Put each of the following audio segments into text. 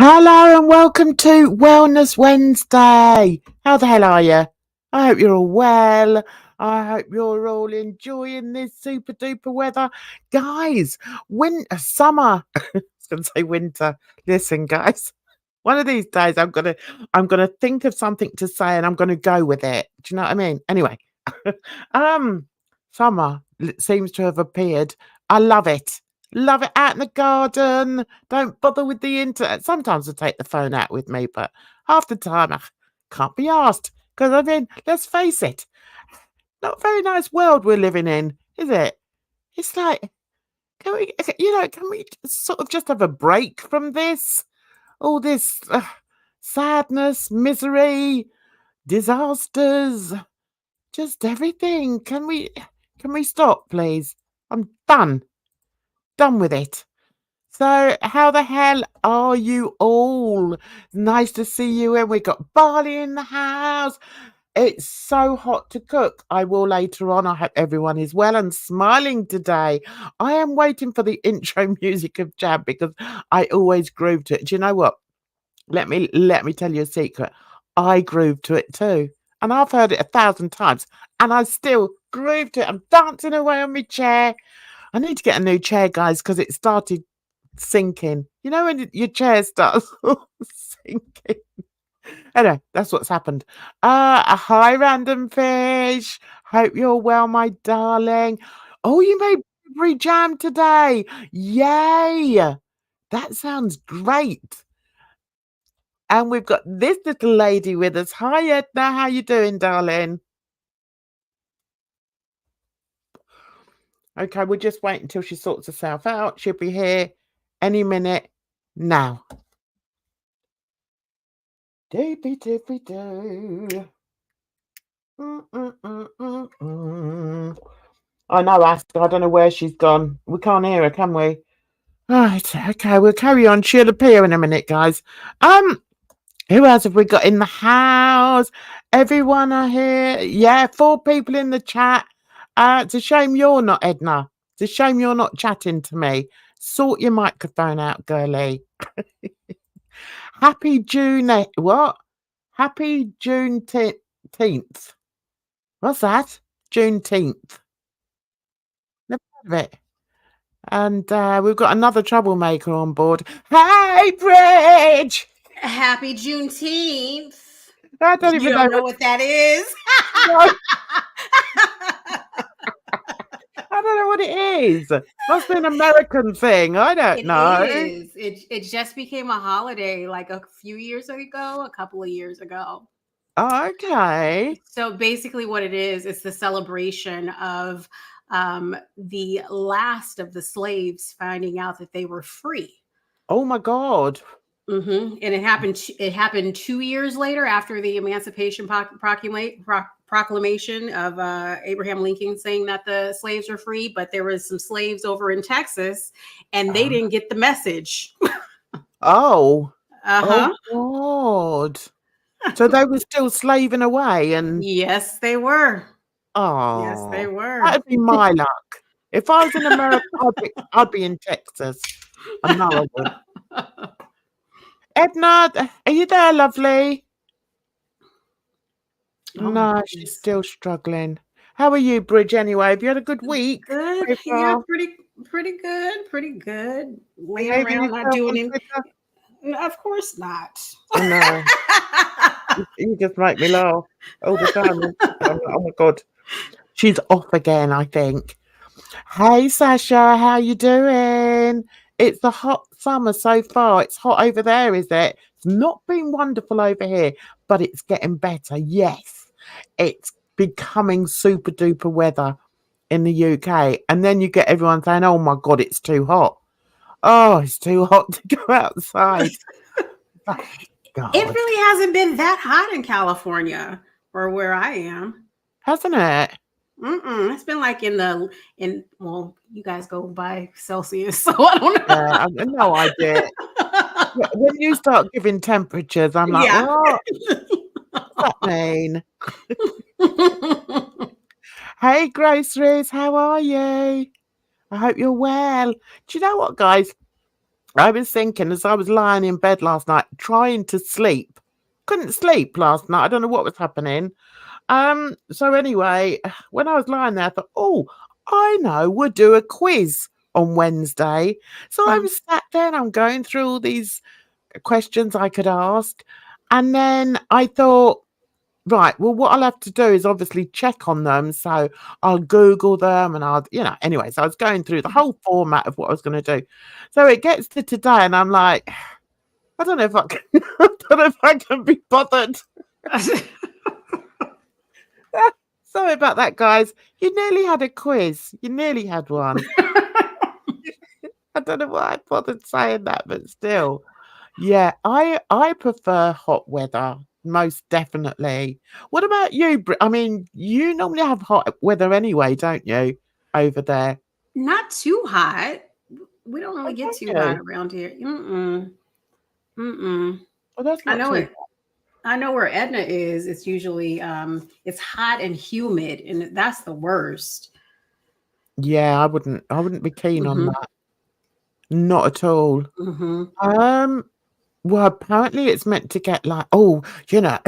Hello and welcome to Wellness Wednesday. How the hell are you? I hope you're all well. I hope you're all enjoying this super duper weather. Guys, summer. I was gonna say winter. Listen, guys. One of these days I'm gonna think of something to say and I'm gonna go with it. Do you know what I mean? Anyway. um Summer seems to have appeared. I love it. Love it out in the garden. Don't bother with the internet. Sometimes I take the phone out with me, but half the time I can't be asked. Because I mean, let's face it, not a very nice world we're living in, is it? It's like, can we sort of just have a break from this? All this sadness, misery, disasters, just everything. Can we stop, please? I'm done with it. So, how the hell are you all? Nice to see you. And we got Barley in the house. It's so hot to cook. I will later on. I hope everyone is well and smiling today. I am waiting for the intro music of Jab because I always groove to it. Do you know what? Let me tell you a secret. I groove to it too. And I've heard it 1,000 times. And I still groove to it. I'm dancing away on my chair. I need to get a new chair, guys, because it started sinking. You know when your chair starts sinking? Anyway, that's what's happened. Hi, random fish. Hope you're well, my darling. Oh, you made blueberry jam today. Yay! That sounds great. And we've got this little lady with us. Hi, Edna. How you doing, darling? Okay, we'll just wait until she sorts herself out. She'll be here any minute now. Doopy doopy doo. I know, Aster. I don't know where she's gone. We can't hear her, can we? Right, okay, we'll carry on. She'll appear in a minute, guys. Who else have we got in the house? Everyone are here. Yeah, 4 people in the chat. It's a shame you're not, Edna. It's a shame you're not chatting to me. Sort your microphone out, girlie. Happy June. What? Happy Juneteenth. What's that? Juneteenth. Never heard of it. And we've got another troublemaker on board. Hey, Bridge! Happy Juneteenth. I don't even know what that is. No. I don't know what it is. Must be an American thing. I don't know. It is. It just became a holiday like a few years ago, a couple of years ago. Okay. So basically what it is, it's the celebration of the last of the slaves finding out that they were free. Oh my God. And it happened 2 years later after the Emancipation Proclamation of Abraham Lincoln saying that the slaves were free, but there was some slaves over in Texas and they didn't get the message. Oh. Uh-huh. Oh God. So they were still slaving away and Yes, they were. oh, yes, they were. That'd be my luck. If I was in America, I'd be in Texas. I know I would. Edna, are you there, lovely? Oh, no, she's still struggling. How are you, Bridge, anyway? Have you had a good week? Good. Yeah, pretty good. Laying around, not doing anything. Of course not. I know. You just make me laugh all the time. Oh my God. She's off again, I think. Hey, Sasha, how you doing? It's a hot summer so far. It's hot over there, is it? It's not been wonderful over here, but it's getting better. Yes, it's becoming super duper weather in the UK. And then you get everyone saying, oh my God, it's too hot. Oh, it's too hot to go outside. It really hasn't been that hot in California or where I am. Hasn't it? It's been like well, you guys go by Celsius, so I don't know. Yeah, I've no idea. When you start giving temperatures, I'm like, Yeah. what? What's that mean? Hey, groceries, how are you? I hope you're well. Do you know what, guys? I was thinking as I was lying in bed last night, trying to sleep. Couldn't sleep last night. I don't know what was happening. So anyway, when I was lying there, I thought, oh, I know, we'll do a quiz on Wednesday. So I Mhm. was sat there and I'm going through all these questions I could ask. And then I thought, right, well, what I'll have to do is obviously check on them. So I'll Google them and anyway, so I was going through the whole format of what I was going to do. So it gets to today and I'm like, I don't know if I can, I don't know if I can be bothered. Sorry about that, guys. You nearly had a quiz. You nearly had one. I don't know why I bothered saying that, but still. Yeah, I prefer hot weather, most definitely. What about you, I mean, you normally have hot weather anyway, don't you, over there? Not too hot. We don't really Oh, get don't too hot you? around here. Mm-mm. Mm-mm. Oh, that's I not know too. it. I know where Edna is. It's usually it's hot and humid, and that's the worst. Yeah, I wouldn't be keen on Mm-hmm. that. Not at all. Mm-hmm. Um, well, apparently it's meant to get like, oh, you know,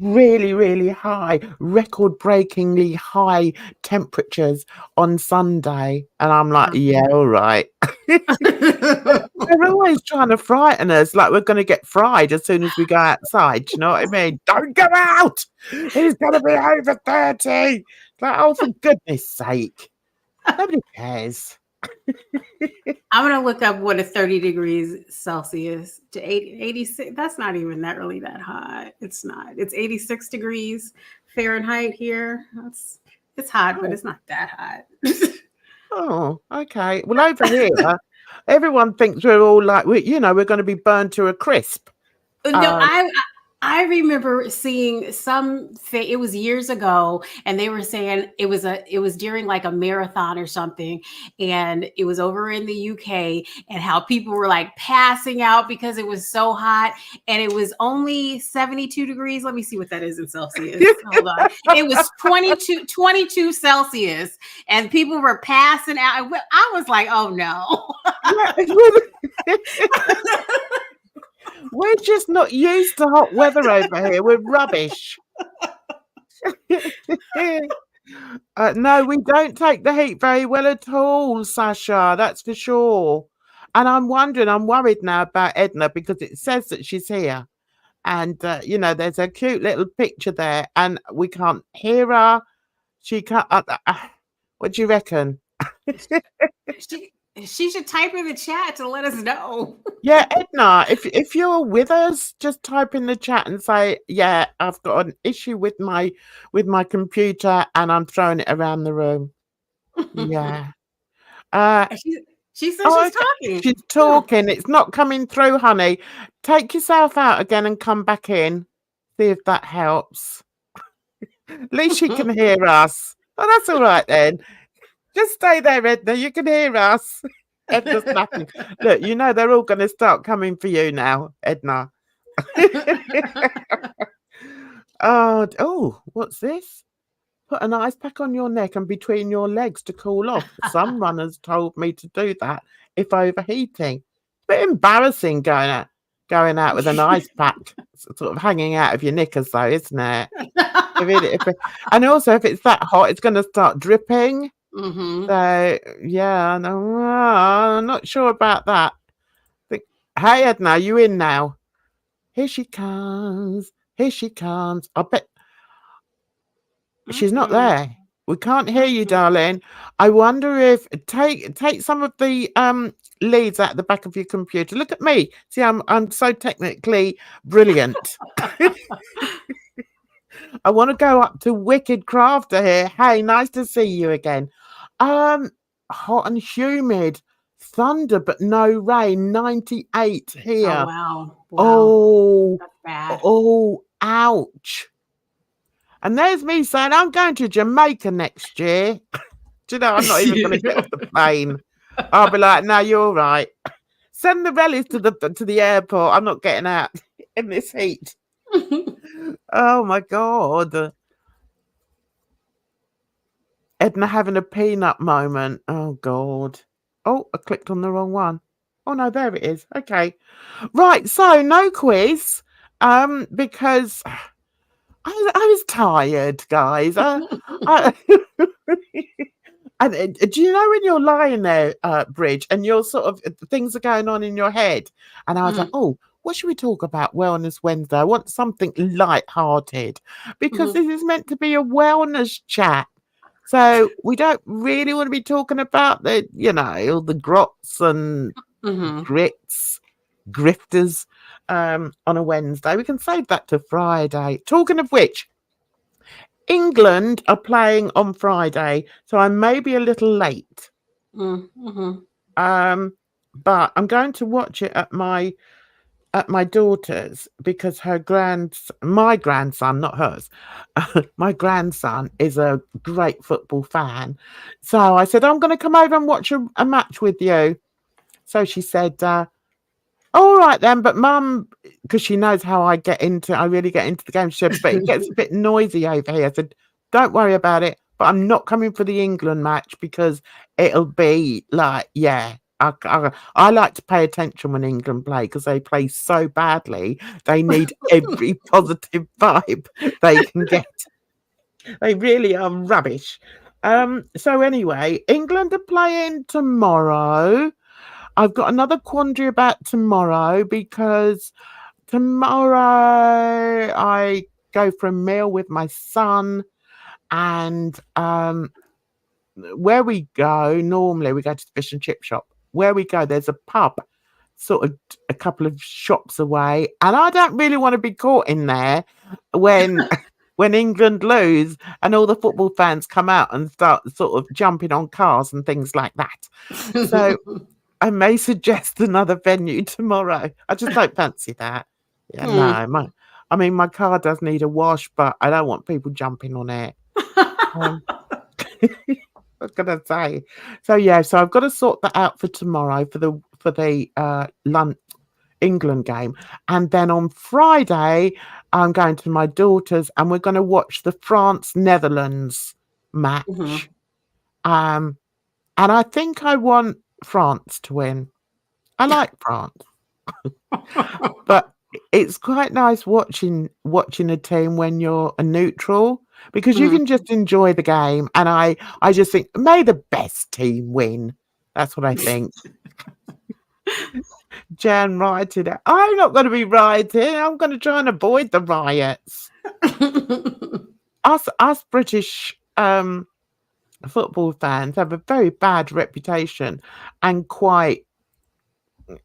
really, really high, record-breakingly high temperatures on Sunday, and I'm like, "Yeah, all right." They're always trying to frighten us like we're gonna get fried as soon as we go outside, do you know what I mean? "Don't go out! It's gonna be over 30!" It's like, "Oh, for goodness sake." Nobody cares. I'm gonna look up what is 30 degrees Celsius to 80, 86. That's not even that really that hot. It's not. It's 86 degrees Fahrenheit here. That's it's hot, but Oh, it's not that hot. oh, okay. Well, over here, everyone thinks we're all like, we're gonna be burned to a crisp. No, Um I remember seeing it was years ago, and they were saying it was during like a marathon or something, and it was over in the UK, and how people were like passing out because it was so hot, and it was only 72 degrees. Let me see what that is in Celsius. Hold on. It was 22 Celsius, and people were passing out. I was like, oh no. Yeah, we're just not used to hot weather over here. We're rubbish. No, we don't take the heat very well at all, Sasha. That's for sure. And I'm worried now about Edna because it says that she's here. And, there's a cute little picture there and we can't hear her. She can't. What do you reckon? She should type in the chat to let us know. Yeah, Edna, if you're with us, just type in the chat and say, "Yeah, I've got an issue with my computer and I'm throwing it around the room." Yeah. Uh, she she says oh, she's okay. talking. She's Huh. talking. It's not coming through, honey. Take yourself out again and come back in. See if that helps. At least she can hear us. Oh, that's all right then. Just stay there, Edna. You can hear us. Edna's laughing. Look, they're all going to start coming for you now, Edna. Oh, what's this? Put an ice pack on your neck and between your legs to cool off. Some runners told me to do that if overheating. It's a bit embarrassing going out with an ice pack sort of hanging out of your knickers, though, isn't it? And also, if it's that hot, it's going to start dripping. Hmm. So yeah, no, I'm not sure about that. Hey, Edna, you in now? Here she comes. Here she comes. I bet she's not Mm-mm. there. We can't hear you, Mm-mm. darling. I wonder if take some of the leads out the back of your computer. Look at me. See, I'm so technically brilliant. I want to go up to Wicked Crafter here. Hey, nice to see you again. Um, hot and humid, thunder but no rain. 98 Oh here. wow. Wow. Oh, That's bad. oh, ouch. And there's me saying I'm going to Jamaica next year. Do you know, I'm not even going to get off the plane. I'll be like, no, you're right. Send the rallies to the airport. I'm not getting out in this heat. Oh my God. Edna having a peanut moment. Oh God. Oh, I clicked on the wrong one. Oh no, there it is. Okay. Right, so no quiz. Because I was tired, guys. I and do you know when you're lying there, Bridge, and you're sort of things are going on in your head, and I was like, Mhm, oh, what should we talk about? Wellness Wednesday. I want something light-hearted because mhm, this is meant to be a wellness chat. So we don't really want to be talking about all the grots and mhm, grits, grifters on a Wednesday. We can save that to Friday. Talking of which, England are playing on Friday, so I may be a little late. mhm. Um, but I'm going to watch it at my daughter's because my grandson, not hers, my grandson is a great football fan. So I said, I'm going to come over and watch a match with you. So she said, all right then, but mum, because she knows how I really get into the game. She said, but it gets a bit noisy over here. I said, don't worry about it, but I'm not coming for the England match because it'll be like, yeah. I like to pay attention when England play because they play so badly. They need every positive vibe they can get. They really are rubbish. So anyway, England are playing tomorrow. I've got another quandary about tomorrow because tomorrow I go for a meal with my son, and where we go normally we go to the fish and chip shop. Where we go, there's a pub sort of a couple of shops away, and I don't really want to be caught in there when when England lose and all the football fans come out and start sort of jumping on cars and things like that. So I may suggest another venue tomorrow. I just don't fancy that. Yeah, Hmm. no, my car does need a wash, but I don't want people jumping on it. Um, I was gonna say. So yeah, so I've got to sort that out for tomorrow for the England game, and then on Friday I'm going to my daughter's, and we're going to watch the France Netherlands match. Mhm. Um, and I think I want France to win. I like France. But it's quite nice watching a team when you're a neutral because you Mhm. can just enjoy the game, and I just think may the best team win. That's what I think. Jan rioted it. I'm not going to be rioting. I'm going to try and avoid the riots. Us British football fans have a very bad reputation and quite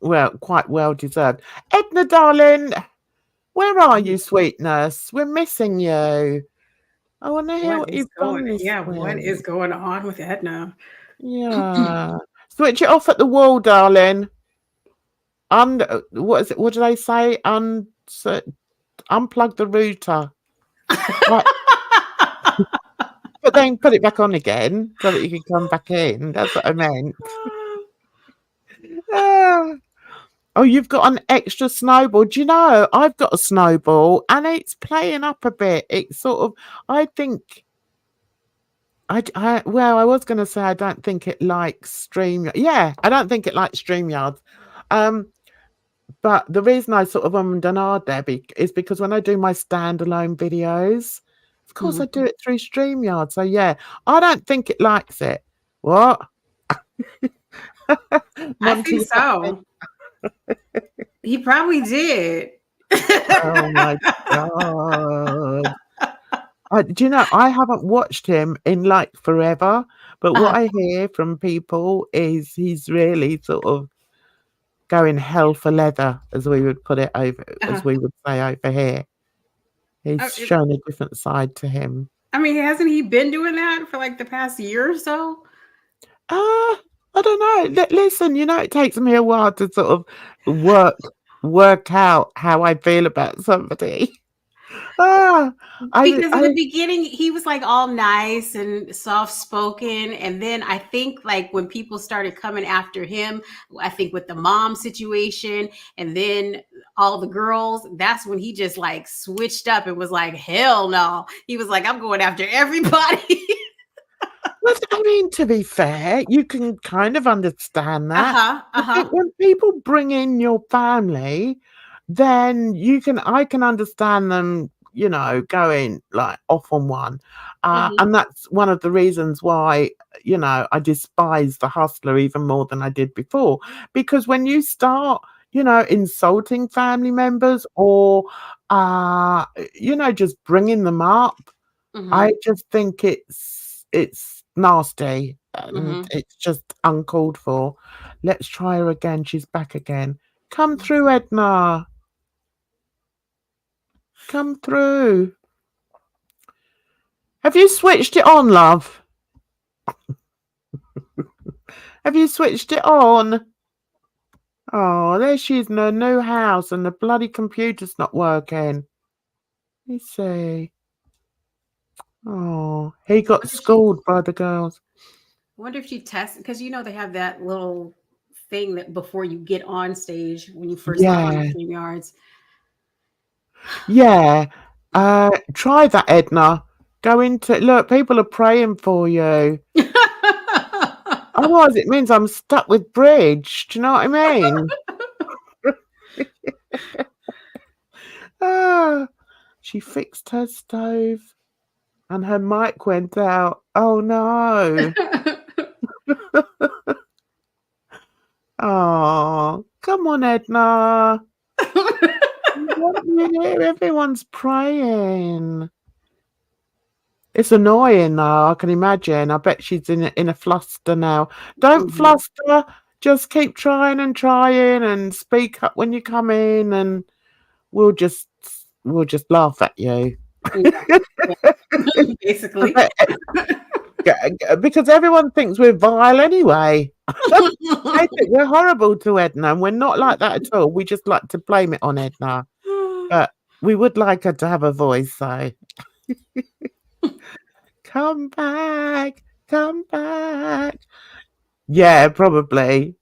well deserved. Edna, darling, where are you, sweetness? We're missing you. I want to hear What what is you've going? done this Yeah, what is week. going on with Edna? Yeah. Switch it off at the wall, darling. What is it? What do they say? Unplug the router. Right. But then put it back on again so that you can come back in. That's what I meant. Ah. Oh, you've got an extra snowball. Do you know, I've got a snowball and it's playing up a bit. It's sort of, I think, well, I was going to say I don't think it likes StreamYard. Yeah, I don't think it likes StreamYard. Um, but the reason I sort of ummed and ahed there is because when I do my standalone videos, of course I Mhm. do it through StreamYard. So yeah, I don't think it likes it. What? I think Monty, so. He probably did. oh my God. Do you know, I haven't watched him in like forever, but what Uh, I hear from people is he's really sort of going hell for leather, uh, as we would say over here. He's it- shown a different side to him. I mean, hasn't he been doing that for like the past year or so? Ah, I don't know. Listen, it takes me a while to sort of work work out how I feel about somebody. Ah, Because in I the beginning, he was like all nice and soft spoken. And then I think, like, when people started coming after him, I think with the mom situation and then all the girls, that's when he just like switched up and was like, hell no. He was like, I'm going after everybody. But I mean, to be fair, you can kind of understand that. Uh-huh, I think uh-huh. when people bring in your family, then I can understand them, going like off on one. Mhm, And that's one of the reasons why, I despise the hustler even more than I did before. Because when you start, insulting family members or, just bringing them up, I mhm, just think it's nasty and mhm. it's just uncalled for. Let's try her again. She's back again. Come through, Edna. Come through. Have you switched it on, love? Have you switched it on? Oh, there she is in her new house and the bloody computer's not working. Let me see. Oh, he I got wonder if she schooled by the girls. I wonder if she tests because they have that little thing that before you get on stage when you first get on Yeah, StreamYards. yeah. Try that, Edna. Go into look, people are praying for you. Otherwise, it means I'm stuck with bridge. Do you know what I mean? Ah, she fixed her stove and her mic went out. Oh no. Oh, come on, Edna. We want you here. Everyone's praying. It's annoying though, I can imagine. I bet she's in a fluster now. Don't Mhm. fluster. Just keep trying and speak up when you come in and we'll just we'll just laugh at you. Yeah, yeah. I Basically. bet because everyone thinks we're vile anyway. They think we're horrible to Edna, and we're not like that at all. We just like to blame it on Edna, but we would like her to have a voice, so come back, come back. Yeah, probably.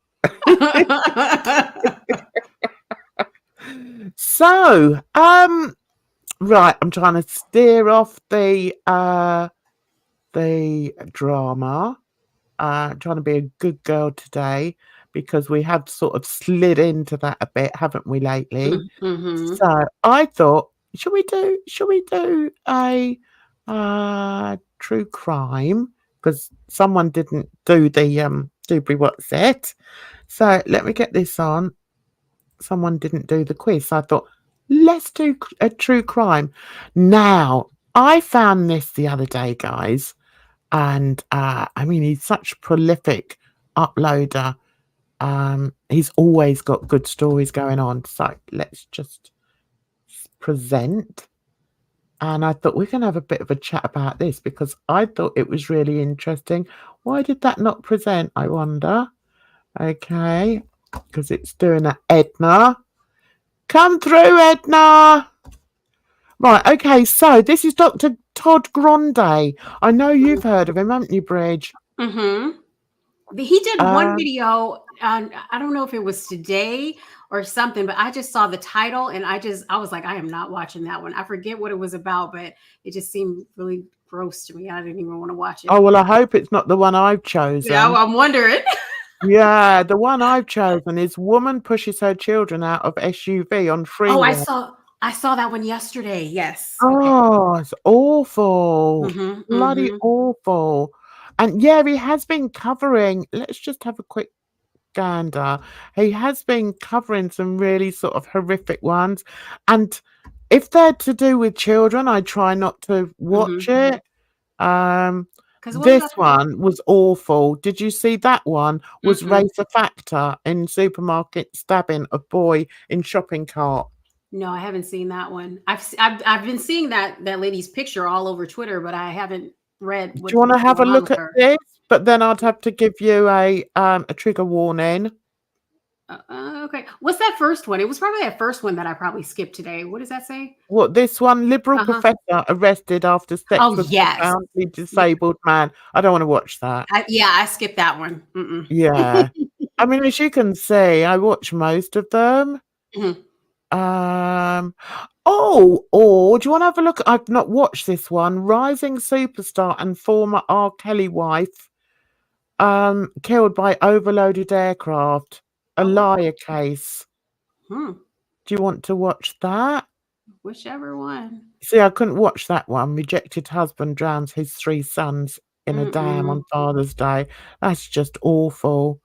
So, right, I'm trying to steer off the drama. Trying to be a good girl today because we have sort of slid into that a bit, haven't we, lately? Mhm. So I thought, should we do a true crime? Because someone didn't do the Doobry What's It. So let me get this on. Someone didn't do the quiz. So I thought, let's do a true crime. Now, I found this the other day, guys. And I mean, he's such a prolific uploader. He's always got good stories going on. So let's just present. And I thought we're going to have a bit of a chat about this because I thought it was really interesting. Why did that not present? I wonder. Okay, because it's doing a Edna. Come through, Edna. Right, okay, so this is Dr. Todd Grande. I know you've heard of him, haven't you, Bridge? Mhm. He did one Uh, video, I don't know if it was today or something, but I just saw the title and I was like, I am not watching that one. I forget what it was about, but it just seemed really gross to me. I didn't even want to watch it. oh, well, I hope it's not the one I've Yeah, chosen. I'm wondering. Yeah, the one I've chosen is woman pushes her children out of SUV on Oh, freeway. I saw that one yesterday. Yes. Okay. Oh, it's awful. Mhm. Bloody Mhm. awful. And yeah, he has been covering, let's just have a quick gander. He has been covering some really sort of horrific ones. And if they're to do with children, I try not to watch Mhm. it. Um, Cuz what was this that? one was awful. Did you see that one? Was Mm-mm. race a factor in supermarket stabbing a boy in shopping cart? No, I haven't seen that one. I've been seeing that lady's picture all over Twitter, but I haven't read Do you want to what's have a going on look with at her. this? But then I'd have to give you a trigger warning. Okay. What's that first one? It was probably that first one that I probably skipped today. What does that say? What this one? Liberal Uh-huh. professor arrested after sex Oh, with yes. profoundly Yeah, disabled man. I don't want to watch that. I skipped that one. Mm-mm. Yeah. I mean, as you can see, I watch most of them. Mhm. Um, Oh, or do you want to have a look? I've not watched this one. Rising superstar and former R. Kelly wife, killed by overloaded aircraft. A Oh, liar case. hmm. Do you want to watch that? Whichever one. See, I couldn't watch that one. Rejected husband drowns his 3 sons in a dam on Mm-mm. Father's Day. That's just awful.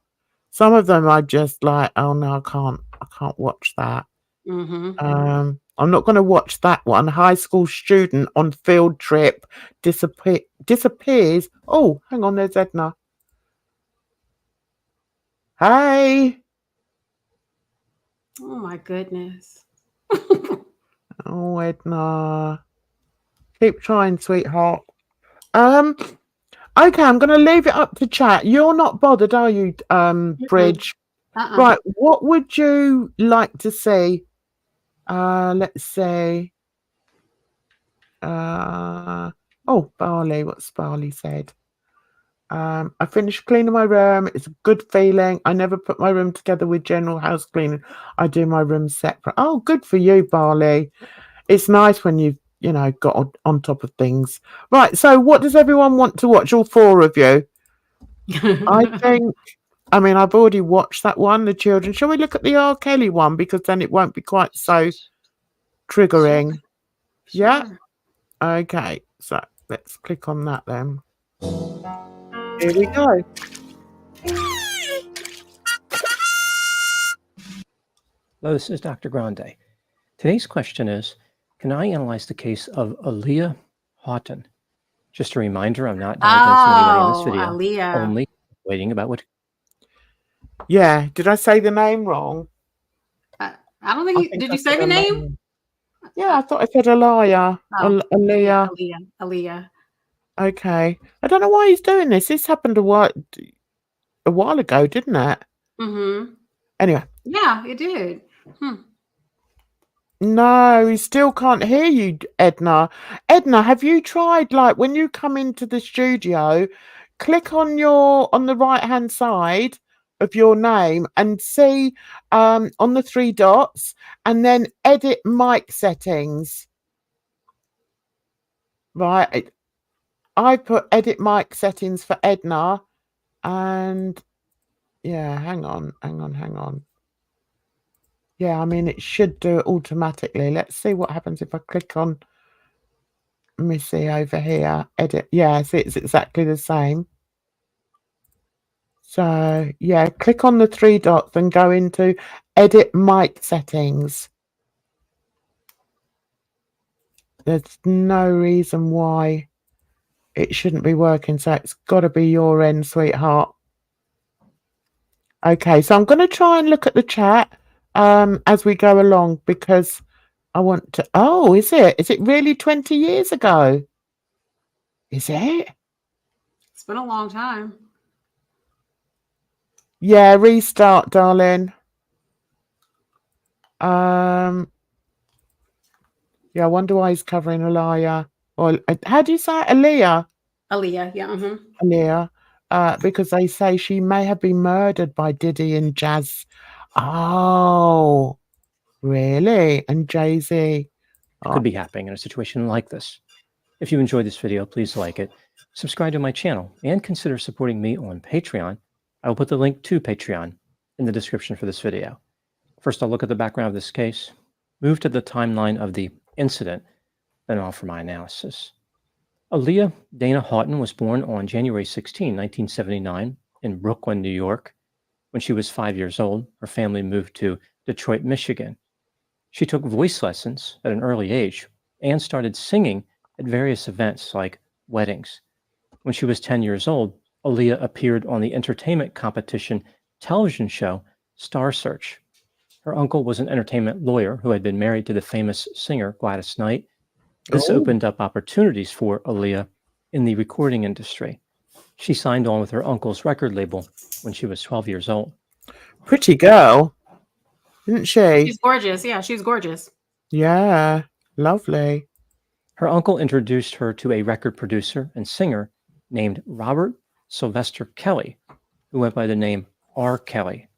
Some of them I just like, oh no, I can't watch that. Mm-hmm. I'm not going to watch that one. High school student on field trip disappears. Oh, hang on, there's Edna. Hey. Oh my goodness. Oh, Edna. Keep trying, sweetheart. Okay, I'm going to leave it up to chat. You're not bothered, are you, Mm-mm. Bridge? Uh-uh. Right, what would you like to see? Let's see. Oh, Barley. What's Barley said? I finished cleaning my room. It's a good feeling. I never put my room together with general house cleaning. I do my room separate. Oh, good for you, Barley. It's nice when you've, got on top of things. Right, so what does everyone want to watch? All 4 of you? I think, I've already watched that one, the children. Shall we look at the R. Kelly one? Because then it won't be quite so Sure. triggering. Yeah? Sure. Okay, so let's click on that then. Here we go. Hello, this is Dr. Grande. Today's question is, can I analyze the case of Aaliyah Houghton? Just a reminder, I'm not diagnosing anybody in this Oh, video, Aaliyah. only waiting about what... Yeah, did I say the name wrong? I don't I think think did I you say said the name? Aaliyah. Yeah, I thought I said Aaliyah. Oh, yeah, Aaliyah. Aaliyah. Okay. I don't know why he's doing this. This happened a while ago, didn't it? Mm-hmm. Anyway. Yeah, it did. No, he still can't hear you, Edna. Edna, have you tried, like, when you come into the studio, click on the right hand side of your name and see on the 3 dots and then edit mic settings. Right. I put edit mic settings for Edna and yeah, hang on. Yeah, it should do it automatically. Let's see what happens if I click on, let me see over here, edit. Yeah, see, it's exactly the same. So yeah, click on the 3 dots and go into edit mic settings. There's no reason why it shouldn't be working, so it's got to be your end, sweetheart. Okay, so I'm going to try and look at the chat as we go along because I want to. Oh, is it? Is it really 20 years ago? Is it? It's been a long time. Yeah, restart, darling. Yeah, I wonder why he's covering Aaliyah. Or how do you say it? Aaliyah? Aaliyah, yeah. Mm-hmm. Aaliyah. Because they say she may have been murdered by Diddy and Jazz. Oh, really? And Jay-Z. could be happening in a situation like this. If you enjoyed this video, please like it, subscribe to my channel, and consider supporting me on Patreon. I will put the link to Patreon in the description for this video. First, I'll look at the background of this case, move to the timeline of the incident, then offer my analysis. Aaliyah Dana Houghton was born on January 16, 1979, in Brooklyn, New York. When she was 5 years old, her family moved to Detroit, Michigan. She took voice lessons at an early age and started singing at various events like weddings. When she was 10 years old, Aaliyah appeared on the entertainment competition television show Star Search. Her uncle was an entertainment lawyer who had been married to the famous singer Gladys Knight. This Oh, opened up opportunities for Aaliyah in the recording industry. She signed on with her uncle's record label when she was 12 years old. pretty girl, isn't she? She's gorgeous. Yeah, she's gorgeous. Yeah, lovely. Her uncle introduced her to a record producer and singer named Robert Sylvester Kelly, who went by the name R. Kelly.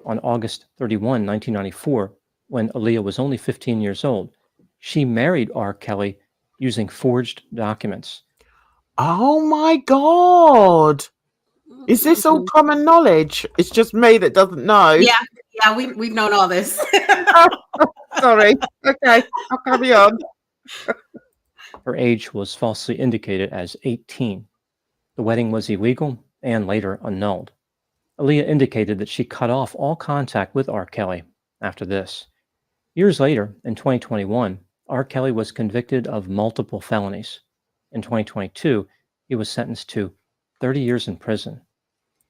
On August 31, 1994, when Aaliyah was only 15 years old, She married R. Kelly using forged documents. Oh my God. Is this all common knowledge? It's just me that doesn't know. Yeah, we've known all this. Sorry. Okay, I'll carry on. Her age was falsely indicated as 18. The wedding was illegal and later annulled. Aaliyah indicated that she cut off all contact with R. Kelly after this. Years later, in 2021, R. Kelly was convicted of multiple felonies. In 2022, he was sentenced to 30 years in prison.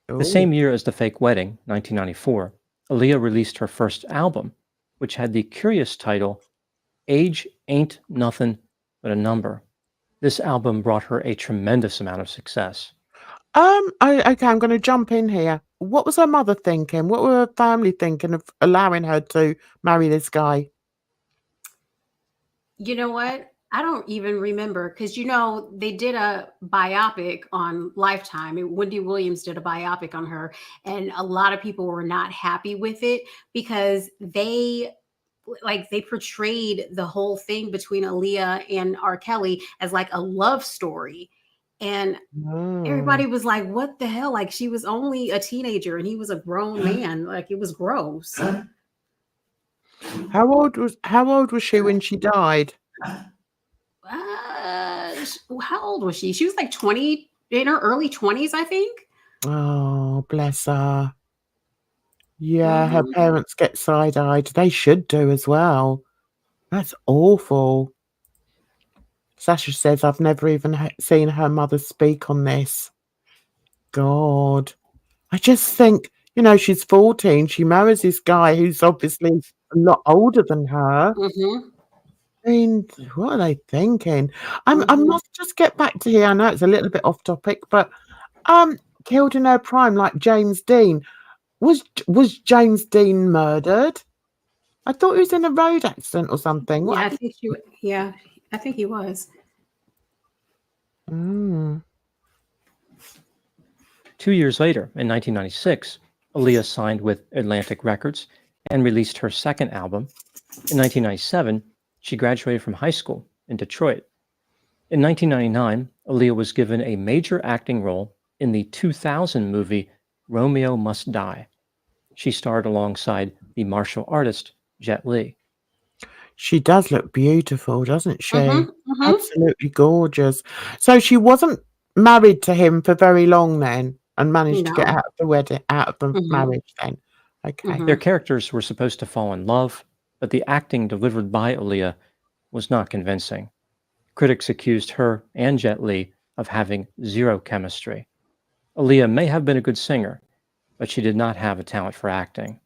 The same year as the fake wedding, 1994, Aaliyah released her first album, which had the curious title, Age Ain't Nothing But a Number. This album brought her a tremendous amount of success. Okay, I'm going to jump in here. What was her mother thinking? What were her family thinking of allowing her to marry this guy? You know what? I don't even remember because they did a biopic on Lifetime. Wendy Williams did a biopic on her, and a lot of people were not happy with it because they portrayed the whole thing between Aaliyah and R. Kelly as like a love story. And everybody was like, what the hell? Like, she was only a teenager and he was a grown man. Like, it was gross. How old was she when she died? How old was she? She was like 20, in her early 20s, I think. Oh, bless her. Yeah, her parents get side-eyed. They should do as well. That's awful. Sasha says, I've never even seen her mother speak on this. God. I just think, she's 14. She marries this guy who's obviously a lot older than her. I mean, what are they thinking? I must just get back to here. I know it's a little bit off topic, but killed in her prime, like James Dean. Was James Dean murdered? I thought he was in a road accident or something. What Yeah, happened? I think he was. 2 years later, in 1996, Aaliyah signed with Atlantic Records and released her second album. In 1997, she graduated from high school in Detroit. In 1999, Aaliyah was given a major acting role in the 2000 movie Romeo Must Die. She starred alongside the martial artist Jet Li. She does look beautiful, doesn't she? Absolutely gorgeous. So she wasn't married to him for very long then, and managed to get No. out of the marriage then. Okay. Their characters were supposed to fall in love, but the acting delivered by Aaliyah was not convincing. Critics accused her and Jet Li of having zero chemistry. Aaliyah may have been a good singer, but she did not have a talent for acting.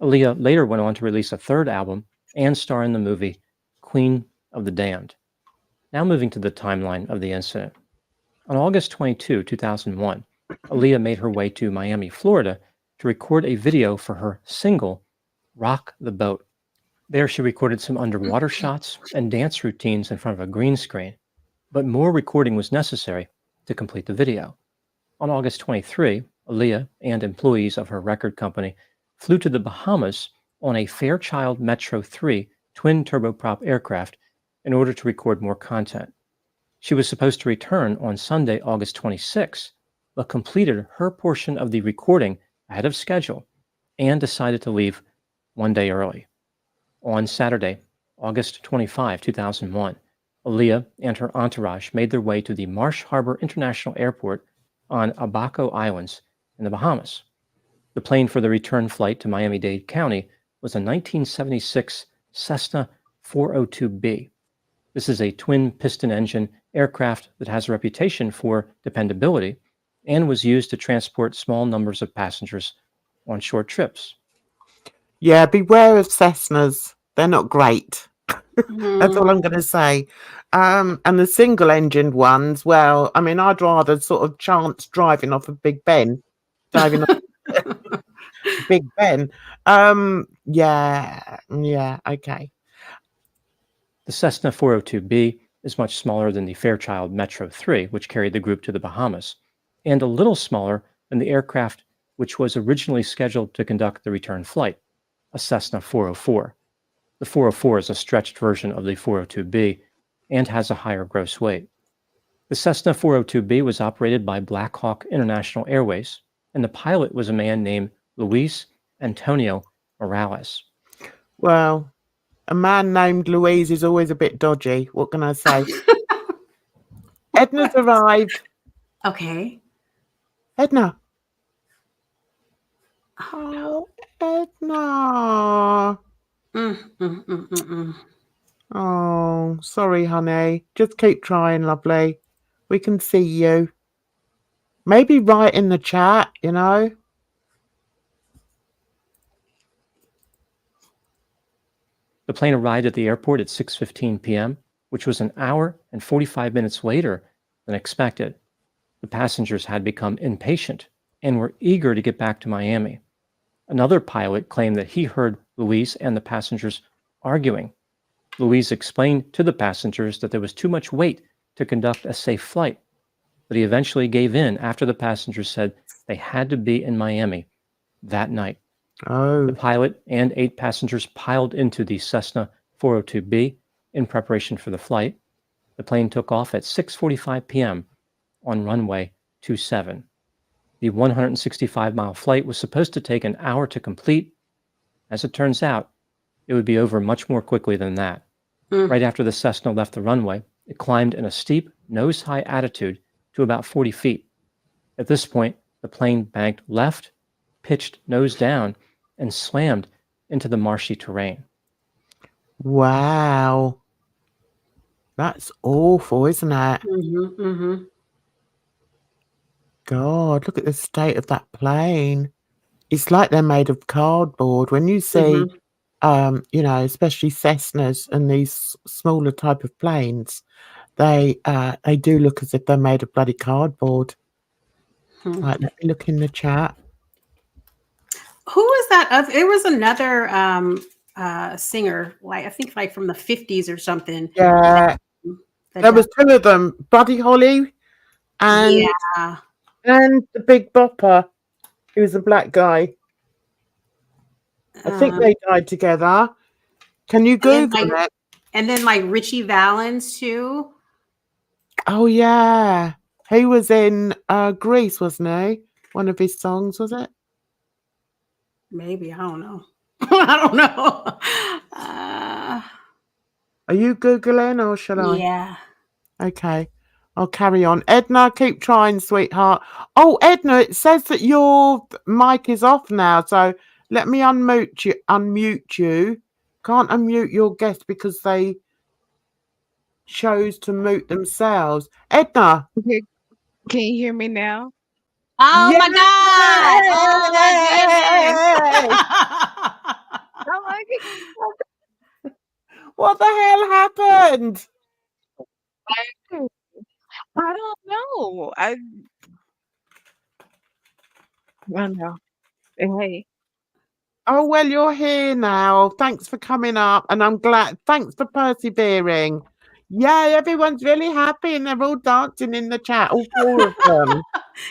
Aaliyah later went on to release a third album and star in the movie Queen of the Damned. Now moving to the timeline of the incident. On August 22, 2001, Aaliyah made her way to Miami, Florida to record a video for her single, Rock the Boat. There she recorded some underwater shots and dance routines in front of a green screen, but more recording was necessary to complete the video. On August 23, Aaliyah and employees of her record company flew to the Bahamas on a Fairchild Metro 3 twin turboprop aircraft in order to record more content. She was supposed to return on Sunday, August 26, but completed her portion of the recording ahead of schedule and decided to leave one day early. On Saturday, August 25, 2001, Aaliyah and her entourage made their way to the Marsh Harbor International Airport on Abaco Islands in the Bahamas. The plane for the return flight to Miami-Dade County was a 1976 Cessna 402B. This is a twin-piston engine aircraft that has a reputation for dependability and was used to transport small numbers of passengers on short trips. Yeah, beware of Cessnas. They're not great. That's all I'm going to say. And the single-engined ones, well, I mean, I'd rather sort of chance driving off of Big Ben. Driving off Big Ben. Yeah, okay. The Cessna 402B is much smaller than the Fairchild Metro 3, which carried the group to the Bahamas, and a little smaller than the aircraft which was originally scheduled to conduct the return flight, a Cessna 404. The 404 is a stretched version of the 402B and has a higher gross weight. The Cessna 402B was operated by Black Hawk International Airways, and the pilot was a man named Luis Antonio Morales. Well, a man named Louise is always a bit dodgy. What can I say? Edna's arrived. Okay. Edna. Oh, Edna. Oh, sorry, honey. Just keep trying, lovely. We can see you. Maybe write in the chat, you know. The plane arrived at the airport at 6:15 p.m., which was an hour and 45 minutes later than expected. The passengers had become impatient and were eager to get back to Miami. Another pilot claimed that he heard Luis and the passengers arguing. Luis explained to the passengers that there was too much weight to conduct a safe flight, but he eventually gave in after the passengers said they had to be in Miami that night. Oh. The pilot and 8 passengers piled into the Cessna 402B in preparation for the flight. The plane took off at 6:45 p.m. on runway 27. The 165-mile flight was supposed to take an hour to complete. As it turns out, it would be over much more quickly than that. Right after the Cessna left the runway, it climbed in a steep, nose-high attitude to about 40 feet. At this point, the plane banked left, pitched nose down, and slammed into the marshy terrain. Wow. That's awful, isn't it? God, look at the state of that plane. It's like they're made of cardboard. When you see, you know, especially Cessnas and these smaller type of planes, they do look as if they're made of bloody cardboard. Right, let me look in the chat. Who was that? It was another singer, like I think like from the 50s or something. Yeah. There was 2 of them, Buddy Holly and the Big Bopper. He was a black guy. I think they died together. Can you Google it? And then like Richie Valens too. Oh yeah, he was in Grease, wasn't he? One of his songs, was it? Maybe, I don't know. I don't know. Are you Googling or shall I? Yeah. Okay, I'll carry on. Edna, keep trying, sweetheart. Oh, Edna, it says that your mic is off now, so let me unmute you. Can't unmute your guest because they chose to mute themselves. Edna. Okay. Can you hear me now? Oh my God! Oh my goodness! Oh my God. What the hell happened? I don't know. I don't know. Hey. Oh, well, you're here now. Thanks for coming up, and I'm glad. Thanks for persevering. Yay, everyone's really happy, and they're all dancing in the chat, all 4 of them.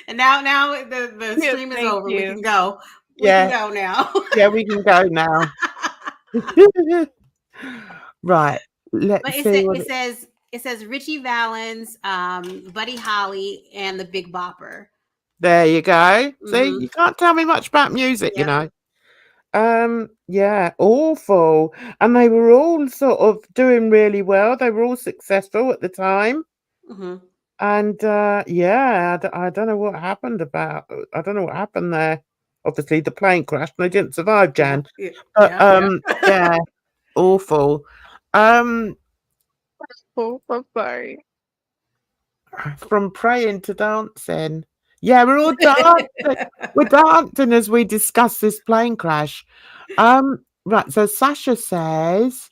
And now the stream is over. We can go. We can go now. Yeah, we can go now. Right. Let's see. It says Richie Valens, Buddy Holly, and the Big Bopper. There you go. See, you can't tell me much about music, you know. Yeah, awful. And they were all sort of doing really well. They were all successful at the time. And yeah, I don't know what happened I don't know what happened there. Obviously, the plane crashed and they didn't survive, Jan. But yeah, awful. Oh, I'm sorry. From praying to dancing. Yeah, we're all dancing. We're dancing as we discuss this plane crash. Right, so Sasha says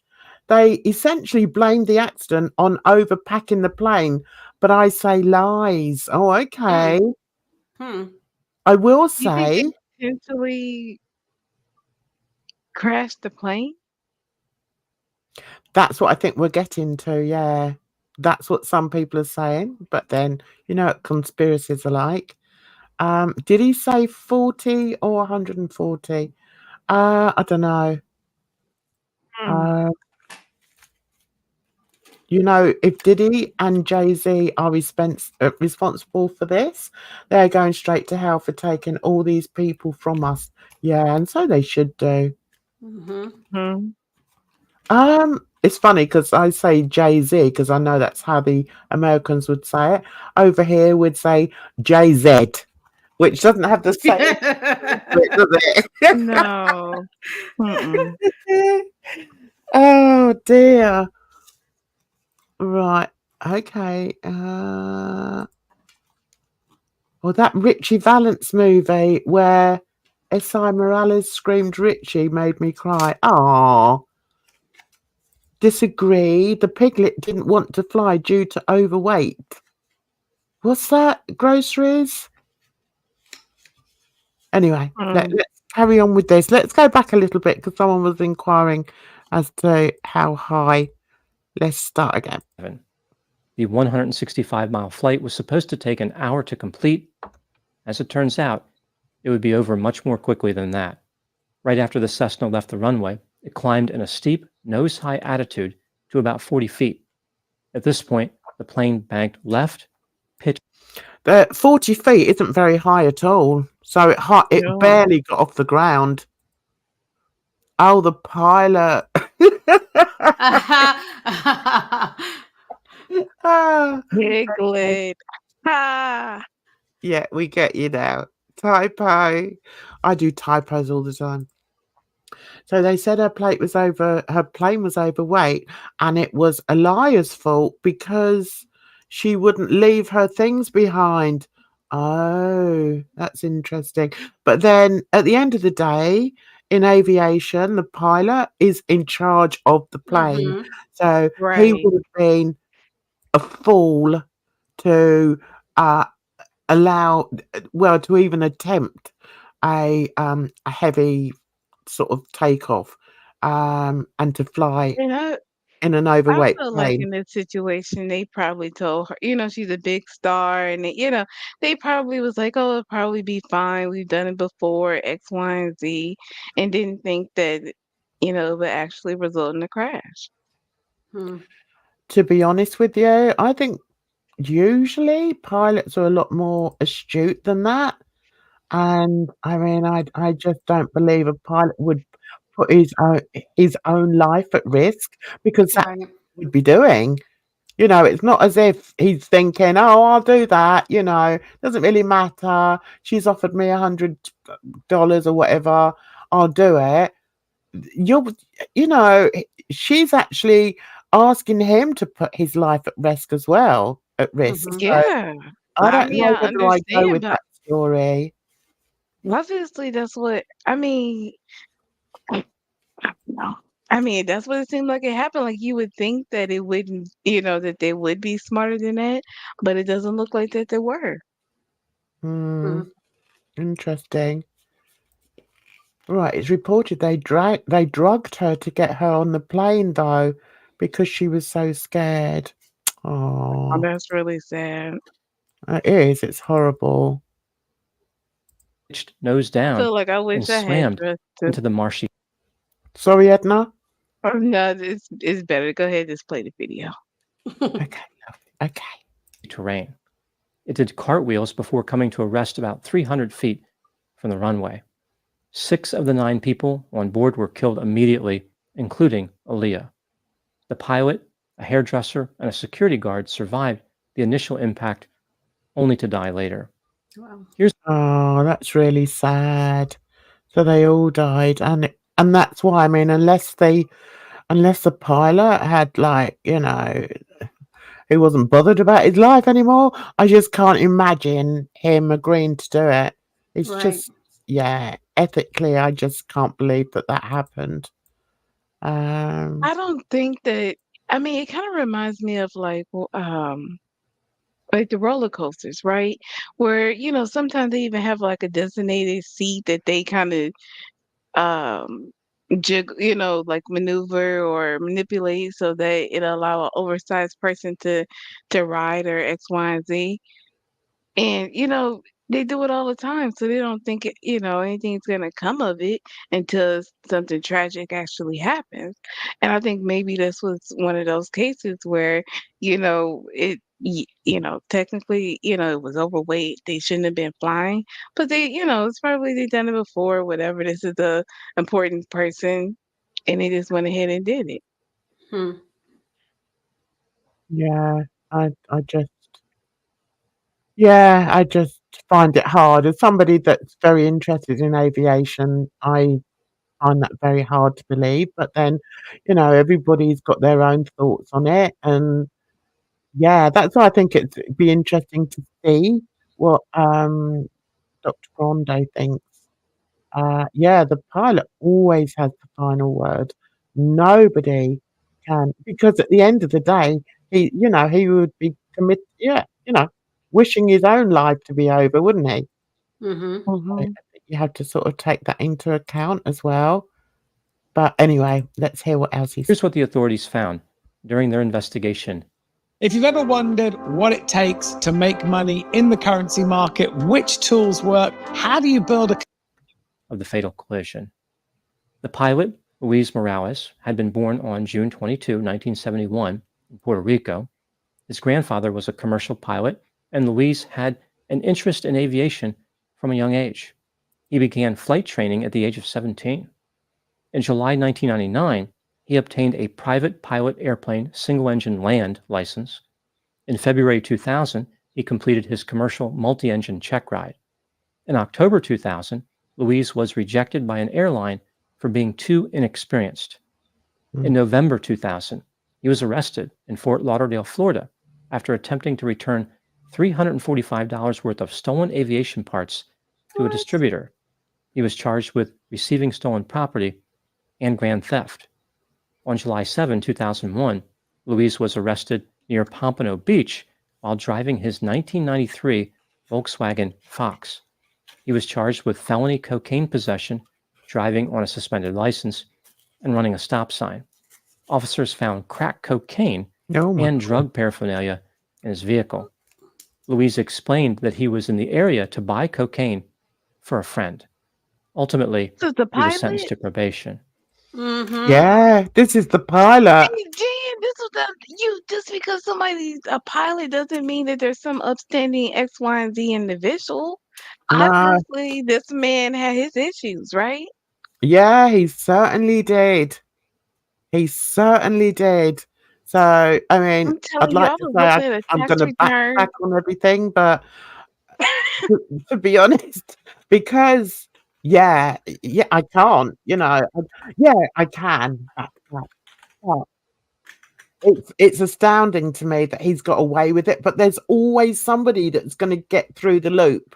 they essentially blamed the accident on overpacking the plane, but I say lies. Oh, okay. I will say. You think they intentionally crashed the plane? That's what I think we're getting to, yeah. That's what some people are saying, but then, you know what conspiracies are like. Did he say 40 or 140? I don't know. Mm. Uh, if Diddy and Jay-Z are responsible for this, they're going straight to hell for taking all these people from us. Yeah, and so they should do. Mhm. Mm. It's funny because I say Jay-Z because I know that's how the Americans would say it. Over here, we'd say Jay-Z, which doesn't have the same, does it? No. Mm-mm. Oh dear. Right. Okay. Well, that Richie Valance movie where Esai Morales screamed Richie made me cry. Oh, disagree. The piglet didn't want to fly due to overweight. What's that? Groceries? Anyway, Mm. let's carry on with this. Let's go back a little bit because someone was inquiring as to how high. Let's start again. The 165-mile flight was supposed to take an hour to complete. As it turns out, it would be over much more quickly than that. Right after the Cessna left the runway, it climbed in a steep, nose-high attitude to about 40 feet. At this point, the plane banked left, pitched. The 40 feet isn't very high at all, so it No. barely got off the ground. Oh, the pilot. Ah, Piglet. Ha. yeah, we get you now. Typo. I do typos all the time. So they said her plane was overweight, and it was Aaliyah's fault because she wouldn't leave her things behind. Oh, that's interesting. But then at the end of the day, in aviation, the pilot is in charge of the plane. Mhm. So he Right. would have been a fool to allow, to even attempt a heavy sort of takeoff and to fly And in an I overweight feel like plane. in this situation, they probably told her, she's a big star, and they probably was like, "Oh, it'll probably be fine. We've done it before, X, Y, and Z," and didn't think that, it would actually result in a crash. Hmm. To be honest with you, I think usually pilots are a lot more astute than that. And I mean, I just don't believe a pilot would put his own life at risk because that's Right. what he would be doing. It's not as if he's thinking, "Oh, I'll do that." Doesn't really matter. She's offered me $100 or whatever. I'll do it. You're, you know, she's actually asking him to put his life at risk as well. At risk. Mhm. So Yeah. I I don't mean, know I whether I go understand, with but that story. obviously that's what I mean. No. I mean, that's what it seemed like it happened. Like you would think that it wouldn't, that they would be smarter than that, but it doesn't look like that they were. Hmm. Mhm. Interesting. Right, it's reported they drugged her to get her on the plane though, because she was so scared. Oh, Oh, that's really sad. it is. It's horrible. Nose I down feel like I and wish I had slammed dressed to. into the marshy Sorry, Edna. Oh, no, it's better. Go ahead, just play the video. Okay, okay. terrain. It did cartwheels before coming to a rest about 300 feet from the runway. 6 of the 9 people on board were killed immediately, including Aaliyah. The pilot, a hairdresser, and a security guard survived the initial impact, only to die later. Wow. Oh, that's really sad. So they all died, and that's why. I mean, unless the pilot had he wasn't bothered about his life anymore. I just can't imagine him agreeing to do it. It's Right. just, yeah, ethically, I just can't believe that happened. Um, I don't think that. I mean, it kind of reminds me of like the roller coasters, right? Where sometimes they even have like a designated seat that they kind of um like maneuver or manipulate so that it allow an oversized person to ride or X, Y, and Z. And They do it all the time, so they don't think anything's gonna come of it until something tragic actually happens. And I think maybe this was one of those cases where, technically, it was overweight. They shouldn't have been flying, but it's probably they done it before, whatever. This is a important person, and they just went ahead and did it. Hmm. Yeah, I just yeah, I just find it hard. As somebody that's very interested in aviation, I find that very hard to believe. But then, everybody's got their own thoughts on it, and yeah, that's why I think it'd be interesting to see what Dr. Grande thinks. Yeah, the pilot always has the final word. Nobody can, because at the end of the day, he would be wishing his own life to be over, wouldn't he? Mm-hmm. I think you have to sort of take that into account as well. But anyway, let's hear what else he said. Here's what the authorities found during their investigation. If you've ever wondered what it takes to make money in the currency market, which tools work, how do you build a of the fatal collision. The pilot, Luis Morales, had been born on June 22, 1971, in Puerto Rico. His grandfather was a commercial pilot, and Luis had an interest in aviation from a young age. He began flight training at the age of 17. In July 1999, he obtained a private pilot airplane single-engine land license. In February 2000, he completed his commercial multi-engine check ride. In October 2000, Luis was rejected by an airline for being too inexperienced. In November 2000, he was arrested in Fort Lauderdale, Florida, after attempting to return $345 worth of stolen aviation parts to a distributor. He was charged with receiving stolen property and grand theft. On July 7, 2001, Luis was arrested near Pompano Beach while driving his 1993 Volkswagen Fox. He was charged with felony cocaine possession, driving on a suspended license, and running a stop sign. Officers found crack cocaine and drug paraphernalia in his vehicle. Luis explained that he was in the area to buy cocaine for a friend. Ultimately, This is the he was sentenced pilot. to probation. Mm-hmm. Yeah, this is the pilot. Hey, Jan, this was just because somebody's a pilot doesn't mean that there's some upstanding X, Y, and Z individual. No, Obviously, this man had his issues, right? yeah, he certainly did. He certainly did. So, I mean, I'm I'd telling you, like I to was say looking at a I'm tax going to return. backtrack on everything, but to be honest, because yeah, I can't. Yeah, I can backtrack. But it's astounding to me that he's got away with it. But there's always somebody that's going to get through the loop,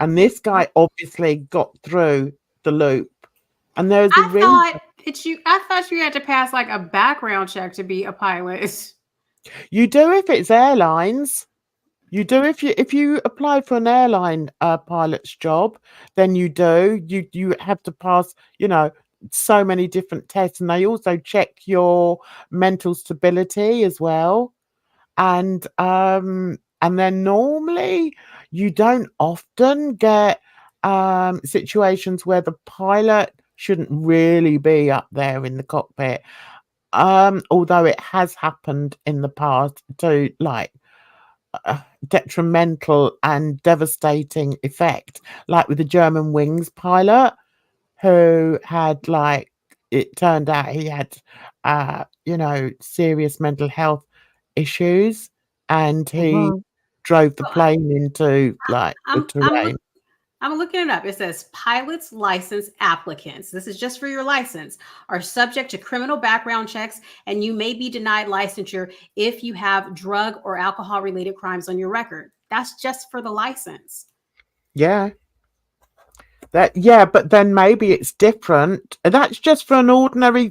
and this guy obviously got through the loop, and there's a reason. I thought you had to pass like a background check to be a pilot. You do if it's airlines. You do if you apply for an airline pilot's job, then you do. You have to pass, so many different tests, and they also check your mental stability as well. And then normally you don't often get situations where the pilot shouldn't really be up there in the cockpit. Although it has happened in the past to detrimental and devastating effect, like with the German wings pilot who had it turned out he had serious mental health issues, and he drove the plane into the terrain. I'm looking it up. It says pilots license applicants. This is just for your license, are subject to criminal background checks, and you may be denied licensure if you have drug or alcohol related crimes on your record. That's just for the license. Yeah. But then maybe it's different. That's just for an ordinary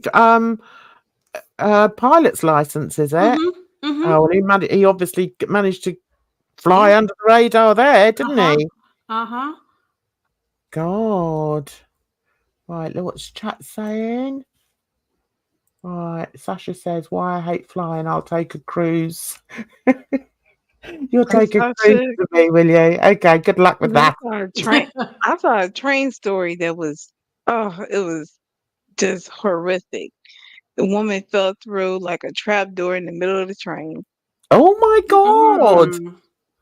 pilot's license, is it? Mm-hmm, mm-hmm. Oh, well, he obviously managed to fly under the radar there, didn't he? Uh-huh. God. Right, look what's chat saying. Right, Sasha says, why I hate flying, I'll take a cruise. You'll I take a saw cruise shit. with me, will you? Okay, good luck with I that. saw a train. I saw a train story that was, oh, it was just horrific. The woman fell through like a trap door in the middle of the train. Oh my God, Mm.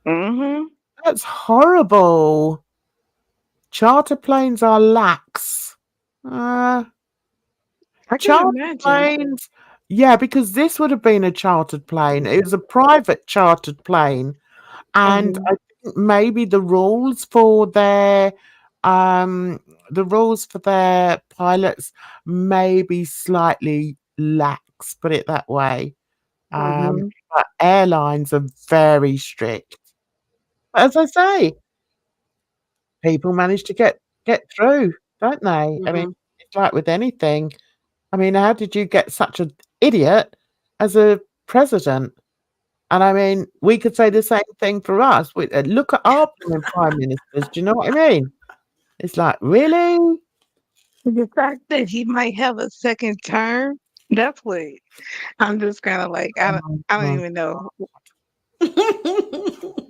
Mm-hmm. that's horrible. Charter planes are lax. Uh, I can charter imagine. planes, yeah, because this would have been a chartered plane. It was a private chartered plane, and Mhm. I think maybe um the rules for their pilots may be slightly lax, put it that way. Mhm. But airlines are very strict. As I say, people manage to get through, don't they? I mean, Mhm. it's like with anything. I mean, how did you get such an idiot as a president? And I mean, we could say the same thing for us. Look at our prime ministers. Do you know what I mean? It's like, really? The fact that he might have a second term, that's what I'm just kind of like, Oh I don't my even know.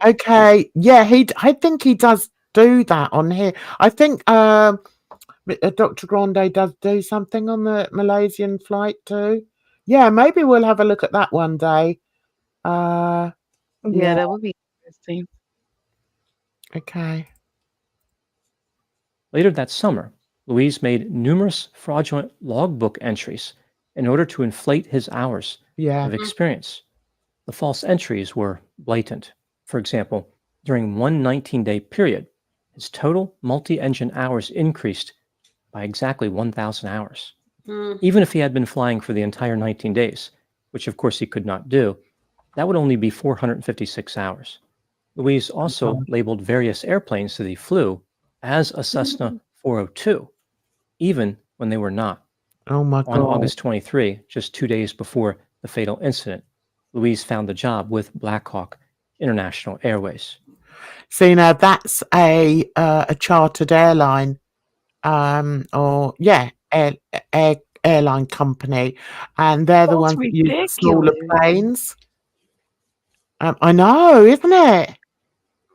Okay, yeah, I think he does do that on here. I think Dr. Grande does do something on the Malaysian flight too. Yeah, maybe we'll have a look at that one day. Uh, Yeah, yeah, that would be interesting. okay. Later that summer, Louise made numerous fraudulent logbook entries in order to inflate his hours Yeah. of experience. The false entries were blatant. For example, during one 19-day period, his total multi-engine hours increased by exactly 1,000 hours. Mm. Even if he had been flying for the entire 19 days, which of course he could not do, that would only be 456 hours. Louise also labeled various airplanes that he flew as a Cessna 402, even when they were not. Oh my On God. August 23, just 2 days before the fatal incident, Louise found the job with Black Hawk International Airways. See, now that's a chartered airline, or yeah, airline company, and they're the That's ones that use the smaller ridiculous. planes. I know, isn't it? I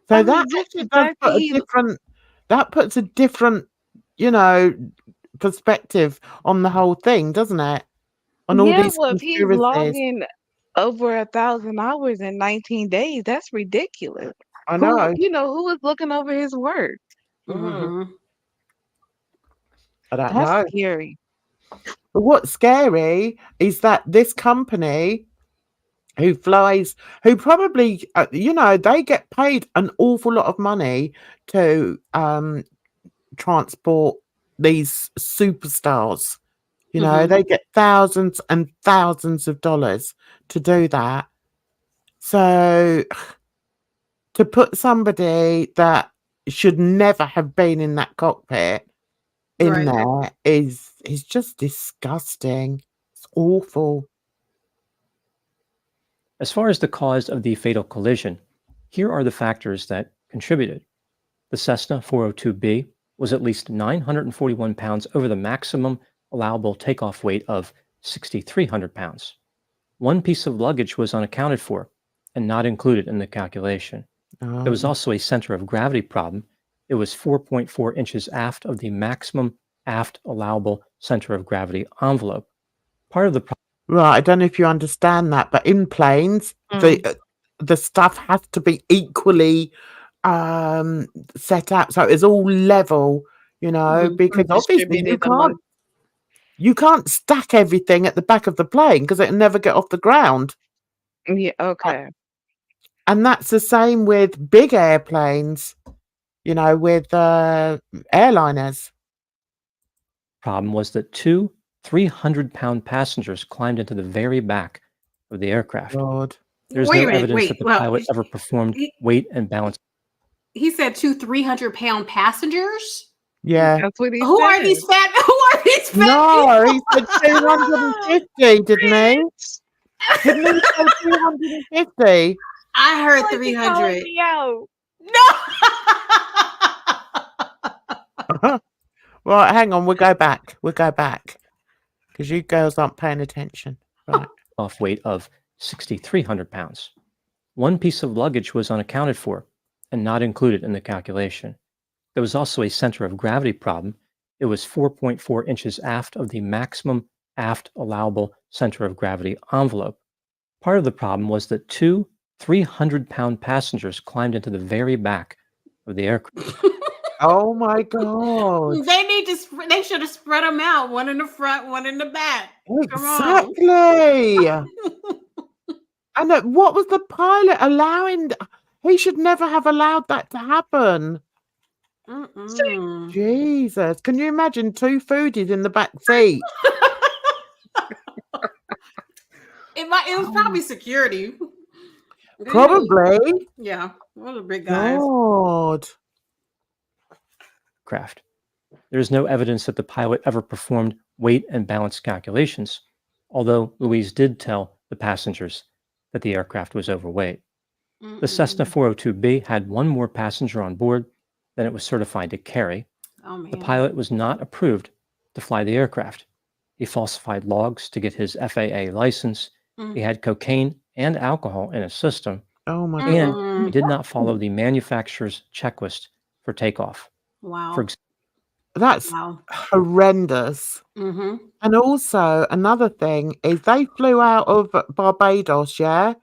So that mean, just actually the does fact that put a he, different that puts a different, you know, perspective on the whole thing, doesn't it? On all yeah, these well, if he's conspiracies. logging over 1,000 hours in 19 days, that's ridiculous. I know. Who was looking over his work? Mhm. I don't That's know. scary. But what's scary is that this company who probably, they get paid an awful lot of money to transport these superstars. Mhm. They get thousands and thousands of dollars to do that. So to put somebody that should never have been in that cockpit in Right. there is just disgusting. It's awful. As far as the cause of the fatal collision, here are the factors that contributed. The Cessna 402B was at least 941 pounds over the maximum allowable takeoff weight of 6,300 pounds. One piece of luggage was unaccounted for and not included in the calculation. There was Oh, also a center of gravity problem. It was 4.4 inches aft of the maximum aft allowable center of gravity envelope. Part of the problem right. I don't know if you understand that, but in planes, Mm. the stuff has to be equally set out so it's all level, Mhm. because obviously Distributed among. you can't stack everything at the back of the plane because it'll never get off the ground. Yeah, Uh, okay. And that's the same with big airplanes, with airliners. was that two 300-pound passengers climbed into the very back of the aircraft. God. There's Wait no a minute. evidence Wait. that the Well, pilot ever performed he, weight and balance. he said two 300-pound passengers. Yeah. That's what he Who are said. these fat? Who are these fat No, he said people? 250, didn't he? Didn't he say 250? I heard Like he called 300. me out. No. Right, hang on, we'll go back. Because you girls aren't paying attention. Right. Off weight of 6,300 pounds. one piece of luggage was unaccounted for and not included in the calculation. There was also a center of gravity problem. It was 4.4 inches aft of the maximum aft allowable center of gravity envelope. Part of the problem was that two 300-pound passengers climbed into the very back of the aircraft. Oh my God. They should have spread them out, one in the front, one in the back. Exactly. And what was the pilot allowing? He should never have allowed that to happen. Mm-mm. Jesus. Can you imagine two foodies in the back seat? It was probably security. Probably. Yeah, one of the big guys. God. Craft. There is no evidence that the pilot ever performed weight and balance calculations, although Louise did tell the passengers that the aircraft was overweight. The Cessna 402B had one more passenger on board than it was certified to carry. Oh, man. The pilot was not approved to fly the aircraft. He falsified logs to get his FAA license. He had cocaine and alcohol in his system. Oh my God. And he did not follow the manufacturer's checklist for takeoff. Wow. For example, That's horrendous. And also another thing is they flew out of Barbados, yeah?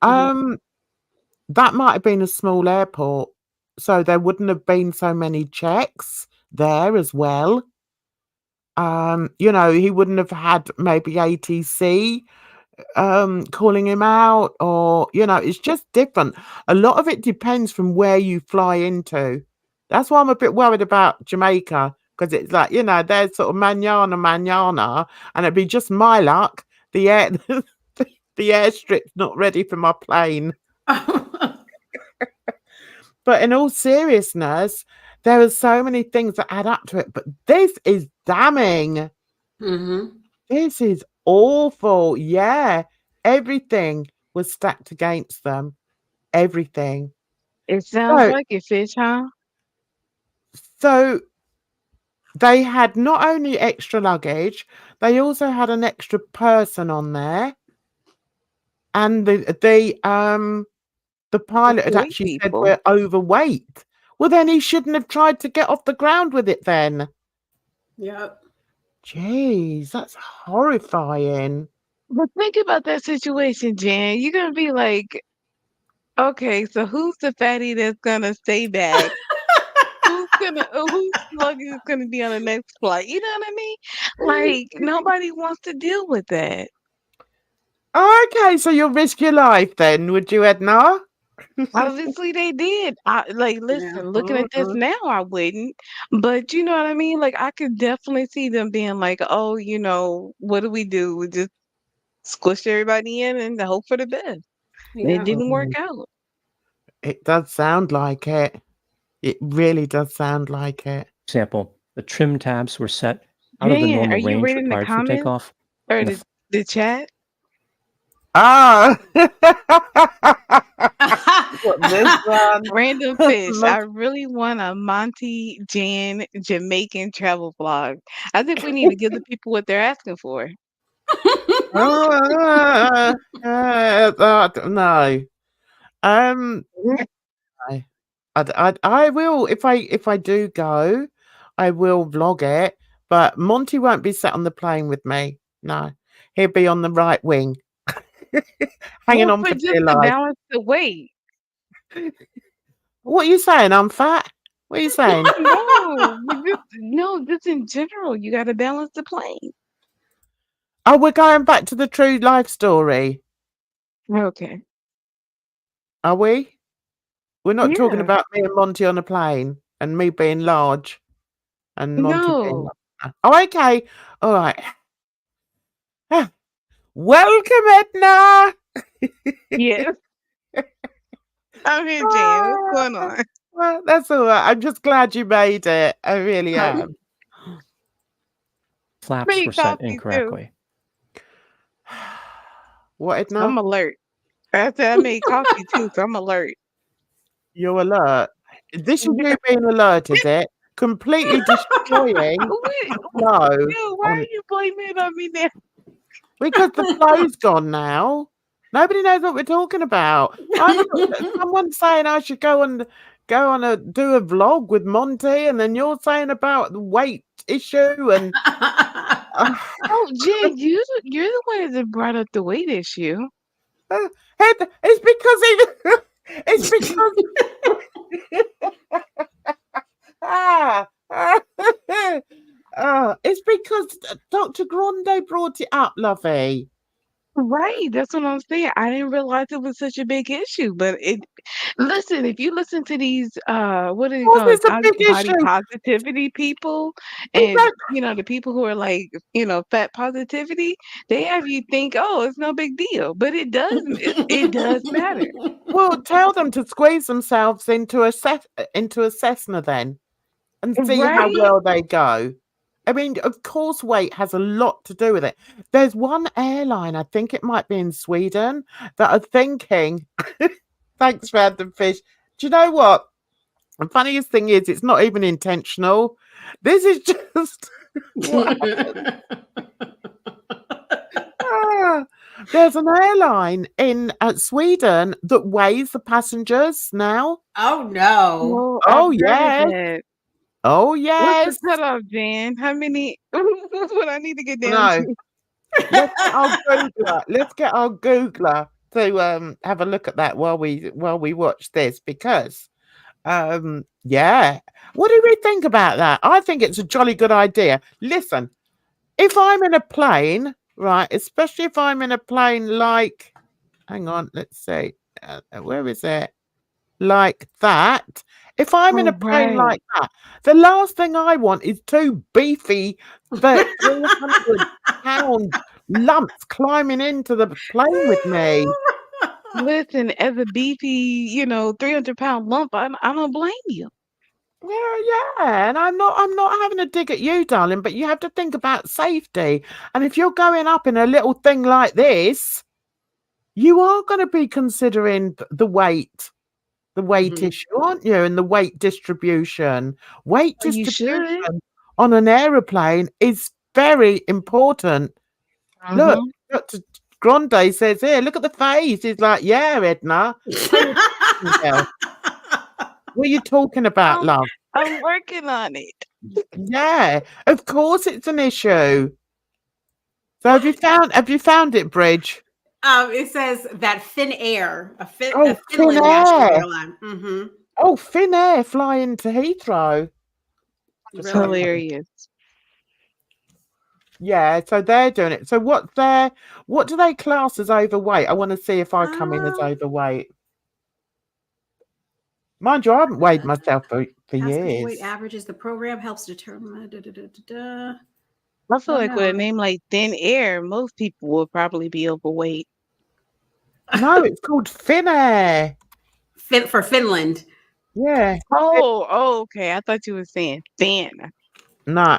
That might have been a small airport, so there wouldn't have been so many checks there as well. You know, he wouldn't have had maybe ATC calling him out, or you know, it's just different. A lot of it depends from where you fly into. That's why I'm a bit worried about Jamaica, because it's like, you know, there's sort of manana, and it'd be just my luck. The airstrip's not ready for my plane. But in all seriousness, there are so many things that add up to it. But this is damning. This is awful. Yeah. Everything was stacked against them. Everything. It sounds like it, Fish, huh? So they had not only extra luggage, they also had an extra person on there. And the pilot had actually said we're overweight. Well, then he shouldn't have tried to get off the ground with it then. Yep. Jeez, that's horrifying. But think about that situation, Jan. You're going to be like, okay, so who's the fatty that's going to stay back? whose luggage is going to be on the next flight? You know what I mean? Like, nobody wants to deal with that. Okay, so you'll risk your life then, would you, Edna? Obviously they did. Listen, looking at this now, I wouldn't. But you know what I mean? Like, I could definitely see them being like, oh, you know, what do? We just squish everybody in and hope for the best. And it didn't work out. It does sound like it. It really does sound like it. Example, the trim tabs were set out of the normal range required for takeoff. Or the chat? Ah! Random Fish. I really want a Monty Jan Jamaican travel vlog. I think we need to give the people what they're asking for. No. I will, if I do go, I will vlog it. But Monty won't be sat on the plane with me. No, he'll be on the right wing, hanging on for dear life. To balance the weight. What are you saying? I'm fat. What are you saying? No, just in general, you got to balance the plane. Oh, we're going back to the true life story. Okay. Are we? We're not talking about me and Monty on a plane and me being large and Monty being... Oh, okay. All right. Welcome, Edna. Yes. I'm here, Jan. What's going on? Well, that's all right. I'm just glad you made it. I really am. Flaps were set incorrectly. What, Edna? I'm alert. I said I made coffee too, so I'm alert. You're alert. This is you being alert, is it? Completely destroying the flow. Why are you blaming it on me now? Because the flow's gone now. Nobody knows what we're talking about. Someone's saying I should go on do a vlog with Monty, and then you're saying about the weight issue and Oh, Jen, you're the one that brought up the weight issue. it's because it's because it's because Dr. Grande brought it up, lovey. Right, that's what I'm saying. I didn't realize it was such a big issue, but listen, if you listen to these what do Of you course call it, it's a big body issue. positivity people, and Exactly. the people who are like, fat positivity, they have you think, oh, it's no big deal, but it does it does matter. Well, tell them to squeeze themselves into a Cessna then, and see how Right. well they go. I mean, of course, weight has a lot to do with it. There's one airline, I think it might be in Sweden, that are thinking, thanks, Random Fish. Do you know what? The funniest thing is, it's not even intentional. This is just what there's an airline in Sweden that weighs the passengers now. Oh no. Well, Oh, I've heard yes. that. Oh, What's yes. the cutoff, Jan? How many? What I need to get down No. to? Let's get our Googler to have a look at that while we watch this, because yeah. What do we think about that? I think it's a jolly good idea. Listen, if I'm in a plane, right, especially if I'm in a plane like, hang on, let's see, where is it? Like that. If I'm in Oh, a plane right. like that, the last thing I want is two beefy 300-pound lumps climbing into the plane with me. Listen, as a beefy, 300-pound lump, I don't blame you. Yeah, and I'm not having a dig at you, darling, but you have to think about safety. And if you're going up in a little thing like this, you are going to be considering the weight Mhm. issue, aren't you? And the weight distribution. Weight Oh, you should. distribution on an aeroplane is very important. Look, Mm-hmm. Dr. Grande says here, look at the face. He's like, yeah, Edna. What are you talking about, love? I'm working on it. Yeah, of course it's an issue. So have you found it, Bridge? It says that Finnair, a Oh, Finland national Finnair. airline. Mm-hmm. Oh, Finnair flying to Heathrow. It's Really? hilarious. Yeah, so they're doing it. So what do they class as overweight? I want to see if I come in as overweight. Mind you, I haven't weighed myself for Passenger years. weight averages. The program helps determine. I feel Oh, like with a no. name like Thin Air, most people will probably be overweight. No, it's called Finnair. For Finland. Yeah. Oh, okay. I thought you were saying thin. No.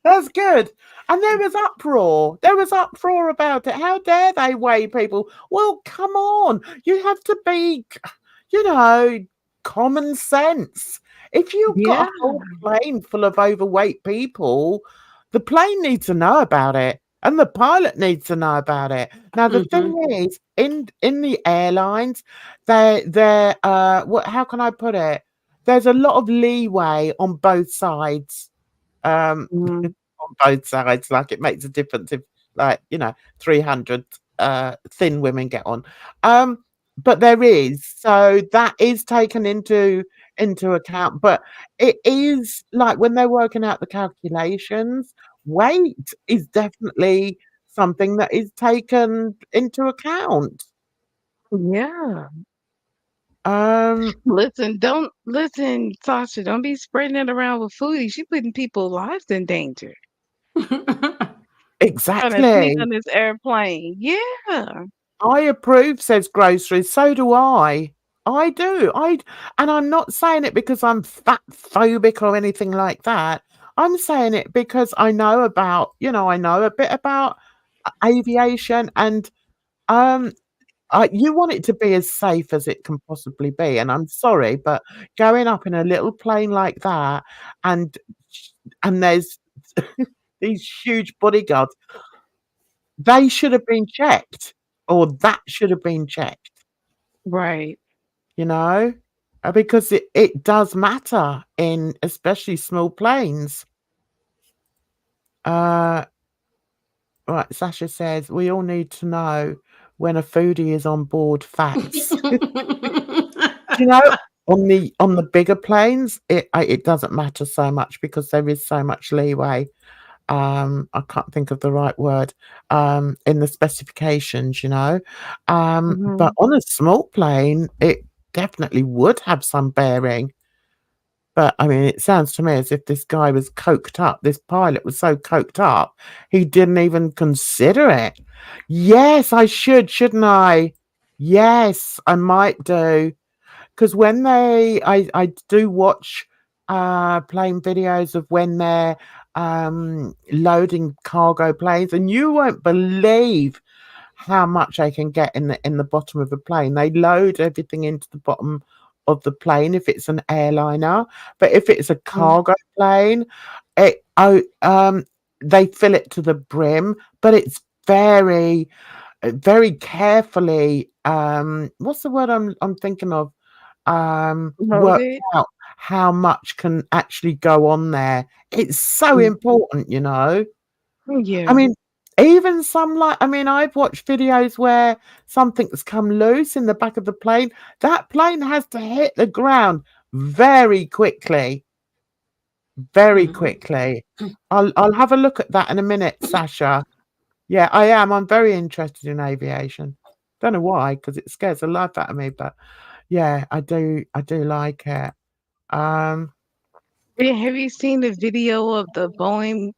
That's good. And there was uproar. There was uproar about it. How dare they weigh people? Well, come on. You have to be, common sense. If you've got a whole plane full of overweight people, the plane needs to know about it. And the pilot needs to know about it. Now the thing is, in the airlines, they're how can I put it? There's a lot of leeway on both sides. On both sides, like it makes a difference if, 300 thin women get on. But there is, so that is taken into account. But it is like when they're working out the calculations, weight is definitely something that is taken into account. Yeah. Listen, Sasha, don't be spreading it around with foodie. She putting people's lives in danger. Exactly. Trying to sneak on this airplane. Yeah. I approve, says groceries. So do I. I do. And I'm not saying it because I'm fat phobic or anything like that. I'm saying it because I know about, I know a bit about aviation, and you want it to be as safe as it can possibly be. And I'm sorry, but going up in a little plane like that, and there's these huge bodyguards. They should have been checked, or that should have been checked, Right. you know, because it does matter in especially small planes. Right, Sasha says we all need to know when a foodie is on board. Facts. You know, on the bigger planes, it doesn't matter so much because there is so much leeway. I can't think of the right word, in the specifications, you know. But on a small plane, it definitely would have some bearing. But I mean, it sounds to me as if this guy was coked up. This pilot was so coked up, he didn't even consider it. Yes, I should, shouldn't I? Yes, I might do. Because when I do watch plane videos of when they're loading cargo planes, and you won't believe how much they can get in the bottom of a plane. They load everything into the bottom of the plane if it's an airliner, but if it's a cargo plane, they fill it to the brim, but it's very carefully, what's the word I'm thinking of? Work Loaded. out how much can actually go on there. It's so important, you know. I Yeah. mean, even I've watched videos where something's come loose in the back of the plane. That plane has to hit the ground very quickly. Very quickly. I'll have a look at that in a minute, Sasha. Yeah, I am. I'm very interested in aviation. Don't know why, because it scares the life out of me, but yeah, I do like it. Yeah, have you seen the video of the Boeing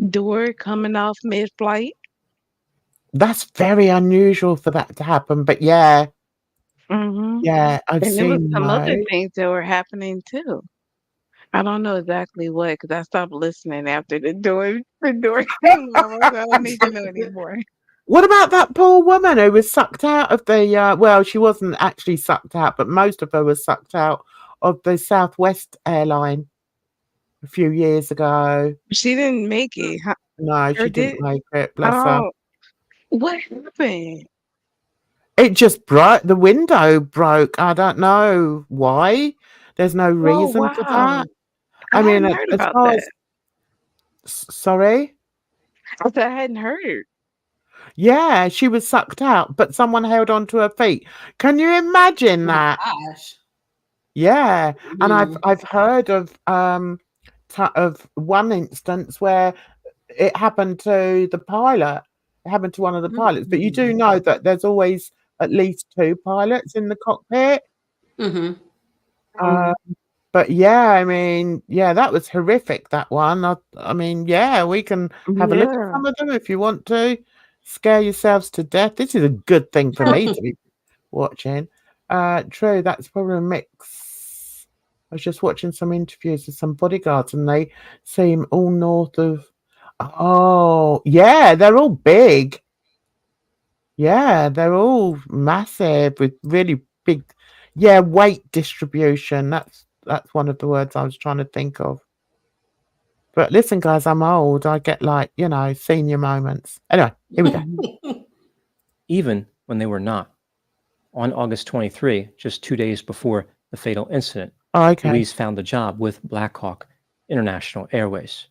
door coming off mid-flight? That's very unusual for that to happen, but yeah, Mm-hmm. I've And there was seen some other those. things that were happening too. I don't know exactly what because I stopped listening after the door came off. I don't need to know anymore. What about that poor woman who was sucked out of the well, she wasn't actually sucked out, but most of her was sucked out of the Southwest airline a few years ago. She didn't make it, huh? No, Or she didn't did? make it, bless her. Oh, what happened? It just broke. The window broke. I don't know why. There's no Oh, reason for wow. that. I I mean, hadn't heard as about far that. as sorry? I said I hadn't heard. Yeah, she was sucked out, but someone held on to her feet. Can you imagine that? Gosh. Yeah, and Mhm. I've heard of of one instance where it happened to the pilot. It happened to one of the pilots, but you do know that there's always at least two pilots in the cockpit. Mhm. Uh, but yeah, I mean, yeah, that was horrific, that one. I mean, yeah, we can have a look at Yeah. some of them if you want to. Scare yourselves to death. This is a good thing for me to be watching. True, that's probably a mix. I was just watching some interviews with some bodyguards and they seem all north of oh, yeah, they're all big. Yeah, they're all massive with really big weight distribution. That's one of the words I was trying to think of. But listen, guys, I'm old. I get like, senior moments. Anyway, here we go. Even when they were not. On August 23, just 2 days before the fatal incident, Oh, okay. Louise found a job with Black Hawk International Airways.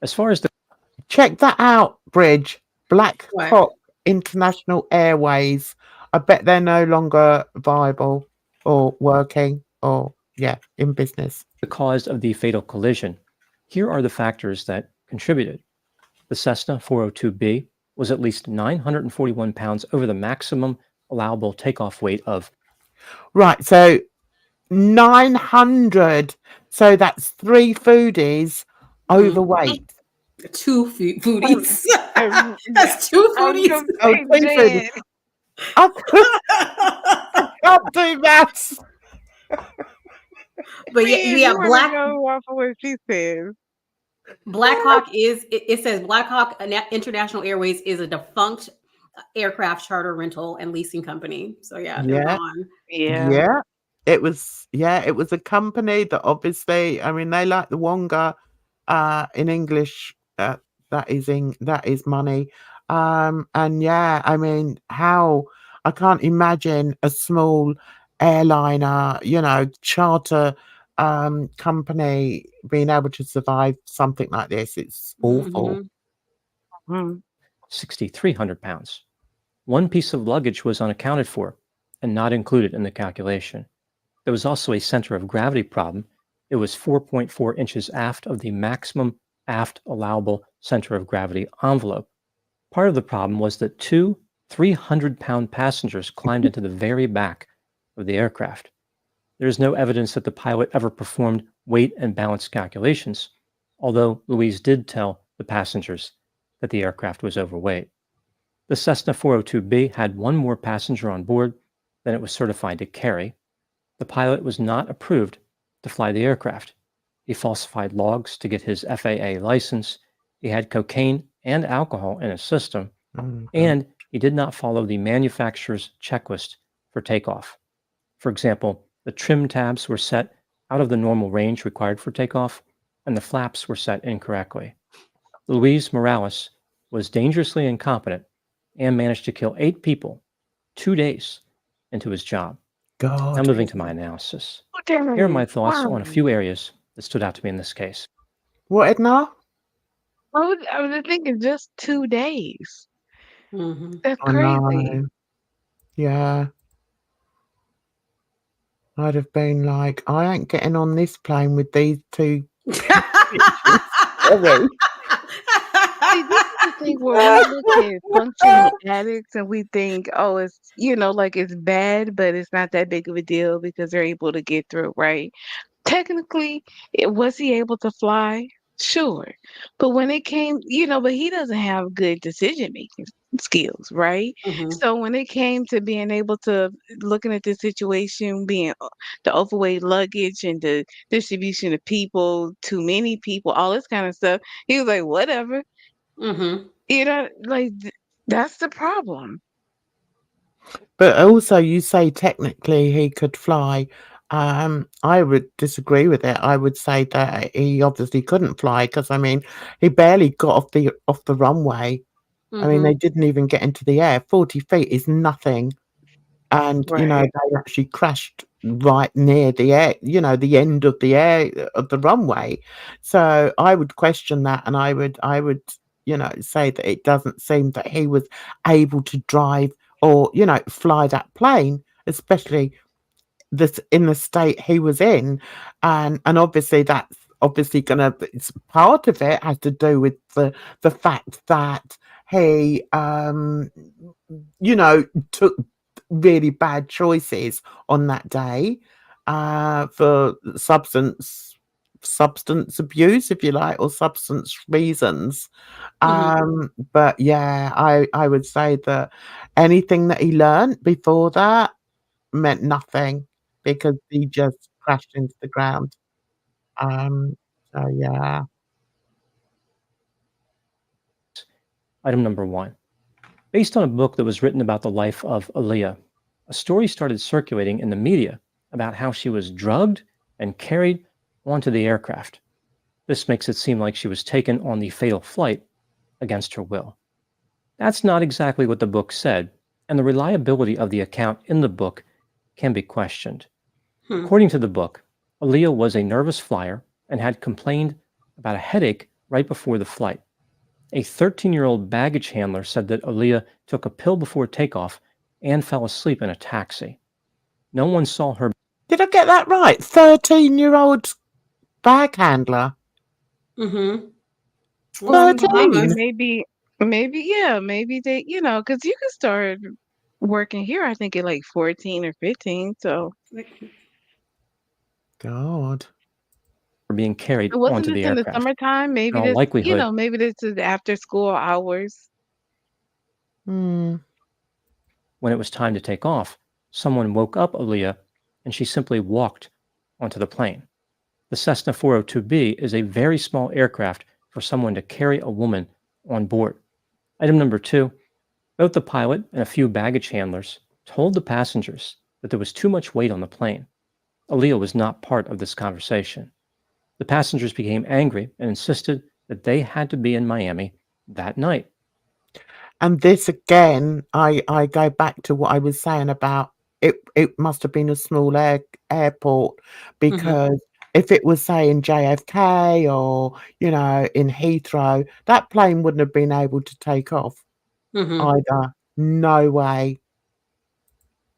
As far as the Check that out, Bridge. Black What? Hawk International Airways. I bet they're no longer viable or working or, in business. cause of the fatal collision, here are the factors that contributed. The Cessna 402B was at least 941 pounds over the maximum allowable takeoff weight of Right, so 900. So that's 3 foodies overweight. 2 foodies. Yeah. That's 2 I was foodies. gonna Oh, say, 2 foodies. Jan. I can't do maths. But Man, yeah, you wanna Black go off of what she says. Hawk is it says Black Hawk International Airways is a defunct aircraft charter rental and leasing company. So yeah, they're Yeah. gone. Yeah. It was a company that obviously, I mean, they like the Wonga in English That is money. And yeah, I mean, how I can't imagine a small airliner, charter company being able to survive something like this. It's awful. Mhm. 6,300 pounds. One piece of luggage was unaccounted for and not included in the calculation. There was also a center of gravity problem. It was 4.4 inches aft of the maximum aft allowable center of gravity envelope. Part of the problem was that two 300-pound passengers climbed into the very back of the aircraft. There is no evidence that the pilot ever performed weight and balance calculations, although Louise did tell the passengers that the aircraft was overweight. The Cessna 402B had one more passenger on board than it was certified to carry. The pilot was not approved to fly the aircraft. He falsified logs to get his FAA license. He had cocaine and alcohol in his system, and he did not follow the manufacturer's checklist for takeoff. For example, the trim tabs were set out of the normal range required for takeoff, and the flaps were set incorrectly. Luis Morales was dangerously incompetent and managed to kill 8 people 2 days into his job. God. Now moving to my analysis. Here are my thoughts on a few areas that stood out to me in this case. What, Edna? I was thinking just 2 days. That's I crazy. know. Yeah. I'd have been like, I ain't getting on this plane with these two. Sorry. See, this is the thing where we look at functioning addicts and we think, oh, it's, like it's bad, but it's not that big of a deal because they're able to get through, right? Technically, was he able to fly? Sure. But when it came, but he doesn't have good decision making skills, right? So when it came to being able to looking at the situation, being the overweight luggage and the distribution of people, too many people, all this kind of stuff, he was like, whatever. That's the problem. But also, you say technically he could fly. I would disagree with it. I would say that he obviously couldn't fly because, I mean, he barely got off the runway. I mean, they didn't even get into the air. 40 feet is nothing. And, Right. they actually crashed right near the air, the end of the air of the runway. So I would question that, and I would, say that it doesn't seem that he was able to drive or, fly that plane, especially this in the state he was in. And obviously that's obviously it's part of it has to do with the fact that he took really bad choices on that day for substance abuse, if you like, or substance reasons. But yeah, I would say that anything that he learned before that meant nothing because he just crashed into the ground. So yeah. Item number 1. Based on a book that was written about the life of Aaliyah, a story started circulating in the media about how she was drugged and carried onto the aircraft. This makes it seem like she was taken on the fatal flight against her will. That's not exactly what the book said, and the reliability of the account in the book can be questioned. According to the book, Aaliyah was a nervous flyer and had complained about a headache right before the flight. A 13-year-old baggage handler said that Aaliyah took a pill before takeoff and fell asleep in a taxi. No one saw her. Did I get that right? 13-year-old bag handler. Well, 13. Maybe, yeah, maybe they, because you can start working here, I think at like 14 or 15. So God. being carried wasn't onto this the in the aircraft. summertime? Maybe In all this, likelihood, maybe this is after school hours. Hmm. when it was time to take off, someone woke up Aaliyah and she simply walked onto the plane. The Cessna 402B is a very small aircraft for someone to carry a woman on board. Item number 2, both the pilot and a few baggage handlers told the passengers that there was too much weight on the plane. Aaliyah was not part of this conversation. The passengers became angry and insisted that they had to be in Miami that night. And this again, I go back to what I was saying about it must have been a small airport, because if it was, say, in JFK or, in Heathrow, that plane wouldn't have been able to take off either. No way.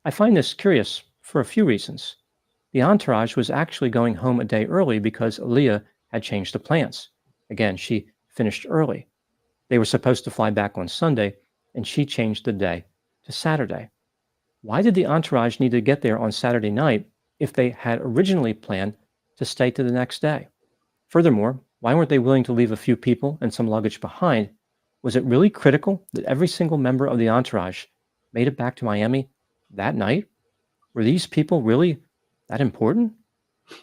I find this curious for a few reasons. The entourage was actually going home a day early because Aaliyah had changed the plans. Again, she finished early. They were supposed to fly back on Sunday, and she changed the day to Saturday. Why did the entourage need to get there on Saturday night if they had originally planned to stay to the next day? Furthermore, why weren't they willing to leave a few people and some luggage behind? Was it really critical that every single member of the entourage made it back to Miami that night? Were these people really that important?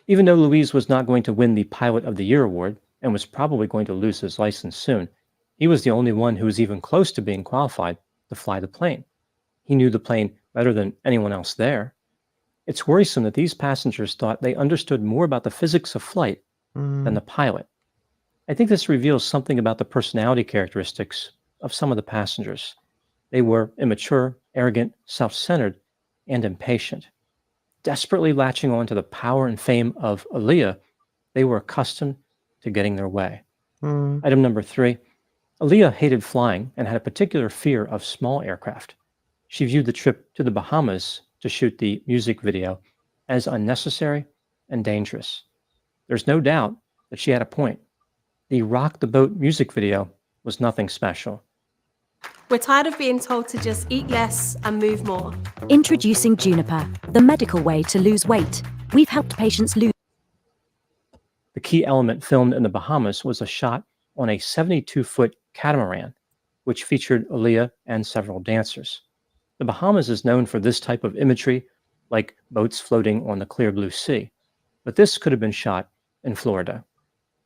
Even though Luis was not going to win the Pilot of the Year award and was probably going to lose his license soon, he was the only one who was even close to being qualified to fly the plane. He knew the plane better than anyone else there. It's worrisome that these passengers thought they understood more about the physics of flight than the pilot. I think this reveals something about the personality characteristics of some of the passengers. They were immature, arrogant, self-centered, and impatient. Desperately latching on to the power and fame of Aaliyah, they were accustomed to getting their way. Item number 3, Aaliyah hated flying and had a particular fear of small aircraft. She viewed the trip to the Bahamas to shoot the music video as unnecessary and dangerous. There's no doubt that she had a point. The Rock the Boat music video was nothing special. We're tired of being told to just eat less and move more. Introducing Juniper, the medical way to lose weight. We've helped patients lose. The key element filmed in the Bahamas was a shot on a 72-foot catamaran, which featured Aaliyah and several dancers. The Bahamas is known for this type of imagery, like boats floating on the clear blue sea, but this could have been shot in Florida.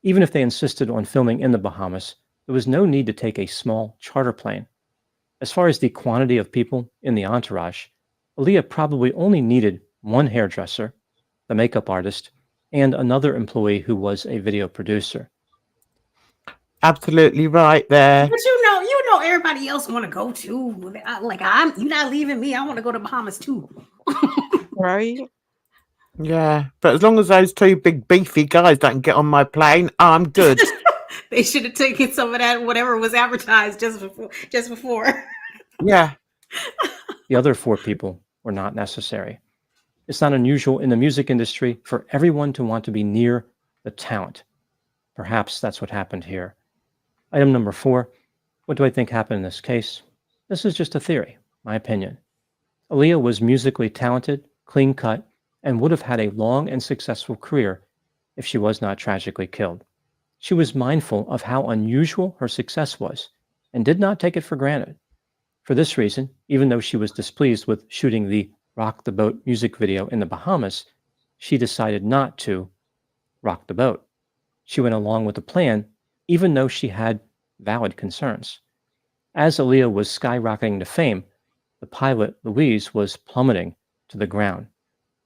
Even if they insisted on filming in the Bahamas, there was no need to take a small charter plane. As far as the quantity of people in the entourage, Aaliyah probably only needed one hairdresser, the makeup artist, and another employee who was a video producer. Absolutely right there. But you know, everybody else want to go too. You're not leaving me. I want to go to Bahamas too. Right? Yeah, but as long as those two big beefy guys don't get on my plane, I'm good. They should have taken some of that, whatever was advertised just before. Yeah. The other 4 people were not necessary. It's not unusual in the music industry for everyone to want to be near the talent. Perhaps that's what happened here. Item number 4, what do I think happened in this case? This is just a theory, my opinion. Aaliyah was musically talented, clean-cut, and would have had a long and successful career if she was not tragically killed. She was mindful of how unusual her success was and did not take it for granted. For this reason, even though she was displeased with shooting the Rock the Boat music video in the Bahamas, she decided not to rock the boat. She went along with the plan, even though she had valid concerns. As Aaliyah was skyrocketing to fame, the pilot, Luis, was plummeting to the ground.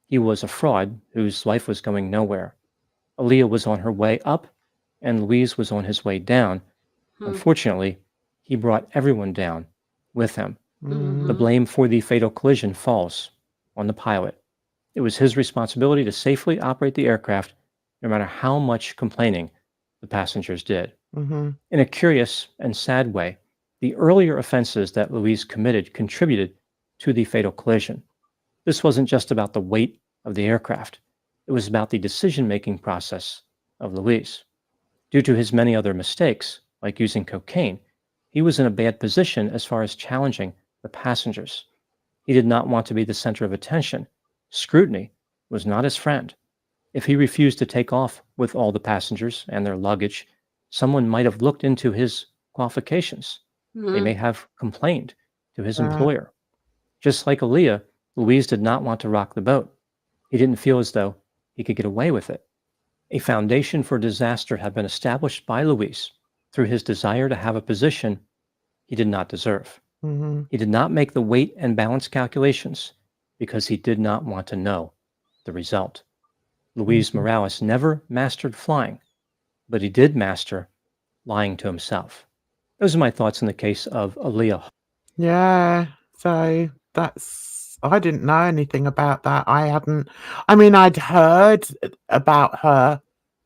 He was a fraud whose life was going nowhere. Aaliyah was on her way up, and Luis was on his way down. Unfortunately, he brought everyone down with him. The blame for the fatal collision falls on the pilot. It was his responsibility to safely operate the aircraft, no matter how much complaining the passengers did. In a curious and sad way, the earlier offenses that Luis committed contributed to the fatal collision. This wasn't just about the weight of the aircraft. It was about the decision-making process of Luis. Due to his many other mistakes, like using cocaine, he was in a bad position as far as challenging the passengers. He did not want to be the center of attention. Scrutiny was not his friend. If he refused to take off with all the passengers and their luggage, someone might have looked into his qualifications. They may have complained to his employer. Just like Aaliyah, Luis did not want to rock the boat. He didn't feel as though he could get away with it. A foundation for disaster had been established by Luis through his desire to have a position he did not deserve. He did not make the weight and balance calculations because he did not want to know the result. Luis Morales never mastered flying, but he did master lying to himself. Those are my thoughts in the case of Aaliyah. Yeah, so I didn't know anything about that. I mean, I'd heard about her,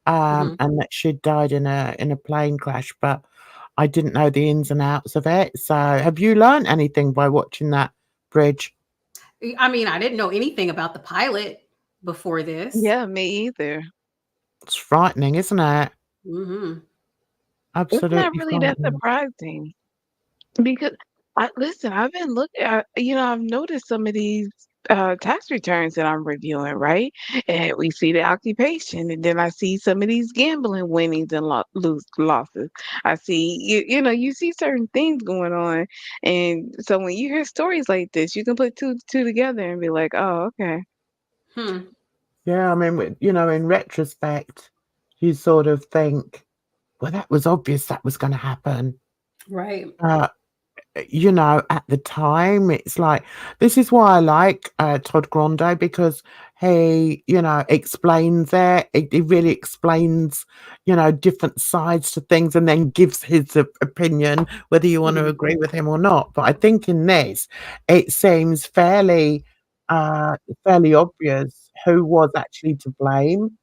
Mhm. and that she'd died in a plane crash, but I didn't know the ins and outs of it. So have you learned anything by watching that, Bridge? I mean, I didn't know anything about the pilot before this. Yeah, me either. It's frightening, isn't it? Mhm. It's not Absolutely really that frightening. surprising because listen, I've been looking at, I've noticed some of these tax returns that I'm reviewing, right? And we see the occupation, and then I see some of these gambling winnings and losses. I see, you see certain things going on. And so when you hear stories like this, you can put two together and be like, oh, okay. Hmm. Yeah, I mean, in retrospect, you sort of think, well, that was obvious that was going to happen. Right. At the time, it's like, this is why I like Todd Grande, because he, explains it. He really explains, different sides to things, and then gives his opinion, whether you want to Mhm. agree with him or not. But I think in this, it seems fairly obvious who was actually to blame.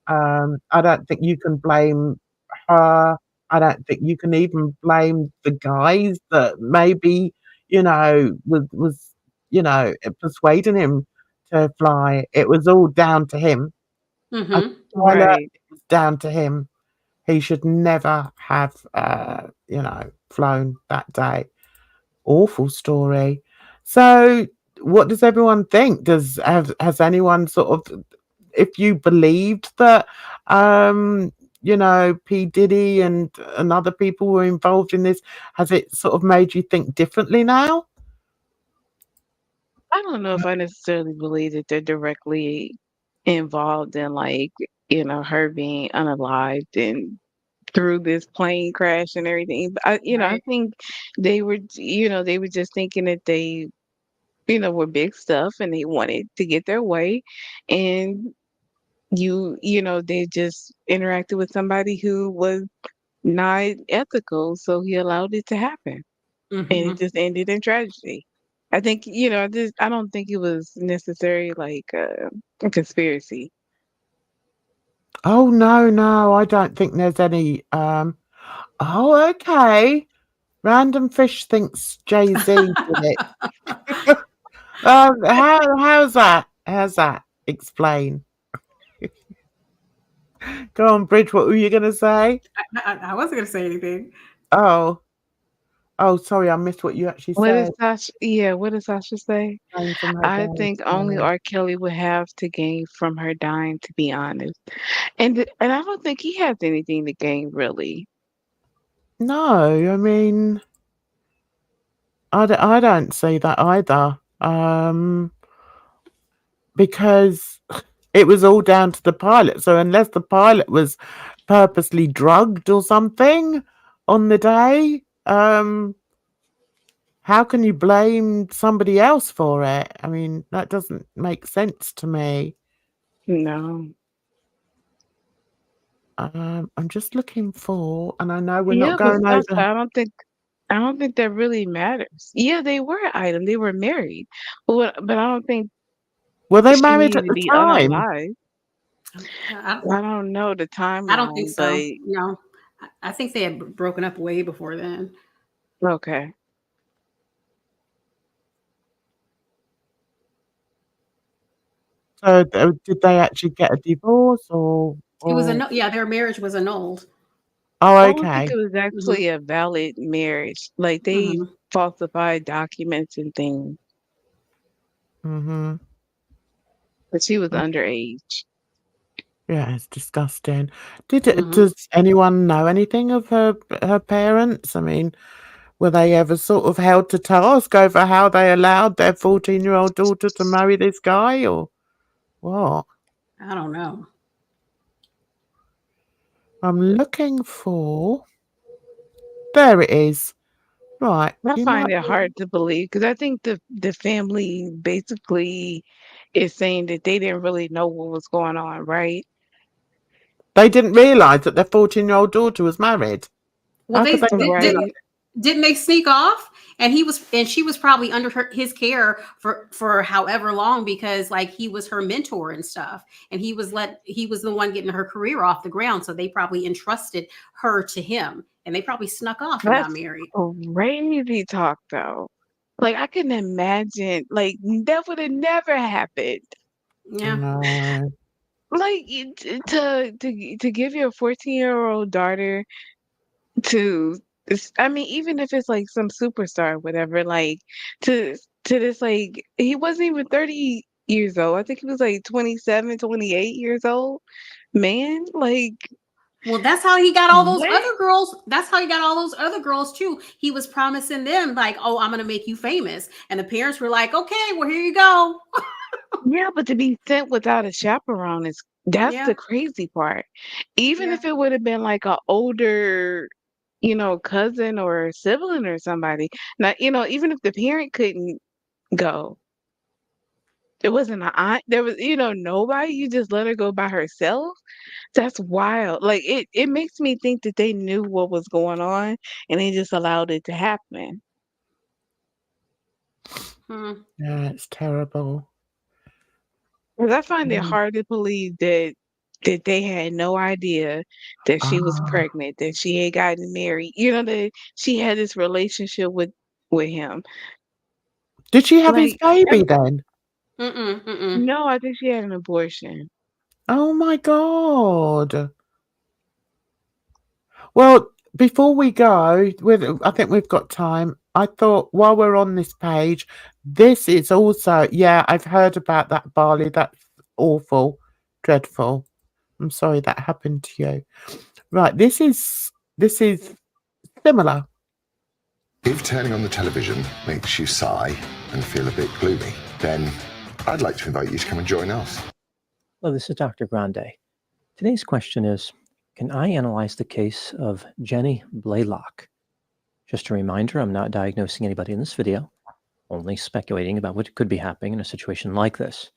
I don't think you can blame her. I don't think you can even blame the guys that maybe, was persuading him to fly. It was all down to him. And Mhm. Tyler, Right. it was down to him. He should never have, flown that day. Awful story. So, what does everyone think? Has anyone sort of, if you believed that, P Diddy and other people were involved in this, has it sort of made you think differently now? I don't know if I necessarily believe that they're directly involved in like, her being unalived and through this plane crash and everything. But I Right. think they were just thinking that they, were big stuff and they wanted to get their way. And they just interacted with somebody who was not ethical. So he allowed it to happen. And it Mhm. just ended in tragedy. I think, I don't think it was necessarily like a conspiracy. Oh no, I don't think there's any. Oh, okay. Random Fish thinks Jay-Z did it. How's that? How's that? Explain. Go on, Bridge. What were you gonna say? I wasn't gonna say anything. Oh, sorry, I missed what you actually What does said. Sasha, yeah, what does Sasha say? Came from her I dad's think only side. R. Kelly would have to gain from her dying, to be honest. And I don't think he has anything to gain, really. No, I mean, I don't see that either. Because it was all down to the pilot. So unless the pilot was purposely drugged or something on the day, how can you blame somebody else for it? I mean, that doesn't make sense to me. No. I'm just looking for, and I know we're not Yeah, but going Sasha, over. I don't think that really matters. Yeah, they were an item. They were married. But I don't think Were they she married needed at to the be time? unalive. I, I don't know the I don't timeline, think so. but No, I think they had broken up way before then. okay. So did they actually get a divorce It was a or? no. Yeah, their marriage was annulled. Oh, I don't think okay. it was Mhm. actually a valid marriage. Like they Mhm. falsified documents and things, Mm-hmm. but she was underage. Yeah, it's disgusting. Mhm. Does anyone know anything of her parents? I mean, were they ever sort of held to task over how they allowed their 14-year-old daughter to marry this guy or what? I don't know. I'm looking for. There it is. Right. I You find might it hard to believe because I think the family basically is saying that they didn't really know what was going on, right? They didn't realize that their 14-year-old daughter was married. Well, How could they they not did. realise? Right. Didn't they sneak off? And she was probably under his care for however long, because like he was her mentor and stuff, and he was the one getting her career off the ground. So they probably entrusted her to him, and they probably snuck off and got That's married. crazy talk, though. Like, I couldn't imagine. Like, that would have never happened. Yeah. No. Like, to give your 14-year-old daughter to I mean, even if it's like some superstar or whatever, like to this, like, he wasn't even 30 years old. I think he was like 27, 28 years old. Man, like, Well, that's how he got all those what? other girls. That's how he got all those other girls too. He was promising them like, "Oh, I'm going to make you famous." And the parents were like, "Okay, well, here you go." Yeah, but to be sent without a chaperone that's Yeah. the crazy part. Even Yeah. if it would have been like a older, cousin or sibling or somebody. Now, even if the parent couldn't go, there wasn't an aunt, there was, nobody, you just let her go by herself. That's wild. Like, it makes me think that they knew what was going on and they just allowed it to happen. Hmm. Yeah, it's terrible. Because I find it Mm. hard to believe that they had no idea that she was Ah. pregnant, that she had gotten married, that she had this relationship with him. Did she have his Like, baby then? Mm-mm. no, I think she had an abortion. Oh my God. Well, before we go, I think we've got time. I thought while we're on this page, this is also, yeah, I've heard about that barley. That's awful, dreadful. I'm sorry that happened to you. Right, this is similar. If turning on the television makes you sigh and feel a bit gloomy, then I'd like to invite you to come and join us. Hello, this is Dr. Grande. Today's question is, can I analyze the case of Jenny Blaylock? Just a reminder, I'm not diagnosing anybody in this video, only speculating about what could be happening in a situation like this.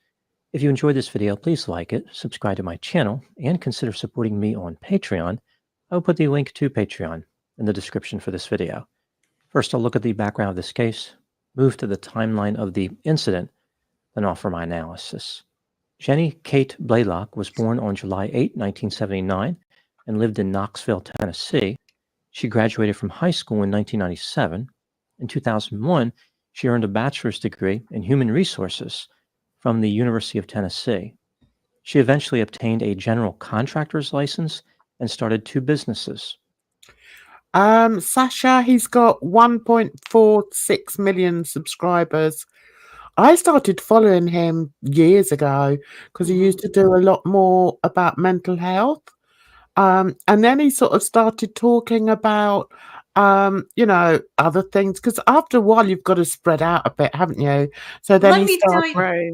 If you enjoyed this video, please like it, subscribe to my channel, and consider supporting me on Patreon. I will put the link to Patreon in the description for this video. First, I'll look at the background of this case, move to the timeline of the incident, then offer my analysis. Jenny Kate Blaylock was born on July 8, 1979, and lived in Knoxville, Tennessee. She graduated from high school in 1997. In 2001, she earned a bachelor's degree in human resources from the University of Tennessee. She eventually obtained a general contractor's license and started 2 businesses. Sasha, he's got 1.46 million subscribers. I started following him years ago because he used to do a lot more about mental health. And then he sort of started talking about, other things. Because after a while, you've got to spread out a bit, haven't you? So then Let he me tell started. you. Right.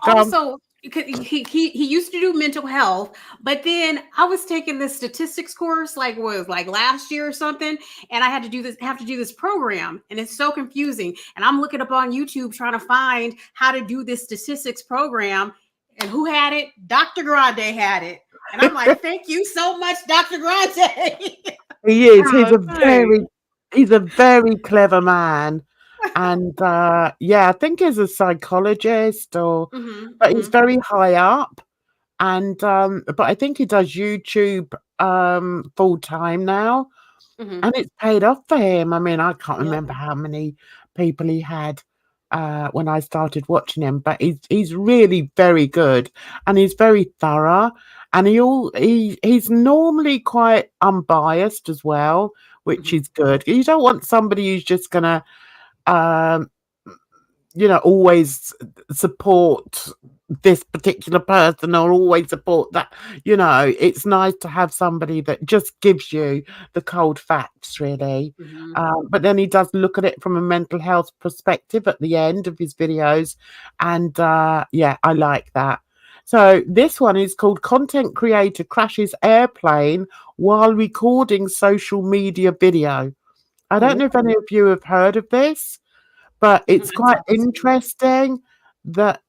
Also, he used to do mental health, but then I was taking this statistics course like last year or something, and I had to do this program, and it's so confusing. And I'm looking up on YouTube trying to find how to do this statistics program, and who had it? Dr. Grande had it, and I'm like, thank you so much, Dr. Grande. He is. Oh, thanks. He's a very clever man. And yeah, I think he's a psychologist but he's very high up. And but I think he does YouTube full time now. And it's paid off for him. I mean, I can't remember how many people he had when I started watching him, but he's really very good and he's very thorough. And he's normally quite unbiased as well, which is good. You don't want somebody who's just gonna um, always support this particular person or always support that. It's nice to have somebody that just gives you the cold facts, really. But then he does look at it from a mental health perspective at the end of his videos. And yeah, I like that. So this one is called Content Creator Crashes Airplane While Recording Social Media Video. I don't know if any of you have heard of this, but it's quite interesting that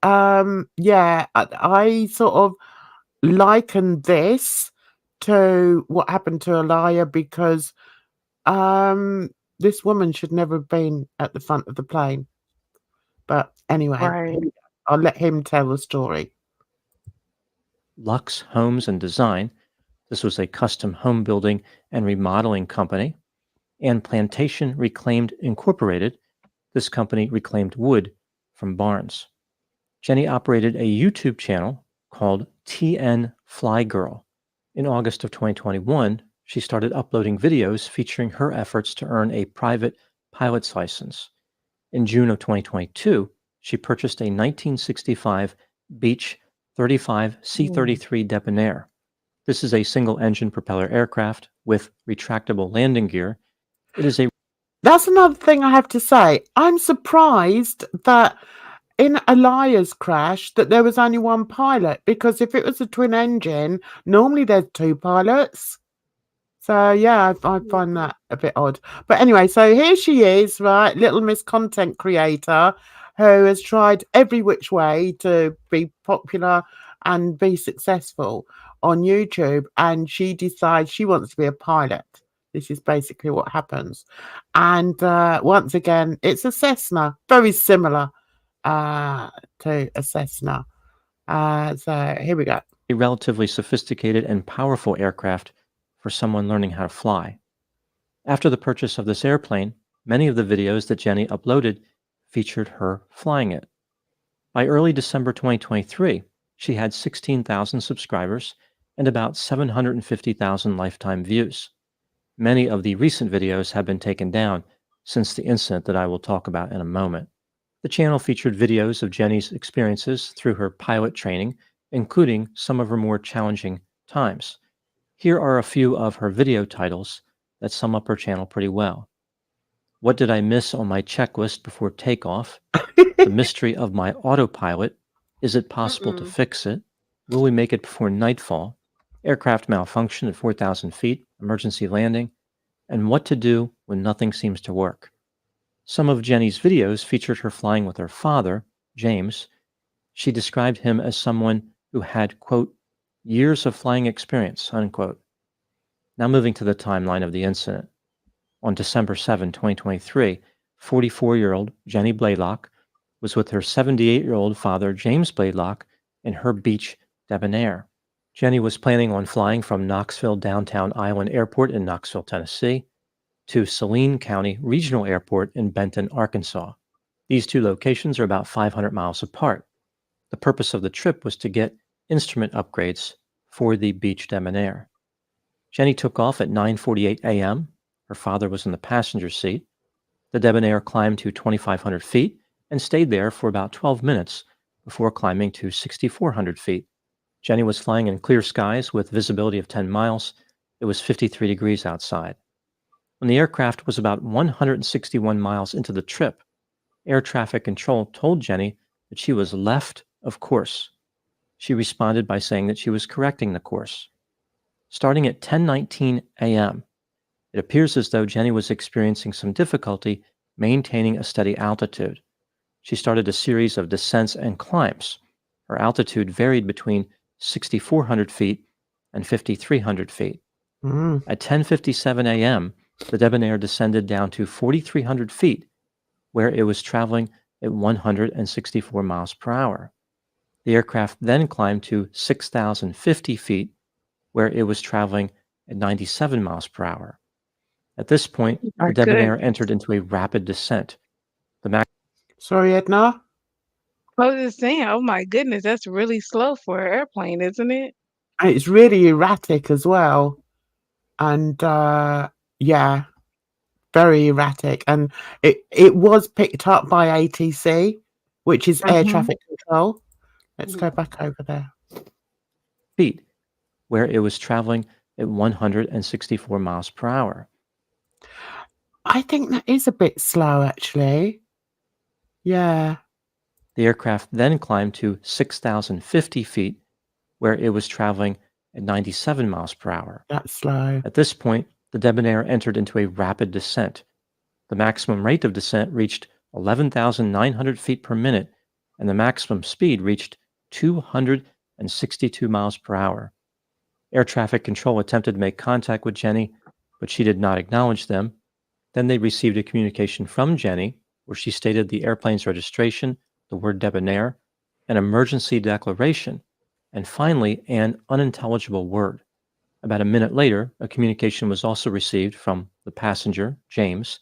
yeah, I sort of liken this to what happened to Aaliyah because This woman should never have been at the front of the plane. But anyway, Right. I'll let him tell the story. Lux Homes and Design. This was a custom home building and remodeling company. And Plantation Reclaimed Incorporated. This company reclaimed wood from barns. Jenny operated a YouTube channel called TN Fly Girl. In August of 2021, she started uploading videos featuring her efforts to earn a private pilot's license. In June of 2022, she purchased a 1965 Beech 35 C-33 Debonair. This is a single-engine propeller aircraft with retractable landing gear. It is a... That's another thing I have to say. I'm surprised that in Aaliyah's crash that there was only one pilot, because if it was a twin engine, normally there's two pilots. So yeah, I find that a bit odd. But anyway, so here she is, right? Little Miss Content Creator who has tried every which way to be popular and be successful on YouTube, and she decides she wants to be a pilot. This is basically what happens. And once again, it's a Cessna, very similar to a Cessna. So here we go. A relatively sophisticated and powerful aircraft for someone learning how to fly. After the purchase of this airplane, many of the videos that Jenny uploaded featured her flying it. By early December 2023, she had 16,000 subscribers and about 750,000 lifetime views. Many of the recent videos have been taken down since the incident that I will talk about in a moment. The channel featured videos of Jenny's experiences through her pilot training, including some of her more challenging times. Here are a few of her video titles that sum up her channel pretty well. What did I miss on my checklist before takeoff? The mystery of my autopilot. Is it possible to fix it? Will we make it before nightfall? Aircraft malfunction at 4,000 feet, emergency landing, and what to do when nothing seems to work. Some of Jenny's videos featured her flying with her father, James. She described him as someone who had, quote, years of flying experience, unquote. Now moving to the timeline of the incident. On December 7, 2023, 44-year-old Jenny Blaylock was with her 78-year-old father, James Blaylock, in her Beech Debonair. Jenny was planning on flying from Knoxville Downtown Island Airport in Knoxville, Tennessee, to Saline County Regional Airport in Benton, Arkansas. These two locations are about 500 miles apart. The purpose of the trip was to get instrument upgrades for the Beech Debonair. Jenny took off at 9:48 a.m. Her father was in the passenger seat. The Debonair climbed to 2,500 feet and stayed there for about 12 minutes before climbing to 6,400 feet. Jenny was flying in clear skies with visibility of 10 miles. It was 53 degrees outside. When the aircraft was about 161 miles into the trip, air traffic control told Jenny that she was left of course. She responded by saying that she was correcting the course. Starting at 10:19 a.m., it appears as though Jenny was experiencing some difficulty maintaining a steady altitude. She started a series of descents and climbs. Her altitude varied between 6,400 feet and 5,300 feet. At 10:57 a.m., the Debonair descended down to 4,300 feet, where it was traveling at 164 miles per hour. The aircraft then climbed to 6,050 feet, where it was traveling at 97 miles per hour. At this point, the Debonair entered into a rapid descent. Sorry, Edna? I was just saying, oh my goodness, that's really slow for an airplane, isn't it? It's really erratic as well. And yeah, very erratic. And it was picked up by ATC, which is air traffic control. Let's go back over there. Feet, where it was traveling at 164 miles per hour. I think that is a bit slow, actually. Yeah. The aircraft then climbed to 6,050 feet, where it was traveling at 97 miles per hour. That's slow. At this point, the Debonair entered into a rapid descent. The maximum rate of descent reached 11,900 feet per minute, and the maximum speed reached 262 miles per hour. Air traffic control attempted to make contact with Jenny, but she did not acknowledge them. Then they received a communication from Jenny where she stated the airplane's registration, the word debonair, an emergency declaration, and finally, an unintelligible word. About a minute later, a communication was also received from the passenger, James,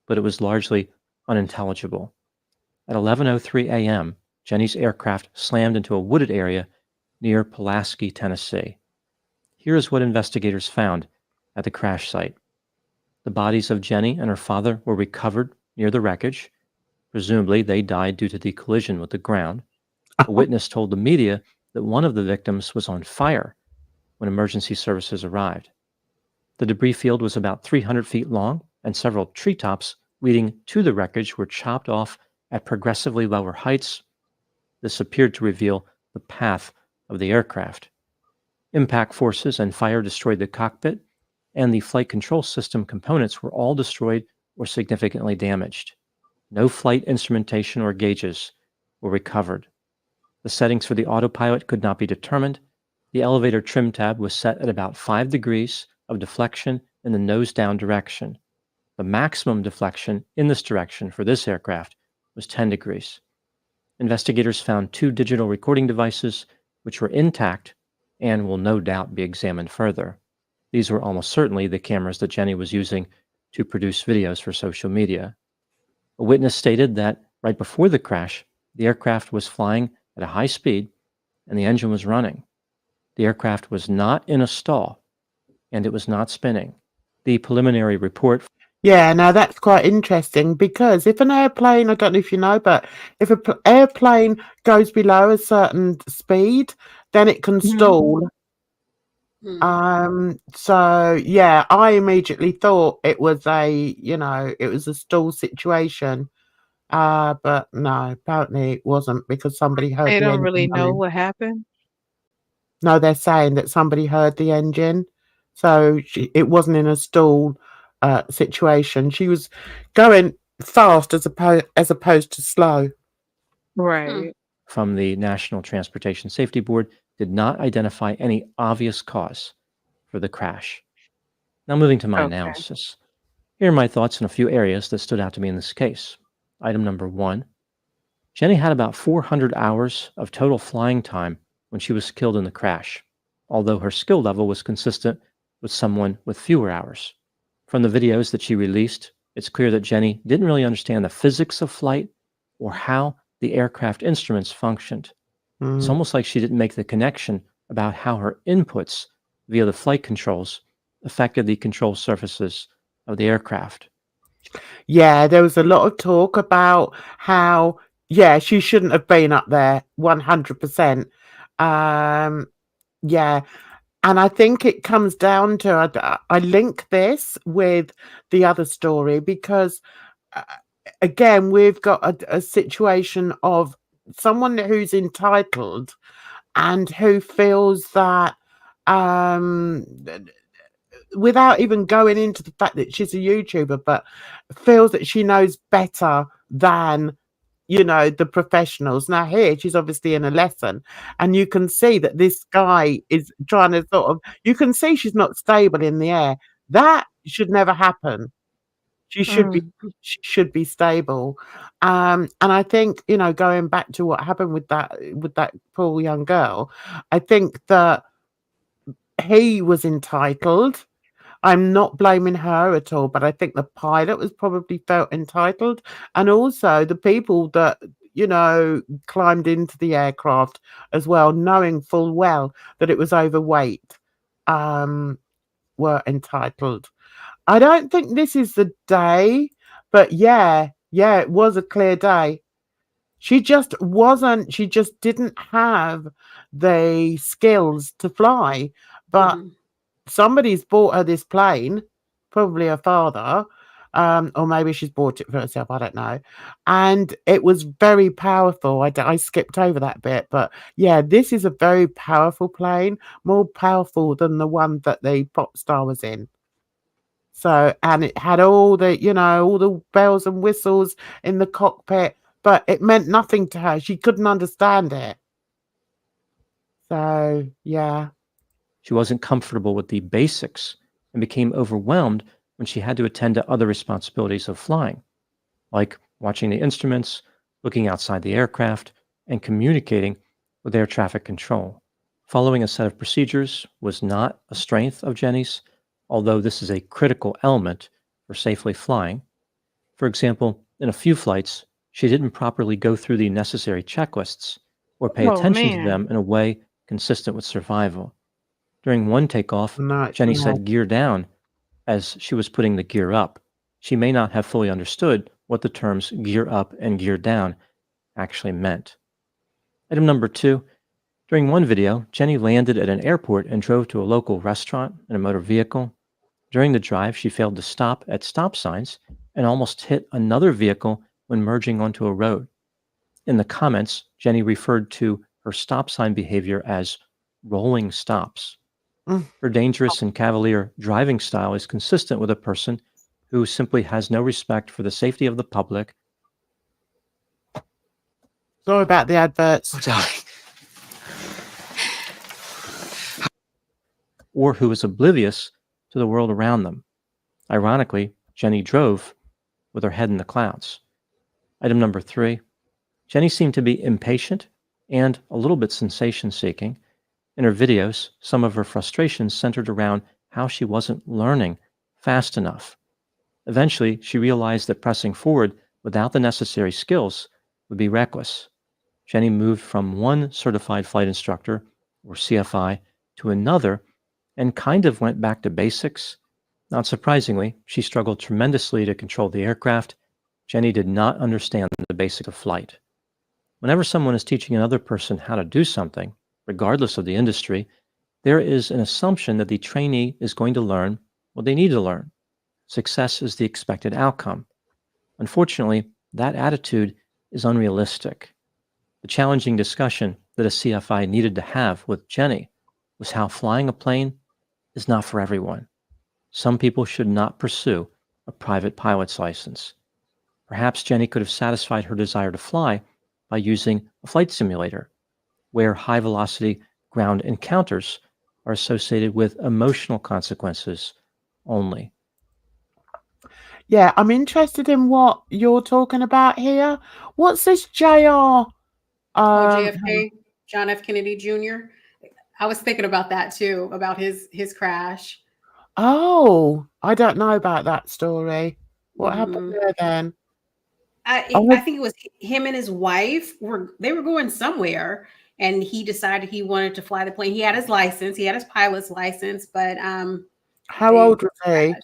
but it was largely unintelligible. At 11:03 a.m., Jenny's aircraft slammed into a wooded area near Pulaski, Tennessee. Here is what investigators found at the crash site. The bodies of Jenny and her father were recovered near the wreckage. Presumably, they died due to the collision with the ground. A witness told the media that one of the victims was on fire when emergency services arrived. The debris field was about 300 feet long, and several treetops leading to the wreckage were chopped off at progressively lower heights. This appeared to reveal the path of the aircraft. Impact forces and fire destroyed the cockpit, and the flight control system components were all destroyed or significantly damaged. No flight instrumentation or gauges were recovered. The settings for the autopilot could not be determined. The elevator trim tab was set at about 5 degrees of deflection in the nose-down direction. The maximum deflection in this direction for this aircraft was 10 degrees. Investigators found 2 digital recording devices, which were intact and will no doubt be examined further. These were almost certainly the cameras that Jenny was using to produce videos for social media. A witness stated that right before the crash, the aircraft was flying at a high speed and the engine was running. The aircraft was not in a stall and it was not spinning. The preliminary report. Yeah, now that's quite interesting because if an airplane, I don't know if you know, but if an airplane goes below a certain speed, then it can stall. So yeah, I immediately thought it was a stall situation. But no, apparently it wasn't because somebody heard They the don't engine really know running. what happened. No, they're saying that somebody heard the engine, so it wasn't in a stall situation. She was going fast as opposed to slow. Right. From the National Transportation Safety Board did not identify any obvious cause for the crash. Now moving to my analysis. Here are my thoughts in a few areas that stood out to me in this case. Item number 1. Jenny had about 400 hours of total flying time when she was killed in the crash, although her skill level was consistent with someone with fewer hours. From the videos that she released, it's clear that Jenny didn't really understand the physics of flight or how the aircraft instruments functioned. It's almost like she didn't make the connection about how her inputs via the flight controls affected the control surfaces of the aircraft. Yeah, there was a lot of talk about how, she shouldn't have been up there 100%. Yeah, and I think it comes down to, I link this with the other story because, again, we've got a situation of someone who's entitled and who feels that, without even going into the fact that she's a YouTuber, but feels that she knows better than, the professionals. Now here, she's obviously in a lesson and you can see that this guy is trying to you can see she's not stable in the air. That should never happen. She should be stable. And I think, going back to what happened with that poor young girl, I think that he was entitled. I'm not blaming her at all, but I think the pilot was probably felt entitled. And also the people that, climbed into the aircraft as well, knowing full well that it was overweight, were entitled. I don't think this is the day, but yeah, it was a clear day. She just didn't have the skills to fly, but somebody's bought her this plane, probably her father, or maybe she's bought it for herself, I don't know. And it was very powerful. I skipped over that bit, but yeah, this is a very powerful plane, more powerful than the one that the pop star was in. So, and it had all the bells and whistles in the cockpit, but it meant nothing to her. She couldn't understand it. So, yeah. She wasn't comfortable with the basics and became overwhelmed when she had to attend to other responsibilities of flying, like watching the instruments, looking outside the aircraft, and communicating with air traffic control. Following a set of procedures was not a strength of Jenny's, although this is a critical element for safely flying. For example, in a few flights, she didn't properly go through the necessary checklists or pay Oh attention to man. them in a way consistent with survival. During one takeoff, No, it's Jenny not. said gear down as she was putting the gear up. She may not have fully understood what the terms gear up and gear down actually meant. Item number 2. During one video, Jenny landed at an airport and drove to a local restaurant in a motor vehicle. During the drive, she failed to stop at stop signs and almost hit another vehicle when merging onto a road. In the comments, Jenny referred to her stop sign behavior as rolling stops. Mm. Her dangerous and cavalier driving style is consistent with a person who simply has no respect for the safety of the public. Sorry about the adverts. Or who is oblivious to the world around them. Ironically, Jenny drove with her head in the clouds. Item number 3. Jenny seemed to be impatient and a little bit sensation-seeking. In her videos, some of her frustrations centered around how she wasn't learning fast enough. Eventually, she realized that pressing forward without the necessary skills would be reckless. Jenny moved from one certified flight instructor, or CFI, to another and kind of went back to basics. Not surprisingly, she struggled tremendously to control the aircraft. Jenny did not understand the basics of flight. Whenever someone is teaching another person how to do something, regardless of the industry, there is an assumption that the trainee is going to learn what they need to learn. Success is the expected outcome. Unfortunately, that attitude is unrealistic. The challenging discussion that a CFI needed to have with Jenny was how flying a plane is not for everyone. Some people should not pursue a private pilot's license. Perhaps Jenny could have satisfied her desire to fly by using a flight simulator, where high-velocity ground encounters are associated with emotional consequences only. Yeah, I'm interested in what you're talking about here. What's this JR? JFK, John F. Kennedy Jr. I was thinking about that too, about his crash. Oh, I don't know about that story. What happened there then? I think it was him and his wife were going somewhere, and he decided he wanted to fly the plane. He had his license, he had his pilot's license, but How old was he?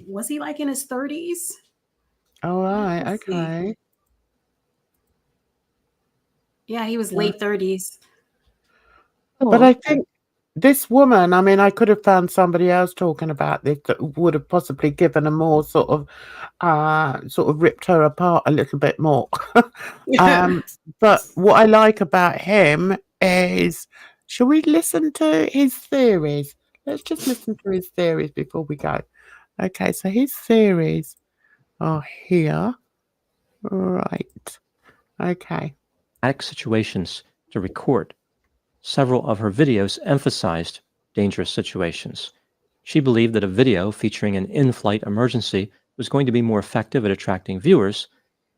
was he like in his 30s? All right, Let's see. okay. Yeah, he was late 30s. But I think this woman, I mean, I could have found somebody else talking about this that would have possibly given a more sort of ripped her apart a little bit more. But what I like about him is, shall we listen to his theories? Let's just listen to his theories before we go. Okay, so his theories are here. Right. Okay. Situations to record. Several of her videos emphasized dangerous situations. She believed that a video featuring an in-flight emergency was going to be more effective at attracting viewers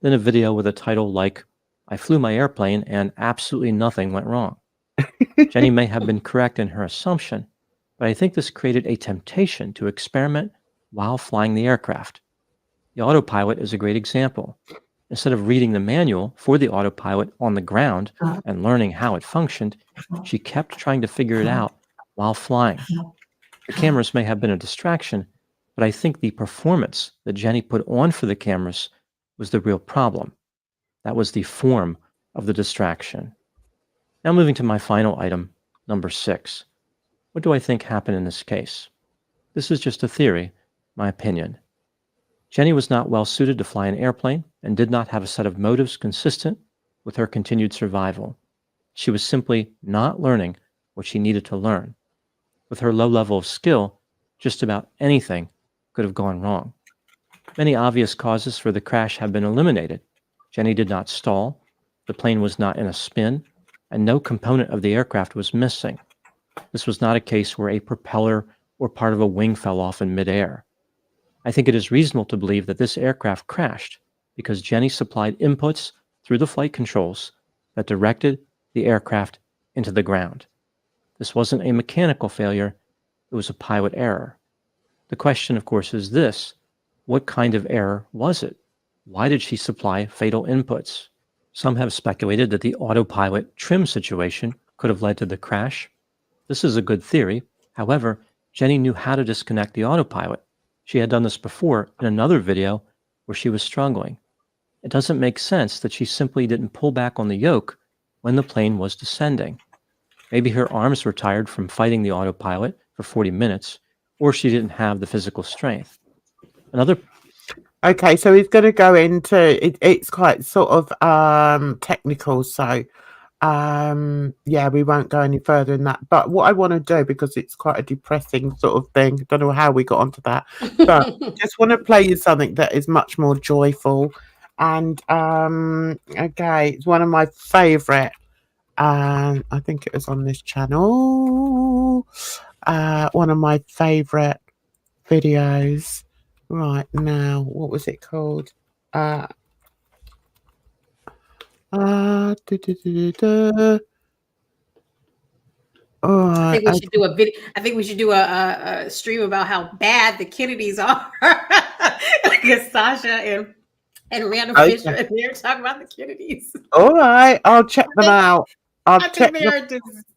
than a video with a title like, "I flew my airplane and absolutely nothing went wrong." Jenny may have been correct in her assumption, but I think this created a temptation to experiment while flying the aircraft. The autopilot is a great example. Instead of reading the manual for the autopilot on the ground and learning how it functioned, she kept trying to figure it out while flying. The cameras may have been a distraction, but I think the performance that Jenny put on for the cameras was the real problem. That was the form of the distraction. Now moving to my final item, number 6. What do I think happened in this case? This is just a theory, my opinion. Jenny was not well suited to fly an airplane and did not have a set of motives consistent with her continued survival. She was simply not learning what she needed to learn. With her low level of skill, just about anything could have gone wrong. Many obvious causes for the crash have been eliminated. Jenny did not stall, the plane was not in a spin, and no component of the aircraft was missing. This was not a case where a propeller or part of a wing fell off in midair. I think it is reasonable to believe that this aircraft crashed because Jenny supplied inputs through the flight controls that directed the aircraft into the ground. This wasn't a mechanical failure, it was a pilot error. The question, of course, is this: what kind of error was it? Why did she supply fatal inputs? Some have speculated that the autopilot trim situation could have led to the crash. This is a good theory. However, Jenny knew how to disconnect the autopilot. She had done this before in another video where she was struggling. It doesn't make sense that she simply didn't pull back on the yoke when the plane was descending. Maybe her arms were tired from fighting the autopilot for 40 minutes, or she didn't have the physical strength. Okay, so he's going to go into it. It's quite sort of technical, so yeah, we won't go any further in that. But what I want to do, because it's quite a depressing sort of thing, don't know how we got onto that, but just want to play you something that is much more joyful. And okay, it's one of my favorite. I think it was on this channel. One of my favorite videos. Right now, what was it called? I think we should do a video. I think we should do a stream about how bad the Kennedys are. Like Sasha and Randall Fisher, and they're talking about the Kennedys. All right, I'll check them out. I think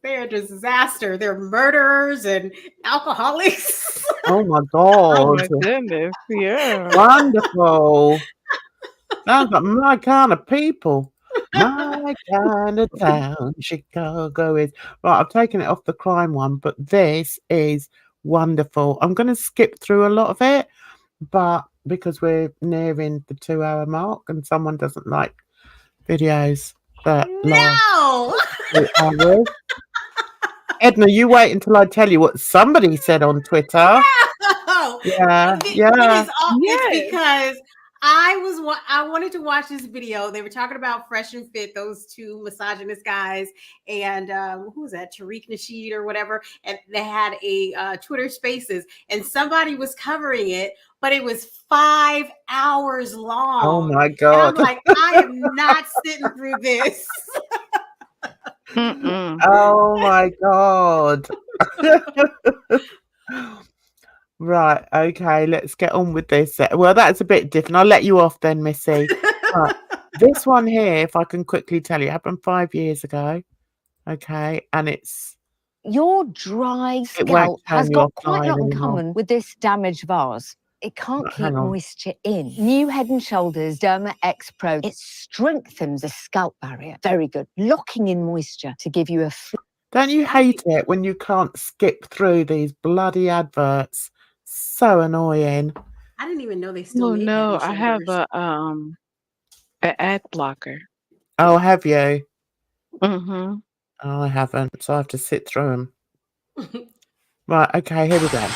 they're a disaster. They're murderers and alcoholics. Oh my Oh god! my goodness, yeah. Wonderful. Sounds like my kind of people. My kind of town, Chicago is. Right, I've taken it off the crime one, but this is wonderful. I'm going to skip through a lot of it, but because we're nearing the 2-hour mark and someone doesn't like videos that No! last 2 hours. Edna, you wait until I tell you what somebody said on Twitter. No! Yeah, It's because I wanted to watch this video. They were talking about Fresh and Fit, those two misogynist guys, and who was that, Tariq Nasheed or whatever, and they had a Twitter Spaces, and somebody was covering it, but it was 5 hours long. Oh my god! And I'm like, I am not sitting through this. Oh my god! Right, okay, let's get on with this. Well, that's a bit different. I'll let you off then, Missy. Right. This one here, if I can quickly tell you, happened 5 years ago. Okay, and it's... Your dry scalp has got quite a lot in common with this damaged vase. It can't keep moisture in. New Head & Shoulders Derma X Pro. It strengthens the scalp barrier. Very good. Locking in moisture to give you a... Don't you hate it when you can't skip through these bloody adverts? So annoying. I didn't even know they still made no, Head & I have Shoulders. an ad blocker. Oh, have you? Mm-hmm. Oh, I haven't, so I have to sit through them. Right, okay, here we go.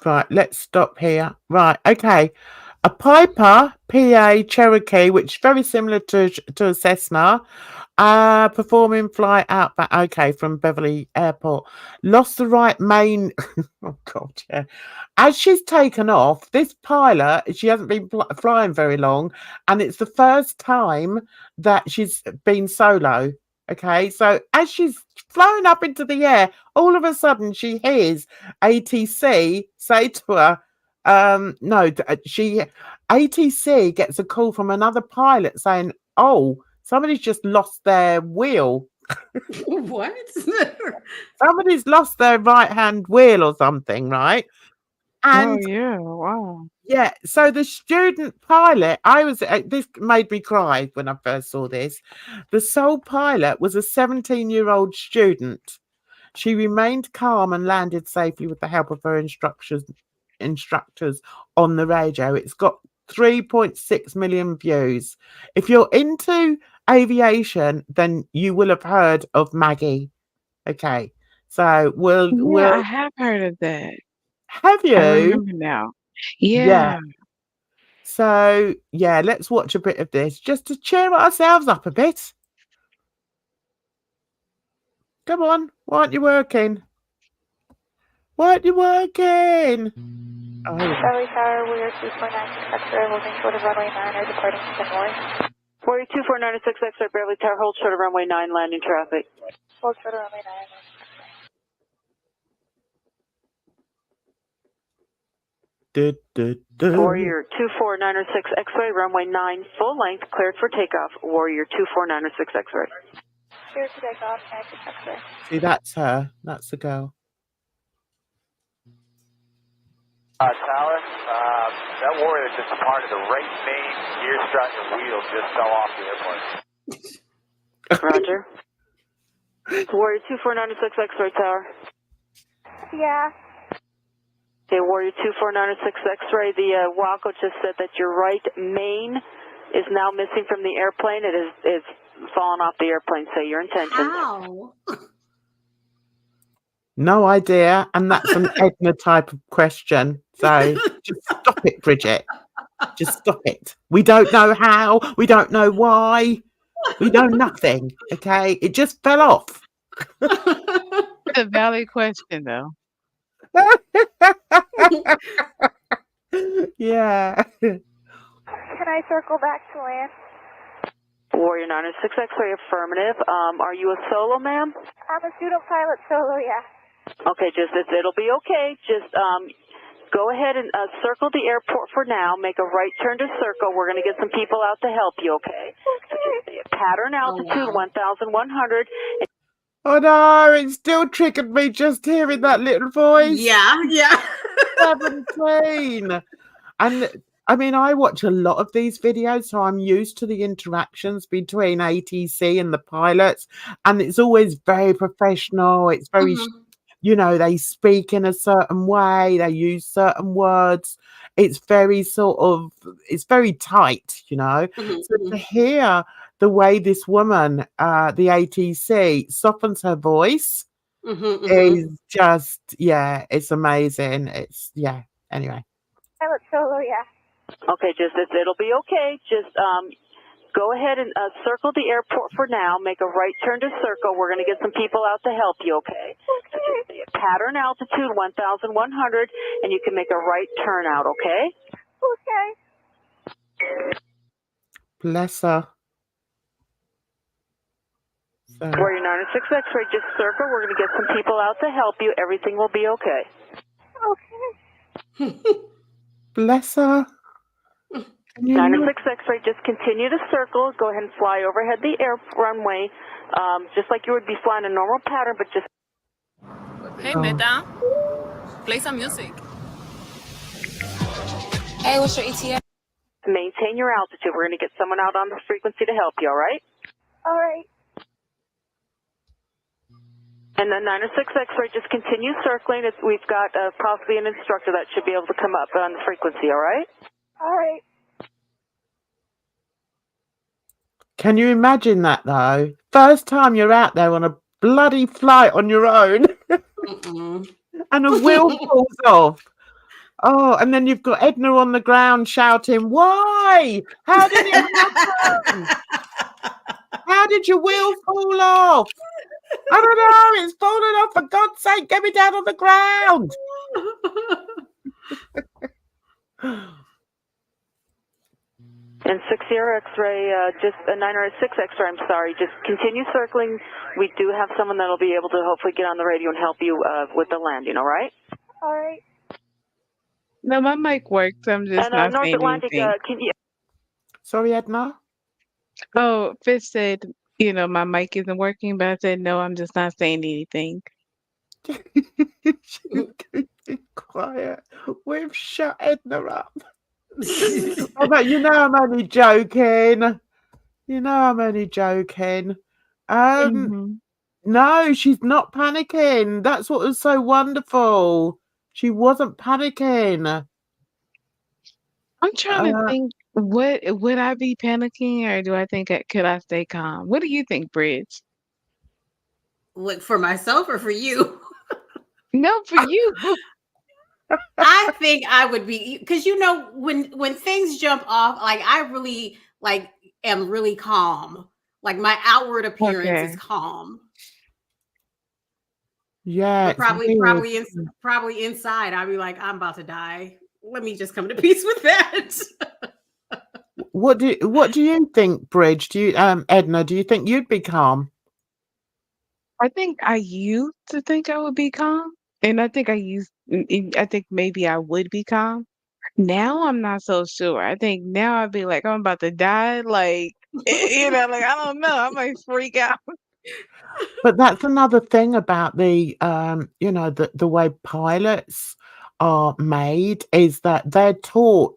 Right, let's stop here. Right, okay. A Piper PA Cherokee, which is very similar to a Cessna, performing flight out back, okay, from Beverly Airport. Lost the right main. Oh, God, yeah. As she's taken off, this pilot, she hasn't been flying very long, and it's the first time that she's been solo. Okay, so as she's flown up into the air, all of a sudden she hears ATC say to her, ATC gets a call from another pilot saying, oh, somebody's just lost their wheel. What? Somebody's lost their right-hand wheel or something, right? And yeah, wow. Yeah, so the student pilot, this made me cry when I first saw this. The sole pilot was a 17-year-old student. She remained calm and landed safely with the help of her instructors on the radio. It's got 3.6 million views. If you're into aviation, then you will have heard of Maggie. Okay, so I have heard of that. Have you? I remember now. Yeah. So, yeah, let's watch a bit of this just to cheer ourselves up a bit. Come on. Why aren't you working? Why aren't you working? Oh, Charlie Tower, we are 249 X-ray, holding short of runway 9, are departing to North. Warrior 2496 X-ray, Beverly Tower, hold short of runway 9, landing traffic. Hold short of runway 9. Warrior 24906 X-ray, runway 9, full length, cleared for takeoff. Warrior 24906 X-ray. Cleared to take off, X-ray. See, that's her. That's the girl. Tower, that warrior that just departed, the right main gear strut and wheel just fell off the airplane. Roger. Warrior 24906 X-ray Tower. Yeah. Okay, Warrior 24906 X-ray, the Waco just said that your right main is now missing from the airplane. It is fallen off the airplane. Say your intentions. How? No idea. And that's an Edna type of question. So just stop it, Bridget. Just stop it. We don't know how. We don't know why. We know nothing. Okay? It just fell off. It's a valid question, though. Yeah. Can I circle back to land? Warrior 906 X-ray, affirmative. Are you a solo, ma'am? I'm a student pilot solo, yeah. Okay, it'll be okay. Just go ahead and circle the airport for now. Make a right turn to circle. We're going to get some people out to help you, okay? Okay. So pattern altitude, 1,100. Oh no, it still triggered me just hearing that little voice. Yeah. 17. And I mean, I watch a lot of these videos, so I'm used to the interactions between ATC and the pilots, and it's always very professional. It's very, you know, they speak in a certain way, they use certain words. It's very it's very tight, you know. So to hear the way this woman, the ATC, softens her voice is just, yeah, it's amazing. It's, yeah, anyway. Pilot solo, yeah. Okay, it'll be okay. Just go ahead and circle the airport for now. Make a right turn to circle. We're going to get some people out to help you, okay? Okay. So pattern altitude, 1,100, and you can make a right turn out, okay? Okay. Bless her. So. Warrior 906 X-ray, just circle. We're going to get some people out to help you. Everything will be okay. Okay. Bless her. 906 X-ray, just continue to circle. Go ahead and fly overhead the runway, just like you would be flying a normal pattern, but just... Hey, Meta, play some music. Hey, what's your ETA? Maintain your altitude. We're going to get someone out on the frequency to help you, all right? All right. And then 906 X-ray, just continue circling. We've got possibly an instructor that should be able to come up on the frequency, all right? All right. Can you imagine that, though? First time you're out there on a bloody flight on your own and a wheel falls off. Oh, and then you've got Edna on the ground shouting, "Why? How did it happen? How did your wheel fall off? I don't know. It's fallen off. For God's sake, get me down on the ground." And 60 X-ray, just a 906 X-ray, I'm sorry. Just continue circling. We do have someone that'll be able to hopefully get on the radio and help you with the landing, all right? All right. No, my mic works. I'm just not North saying Atlantic, anything. can you... Sorry, Edna? Oh, Fish said, you know, my mic isn't working, but I said, no, I'm just not saying anything. Quiet. We've shut Edna up. Oh, but you know I'm only joking. You know I'm only joking. No, she's not panicking. That's what was so wonderful. She wasn't panicking. I'm trying to think, would I be panicking, or do I think could I stay calm? What do you think, Bridge? Like for myself or for you? No, for you. I think I would be, because you know when things jump off, like I really am really calm. Like my outward appearance is calm. Yeah, But probably inside, I'd be like, I'm about to die. Let me just come to peace with that. What do you think, Bridge? Do you Edna, do you think you'd be calm? I think I used to think I would be calm, and I think I think maybe I would be calm. Now I'm not so sure. I think now I'd be like, I'm about to die. Like, like I don't know. I might freak out. But that's another thing about the the way pilots are made is that they're taught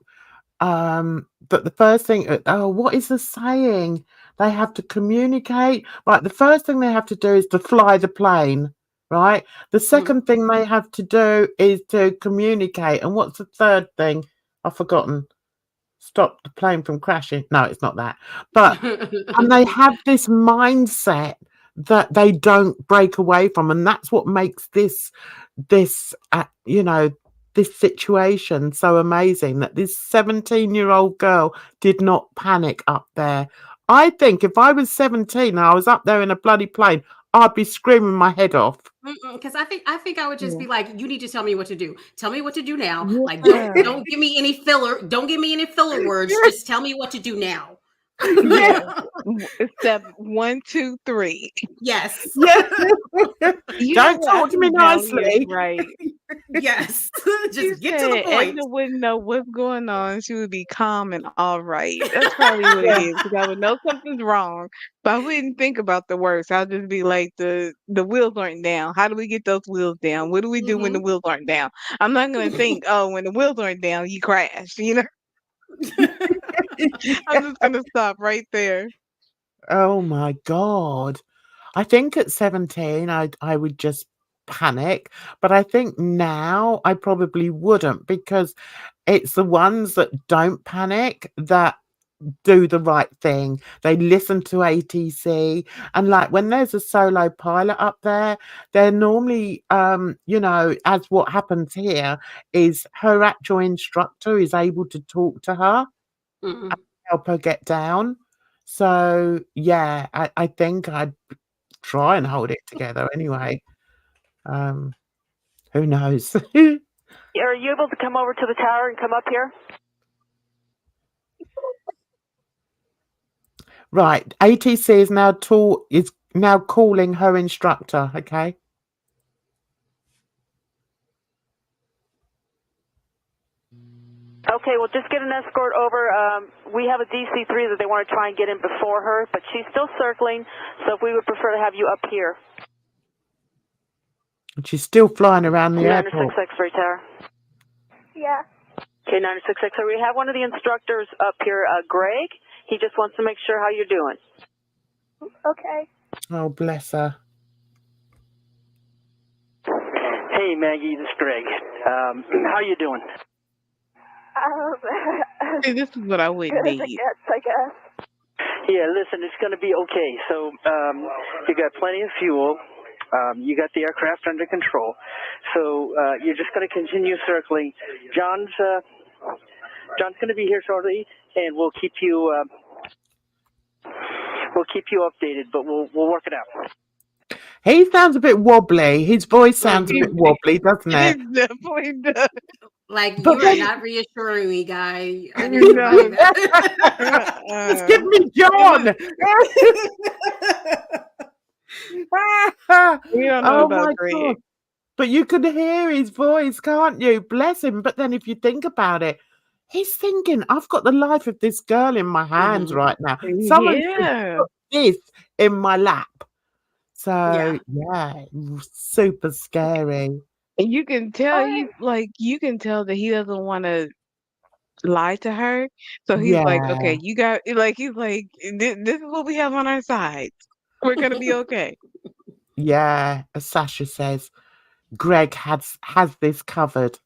that the first thing, what is the saying? They have to communicate. Right, the first thing they have to do is to fly the plane. Right, the second thing they have to do is to communicate. And what's the third thing? I've forgotten. Stop the plane from crashing. No, it's not that. But and they have this mindset that they don't break away from, and that's what makes this this situation so amazing, that this 17-year-old girl did not panic up there. I think if I was 17 and I was up there in a bloody plane, I'd be screaming my head off. Because I think I would just be like, you need to tell me what to do. Tell me what to do now. Like, Yeah. don't give me any filler. Don't give me any filler words. Just tell me what to do now. Yeah. Step 1, 2, 3. Yes. Don't talk to me nicely. Right. Yes. Just get to said the point. Edna wouldn't know what's going on. She would be calm and all right. That's probably what it is. Because I would know something's wrong, but I wouldn't think about the worst. I'll just be like, the wheels aren't down. How do we get those wheels down? What do we do when the wheels aren't down? I'm not going to think, oh, when the wheels aren't down, you crash. I'm just going to stop right there. Oh my God. I think at 17, I would just panic. But I think now I probably wouldn't, because it's the ones that don't panic that do the right thing. They listen to ATC. And like when there's a solo pilot up there, they're normally, as what happens here is her actual instructor is able to talk to her and help her get down. So yeah, I think I'd try and hold it together anyway. Who knows? Are you able to come over to the tower and come up here? Right, ATC is now calling her instructor. Okay. Okay, well, just get an escort over. We have a DC-3 that they want to try and get in before her, but she's still circling, so we would prefer to have you up here. She's still flying around the 906 airport. X-ray tower. Yeah. Okay, 906 X-ray. We have one of the instructors up here, Greg. He just wants to make sure how you're doing. Okay. Oh, bless her. Hey, Maggie, this is Greg. How you doing? See, this is what I would Good as need. it gets, I guess. Yeah, listen, it's going to be okay. So you got plenty of fuel. You got the aircraft under control. So you're just going to continue circling. John's going to be here shortly, and we'll keep you updated. But we'll work it out. He sounds a bit wobbly. His voice sounds a bit wobbly, doesn't it? It definitely does. Like, But you are then- not reassuring me, guy. I need to buy that. Just give me John. We don't know Oh about my Greg. God. But you could hear his voice, can't you? Bless him. But then if you think about it, he's thinking, I've got the life of this girl in my hands right now. Someone should Yeah. put this in my lap. So yeah, super scary. And you can tell you can tell that he doesn't want to lie to her. So he's like, okay, Yeah. you got he's like, this is what we have on our side. We're gonna be okay. Yeah, as Sasha says, Greg has this covered.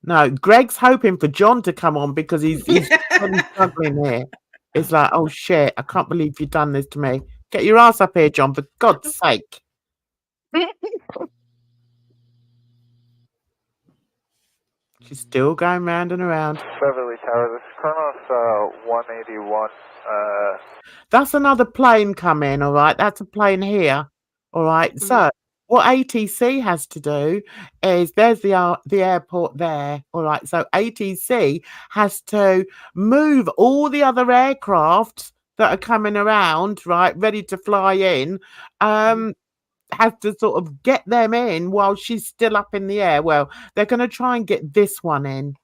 No, Greg's hoping for John to come on because he's really struggling here. It's like, oh shit, I can't believe you've done this to me. Get your ass up here, John, for God's sake. She's still going round and around. Beverly Tower, this is Kronos 181. That's another plane coming, all right? That's a plane here. All right. So what ATC has to do is there's the airport there. All right. So ATC has to move all the other aircraft that are coming around, right, ready to fly in. Has to sort of get them in while she's still up in the air. Well, they're going to try and get this one in.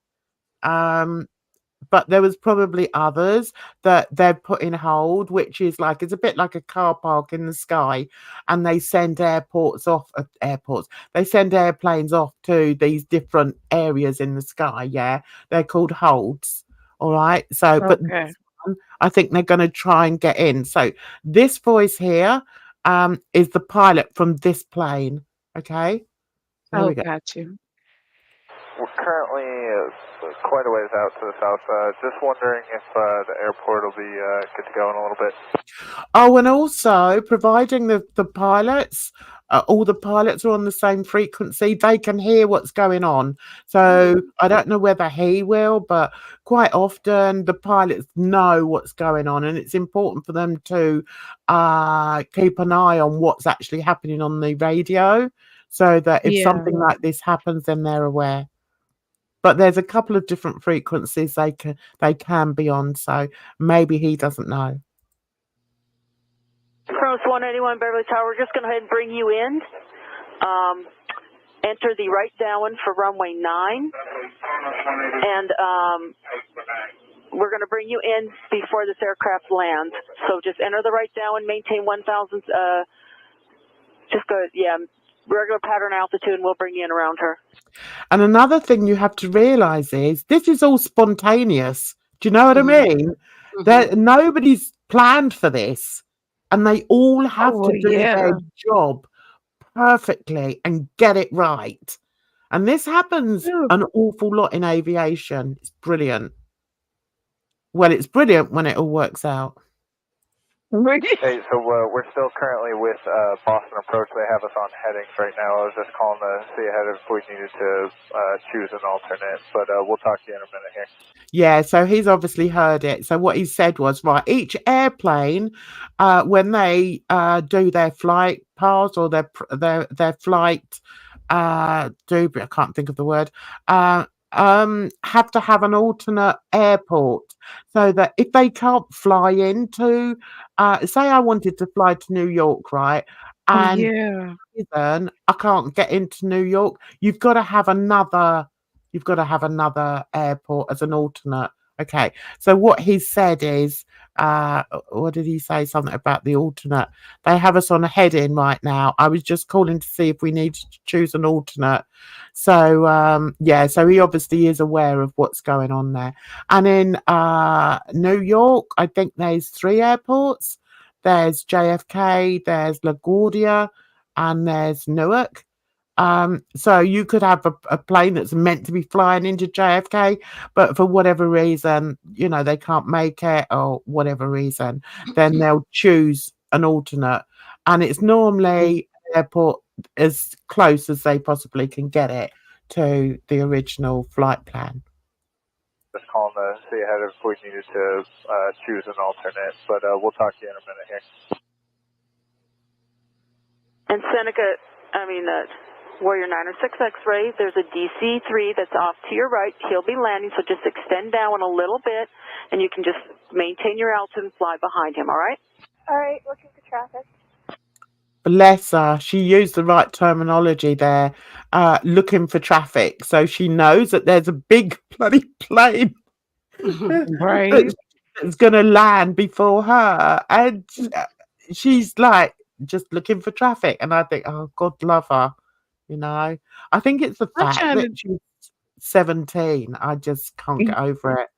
But there was probably others that they're put in hold, which is like, it's a bit like a car park in the sky, and they send they send airplanes off to these different areas in the sky. Yeah, they're called holds. All right. So, but this one, I think they're going to try and get in. So this voice here is the pilot from this plane. Okay. There we go. Got you. We're currently quite a ways out to the south. Just wondering if the airport will be good to go in a little bit. Oh, and also providing the pilots, all the pilots are on the same frequency, they can hear what's going on. So I don't know whether he will, but quite often the pilots know what's going on, and it's important for them to keep an eye on what's actually happening on the radio, so that if something like this happens, then they're aware. But there's a couple of different frequencies they can be on, so maybe he doesn't know. Kronos 181 Beverly Tower, we're just going to go ahead and bring you in. Enter the right downwind for runway 9. And we're going to bring you in before this aircraft lands. So just enter the right downwind, maintain 1,000, just go, regular pattern altitude, and we'll bring you in around her. And another thing you have to realize is this is all spontaneous. Do you know what I mean? That nobody's planned for this, and they all have to do their job perfectly and get it right. And this happens an awful lot in aviation. It's brilliant. Well, it's brilliant when it all works out. Hey, so we're still currently with Boston Approach. They have us on headings right now. I was just calling to see ahead if we needed to choose an alternate, but we'll talk to you in a minute here. Yeah, so he's obviously heard it. So what he said was, right, each airplane, when they do their flight pass or their flight, I can't think of the word, have to have an alternate airport, so that if they can't fly into, say I wanted to fly to New York, right, and I can't get into New York, you've got to have another airport as an alternate. Okay, so what he said is, what did he say? Something about the alternate. They have us on a heading right now. I was just calling to see if we needed to choose an alternate. So so he obviously is aware of what's going on there. And in New York, I think there's 3 airports. There's JFK, there's LaGuardia, and there's Newark. So you could have a plane that's meant to be flying into JFK, but for whatever reason, they can't make it, or whatever reason, then they'll choose an alternate. And it's normally an airport as close as they possibly can get it to the original flight plan. Just calling to see ahead if we needed to choose an alternate, but we'll talk to you in a minute here. And Seneca, Warrior 906 X-ray, there's a DC-3 that's off to your right. He'll be landing, so just extend down a little bit, and you can just maintain your altitude and fly behind him, all right? All right, looking for traffic. Bless her. She used the right terminology there, looking for traffic. So she knows that there's a big bloody plane that's going to land before her. And she's like, just looking for traffic. And I think, oh, God love her. I think it's the fact that she's 17. I just can't get over it.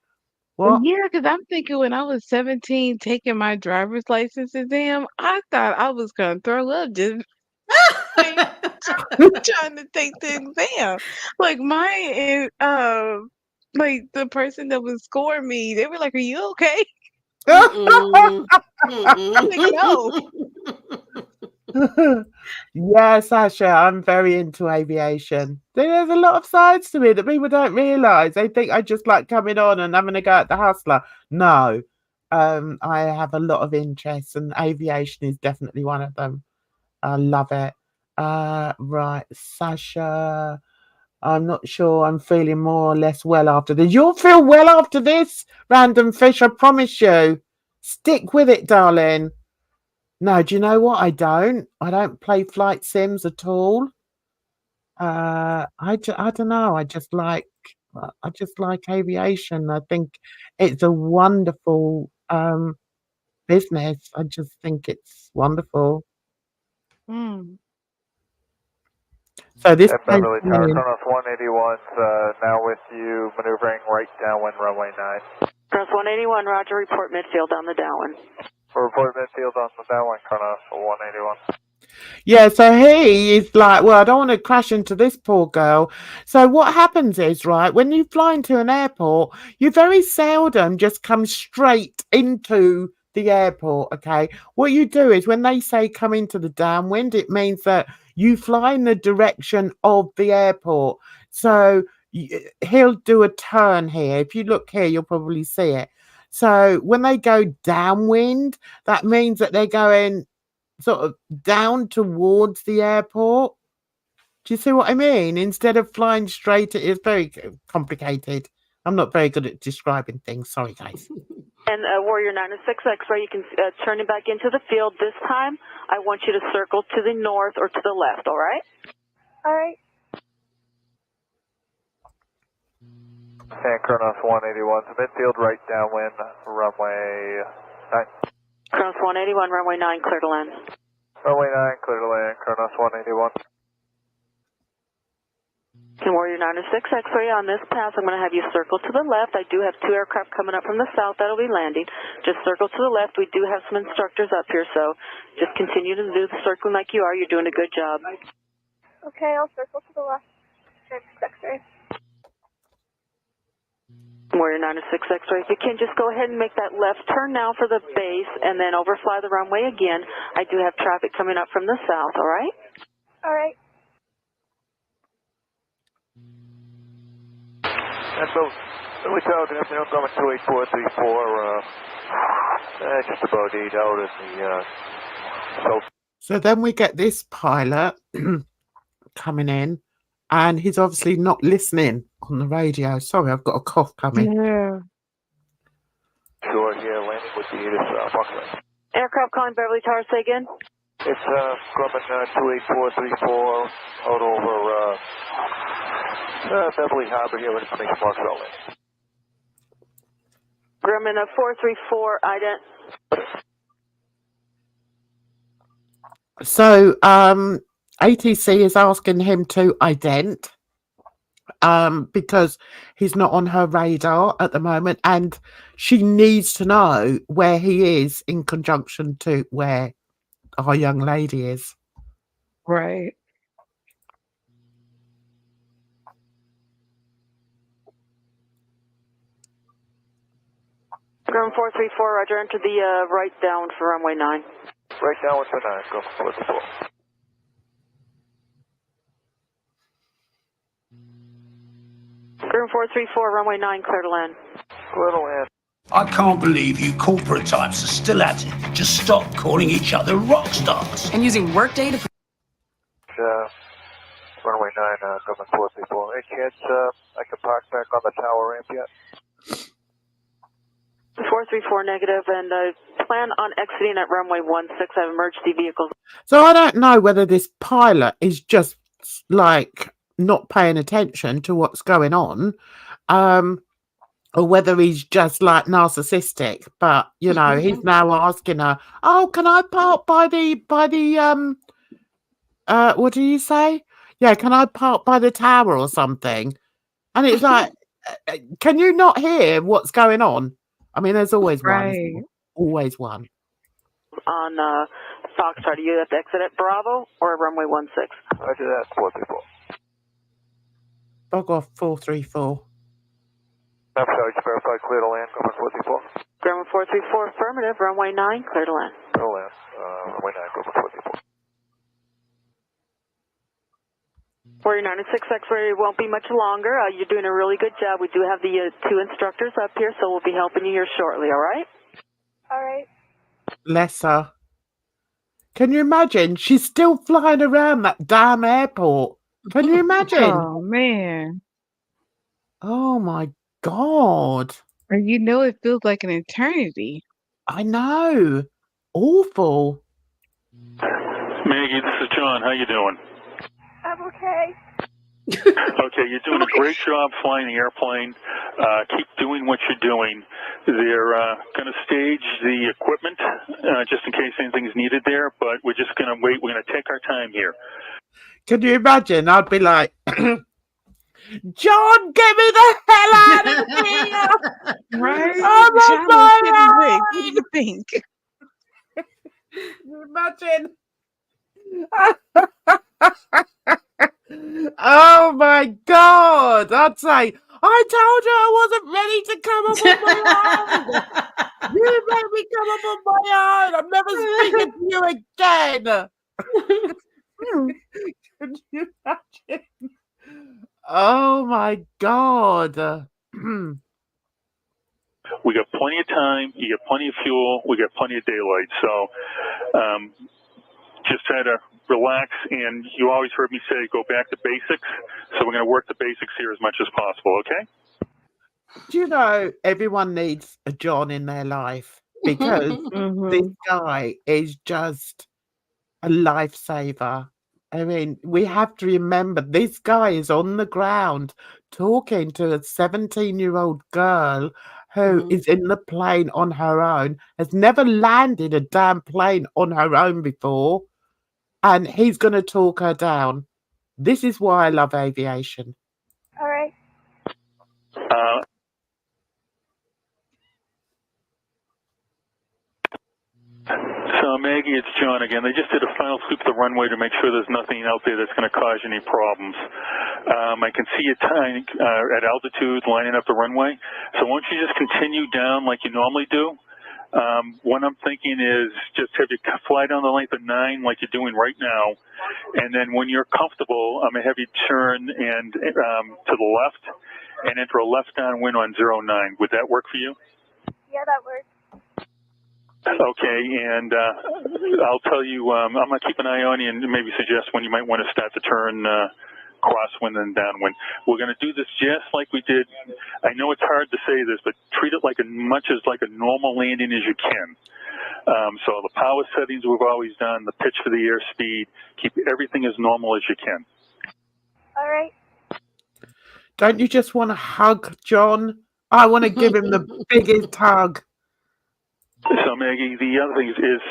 What? Yeah, because I'm thinking when I was 17 taking my driver's license exam, I thought I was going to throw up just trying to take the exam. Like like the person that was scoring me, they were like, "Are you okay?" I'm like, no. Yes, Sasha, I'm very into aviation. There's a lot of sides to it that people don't realise. They think I just like coming on and having a go at the hustler. No, I have a lot of interests, and aviation is definitely one of them. I love it. Right, Sasha. I'm not sure I'm feeling more or less well after this. You'll feel well after this, Random Fish, I promise you. Stick with it, darling. No, do you know what? I don't play flight sims at all. I don't know. I just like aviation. I think it's a wonderful business. I just think it's wonderful. So this Beverly Tower, Kronos 181's now with you, maneuvering right downwind runway 9. Kronos 181, roger, report midfield on the downwind. Report midfield on the downwind, Kronos 181. Yeah, so he is like, well, I don't want to crash into this poor girl. So what happens is, right, when you fly into an airport, you very seldom just come straight into the airport, okay? What you do is when they say come into the downwind, it means that you fly in the direction of the airport. So he'll do a turn here. If you look here, you'll probably see it. So when they go downwind, that means that they're going sort of down towards the airport. Do you see what I mean? Instead of flying straight, it's very complicated. I'm not very good at describing things. Sorry, guys. And Warrior 906 X-ray, you can turn it back into the field. This time, I want you to circle to the north or to the left, all right? All right. And Kronos 181's midfield right downwind, runway 9. Kronos 181, runway 9, clear to land. Runway 9, clear to land, Kronos 181. And Warrior 906 X-ray, on this pass, I'm going to have you circle to the left. I do have 2 aircraft coming up from the south that'll be landing. Just circle to the left. We do have some instructors up here, so just continue to do the circling like you are. You're doing a good job. Okay, I'll circle to the left. X-ray. Warrior 906 X-ray, if you can just go ahead and make that left turn now for the base and then overfly the runway again. I do have traffic coming up from the south, all right? All right. And so, we told you, I'm coming 28434, just about 8 out in the So then we get this pilot coming in, and he's obviously not listening on the radio. Sorry, I've got a cough coming. Yeah. Sure, yeah, landing with the Foxtrot. Aircraft calling Beverly Tower, say again. It's Grumman 28434 out over Beverly Harbor here with information marks only. Grumman 434, ident. So ATC is asking him to ident because he's not on her radar at the moment, and she needs to know where he is in conjunction to where our young lady is. Right. Grumman 434, roger, enter the right down for runway 9. Right down for 9, Grumman 434. Grumman 434, runway 9, clear to land. Clear to land. I can't believe you corporate types are still at it. Just stop calling each other rock stars. And using Workday to... Runway 9, Grumman 434. Hey kids, I can park back on the tower ramp yet? 434 negative, and plan on exiting at runway 16. I have emergency vehicles. So I don't know whether this pilot is just like not paying attention to what's going on, or whether he's just like narcissistic. But you know, he's now asking her, "Oh, can I park by the what do you say? Yeah, can I park by the tower or something?" And it's like, can you not hear what's going on? I mean, there's always one. Always one. On Foxtrot, do you have to exit at Bravo or runway 16? I do that, 434. Bug off 434. I'm sorry, just verify clear to land, Grumman 434. Grumman 434, affirmative, runway 9, clear to land. Clear to land, runway 9, Grumman 434. Warrior 906 X-ray won't be much longer. You're doing a really good job. We do have the 2 instructors up here, so we'll be helping you here shortly, all right? All right. Lesser. Can you imagine? She's still flying around that damn airport. Can you imagine? Oh man. Oh my God. And you know it feels like an eternity. I know. Awful. Maggie, this is John. How you doing? I'm okay. Okay, you're doing a great job flying the airplane. Keep doing what you're doing. They're going to stage the equipment just in case anything's needed there, but we're just going to wait. We're going to take our time here. Can you imagine? I'd be like, John, get me the hell out of here! Right? I'm on John, my take a break. What do you think? Can you imagine? Oh my God! I'd say, I told you I wasn't ready to come up on my own. You made me come up on my own. I'm never speaking to you again. Can you imagine? Oh my God. We got plenty of time. You got plenty of fuel. We got plenty of daylight. So just try to relax. And you always heard me say, go back to basics. So we're going to work the basics here as much as possible, okay? Do you know everyone needs a John in their life? Because this guy is just a lifesaver. I mean, we have to remember this guy is on the ground talking to a 17-year-old girl who is in the plane on her own, has never landed a damn plane on her own before, and he's going to talk her down. This is why I love aviation. All right. So Maggie, it's John again. They just did a final sweep of the runway to make sure there's nothing out there that's going to cause any problems. I can see you at altitude lining up the runway. So why don't you just continue down like you normally do? What I'm thinking is just have you fly down the length of 9 like you're doing right now. And then when you're comfortable, I'm going to have you turn and to the left and enter a left downwind on 09. Would that work for you? Yeah, that works. Okay, and I'll tell you, I'm going to keep an eye on you and maybe suggest when you might want to start to turn crosswind and downwind. We're going to do this just like we did. I know it's hard to say this, but treat it like as much as like a normal landing as you can. So the power settings we've always done, the pitch for the airspeed, keep everything as normal as you can. All right. Don't you just want to hug John? I want to give him the biggest hug. So Maggie, the other thing is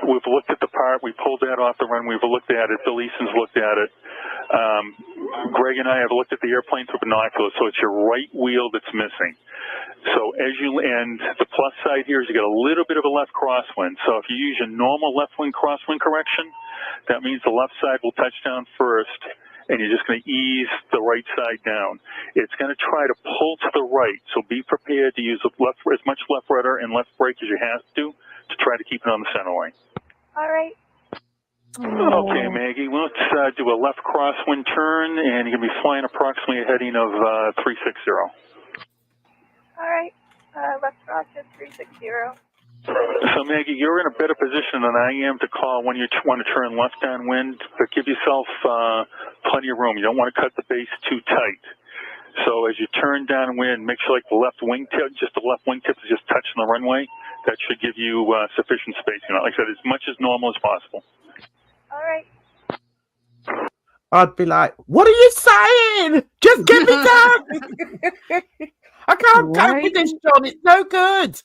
we've looked at the part, we pulled that off the run, we've looked at it, Bill Easton's looked at it. Greg and I have looked at the airplane through binoculars, so it's your right wheel that's missing. So and the plus side here is you got a little bit of a left crosswind. So if you use your normal left wing crosswind correction, that means the left side will touch down first, and you're just going to ease the right side down. It's going to try to pull to the right, so be prepared to use as much left rudder and left brake as you have to try to keep it on the center line. All right. Okay, Maggie, let's do a left crosswind turn, and you're going to be flying approximately a heading of 360. All right. Left crosswind 360. So Maggie, you're in a better position than I am to call when you want to turn left downwind, but give yourself plenty of room. You don't want to cut the base too tight. So as you turn downwind, make sure like the left wingtip, just the left wingtip is just touching the runway. That should give you sufficient space. You know, like I said, as much as normal as possible. All right. I'd be like, what are you saying? Just get me down. I can't cope with this, John. It's no good.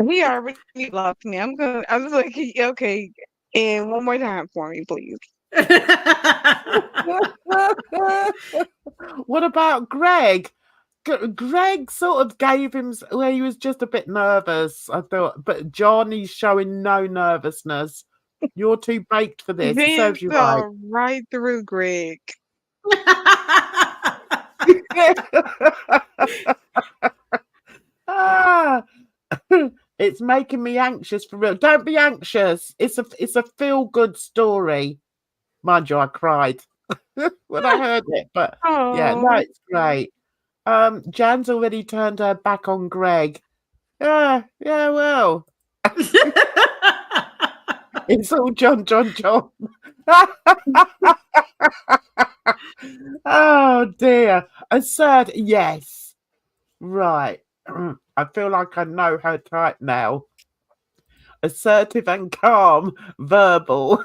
He already lost me. I was like, okay, and one more time for me, please. What about Greg? Greg sort of gave him, well, he was just a bit nervous, I thought, but John, he's showing no nervousness. You're too baked for this. It serves you right. Right through, Greg. It's making me anxious for real. Don't be anxious. It's a feel-good story. Mind you, I cried when I heard it, but yeah, no, it's great. Jan's already turned her back on Greg. Yeah, well. It's all John. Oh dear. Assert, yes. Right. I feel like I know her type now. Assertive and calm, verbal.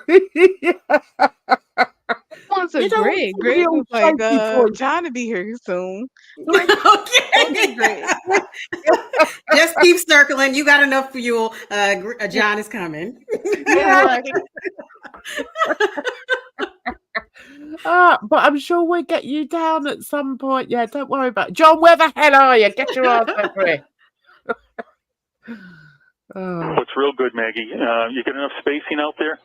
Also, Greg. Greg was like, trying to be here soon. Like, Okay. Greg. Just keep circling. You got enough fuel. John is coming. But I'm sure we'll get you down at some point. Yeah, don't worry about it. John, where the hell are you? Get your ass over here. What's real good, Maggie? You get enough spacing out there?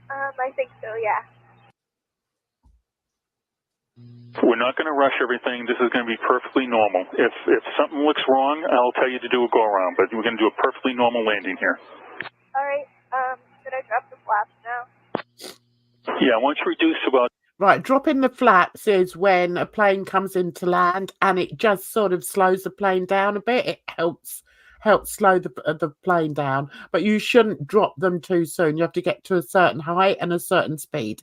I think so, yeah. We're not going to rush everything. This is going to be perfectly normal. If something looks wrong, I'll tell you to do a go-around, but we're going to do a perfectly normal landing here. All right. Should I drop the flaps now? Yeah, once you reduce about... Right, dropping the flaps is when a plane comes into land and it just sort of slows the plane down a bit. It helps slow the plane down, but you shouldn't drop them too soon. You have to get to a certain height and a certain speed.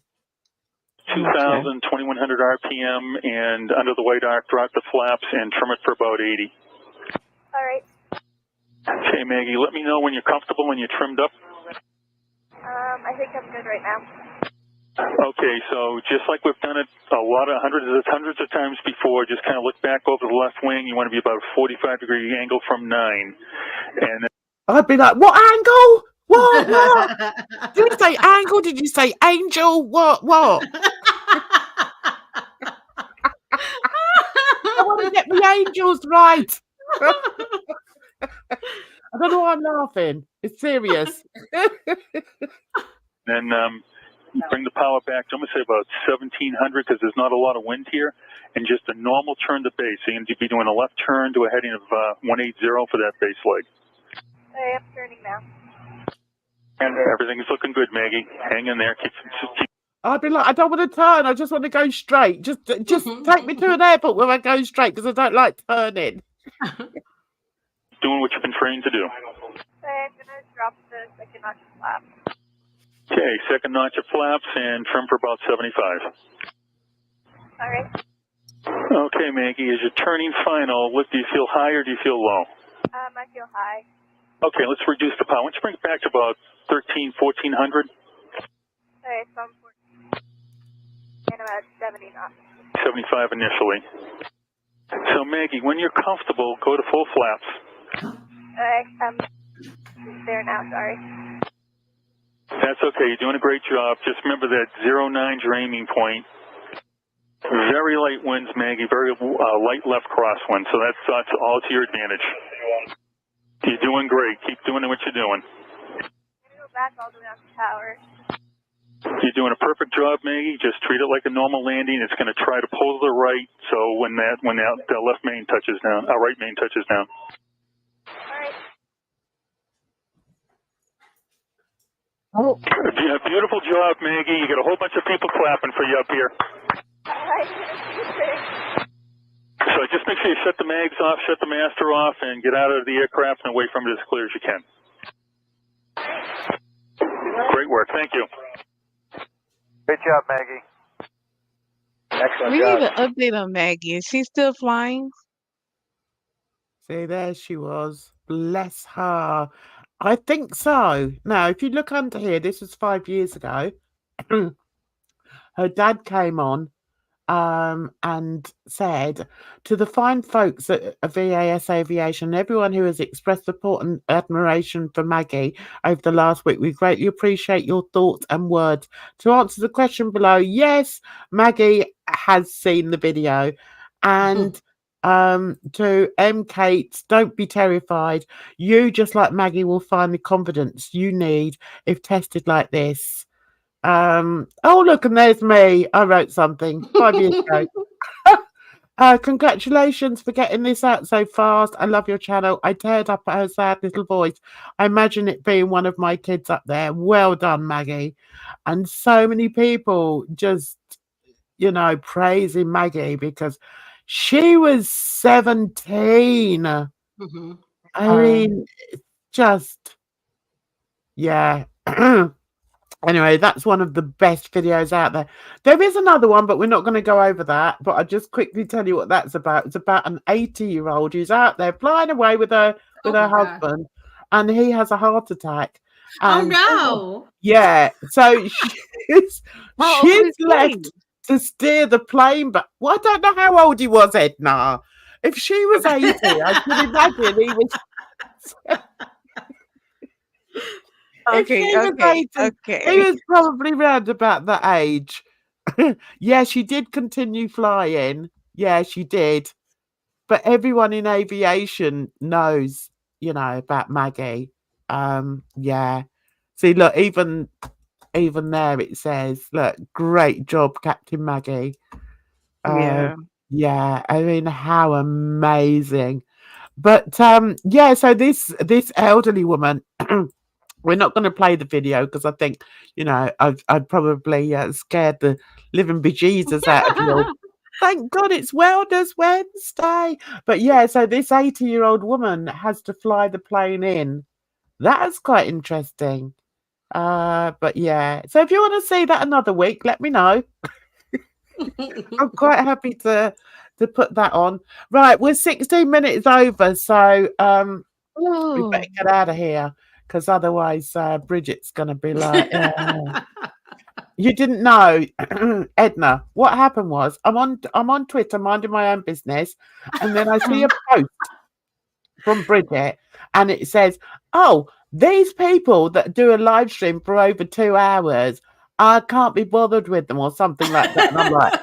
2,000, 2,100 RPM, and under the white arc, drop the flaps and trim it for about 80. All right. Okay, Maggie, let me know when you're comfortable and you're trimmed up. I think I'm good right now. Okay, so just like we've done it hundreds of times before, just kind of look back over the left wing. You want to be about a 45-degree angle from 9. And then I'd be like, what angle? What? Did you say angle? Did you say angel? What? I want to get the angels right. I don't know why I'm laughing. It's serious. then bring the power back to, I'm going to say about 1,700 because there's not a lot of wind here, and just a normal turn to base. So you're going to be doing a left turn to a heading of 180 for that base leg. I am turning now. And everything's looking good, Maggie. Hang in there. Keep I'd be like, I don't want to turn. I just want to go straight. Just take me to an airport where I go straight because I don't like turning. doing what you've been trained to do. Okay, I'm going to drop the second notch of flaps. Okay, second notch of flaps and trim for about 75. All right. Okay, Maggie, as you're turning final, do you feel high or do you feel low? I feel high. Okay, let's reduce the power. Let's bring it back to about 1,400. Okay, so I'm 14 and about 70 knots. 75 initially. So, Maggie, when you're comfortable, go to full flaps. I'm there now, sorry. That's okay. You're doing a great job. Just remember that 09's your aiming point. Very light winds, Maggie. Very light left crosswind. So that's all to your advantage. You're doing great. Keep doing what you're doing. I'm going to go back all the way out the tower. You're doing a perfect job, Maggie. Just treat it like a normal landing. It's going to try to pull to the right. So when that left main touches down, right main touches down. All right. Oh. Yeah, beautiful job, Maggie. You got a whole bunch of people clapping for you up here. So just make sure you shut the mags off, shut the master off, and get out of the aircraft and away from it as clear as you can. Great work. Thank you. Great job, Maggie. Excellent We job. need an update on Maggie. Is she still flying? See, there she was. Bless her. I think so. Now, if you look under here, this was 5 years ago. Her dad came on and said, to the fine folks at VAS Aviation, everyone who has expressed support and admiration for Maggie over the last week, we greatly appreciate your thoughts and words. To answer the question below, yes, Maggie has seen the video. And to M. Kate, don't be terrified. You, just like Maggie, will find the confidence you need if tested like this. Oh, look, and there's me. I wrote something 5 years ago. Congratulations for getting this out so fast. I love your channel. I teared up at her sad little voice. I imagine it being one of my kids up there. Well done, Maggie. And so many people just, praising Maggie because she was 17. I mean, just, yeah. Anyway, that's one of the best videos out there. There is another one, but we're not going to go over that. But I'll just quickly tell you what that's about. It's about an 80-year-old who's out there flying away with her husband, and he has a heart attack. And, no! Yeah, so she's left to steer the plane, but I don't know how old he was, Edna. If she was 80, I can imagine he was. Okay. He was probably round about that age. Yeah, she did continue flying. Yeah, she did. But everyone in aviation knows, about Maggie. Yeah. See, look, even there it says, look, great job, Captain Maggie. Yeah, I mean, how amazing. But yeah, so this elderly woman, we're not going to play the video because I think, I'd probably scared the living bejesus out of you. Thank God it's Wellness Wednesday. But yeah, so this 80-year-old woman has to fly the plane in. That's quite interesting. But yeah, so if you want to see that another week, let me know. I'm quite happy to put that on. Right, we're 16 minutes over, so we better get out of here because otherwise Bridget's gonna be like, You didn't know, Edna. What happened was I'm on Twitter minding my own business, and then I see a post from Bridget, and it says, "Oh, these people that do a live stream for over 2 hours, I can't be bothered with them," or something like that. And I'm like,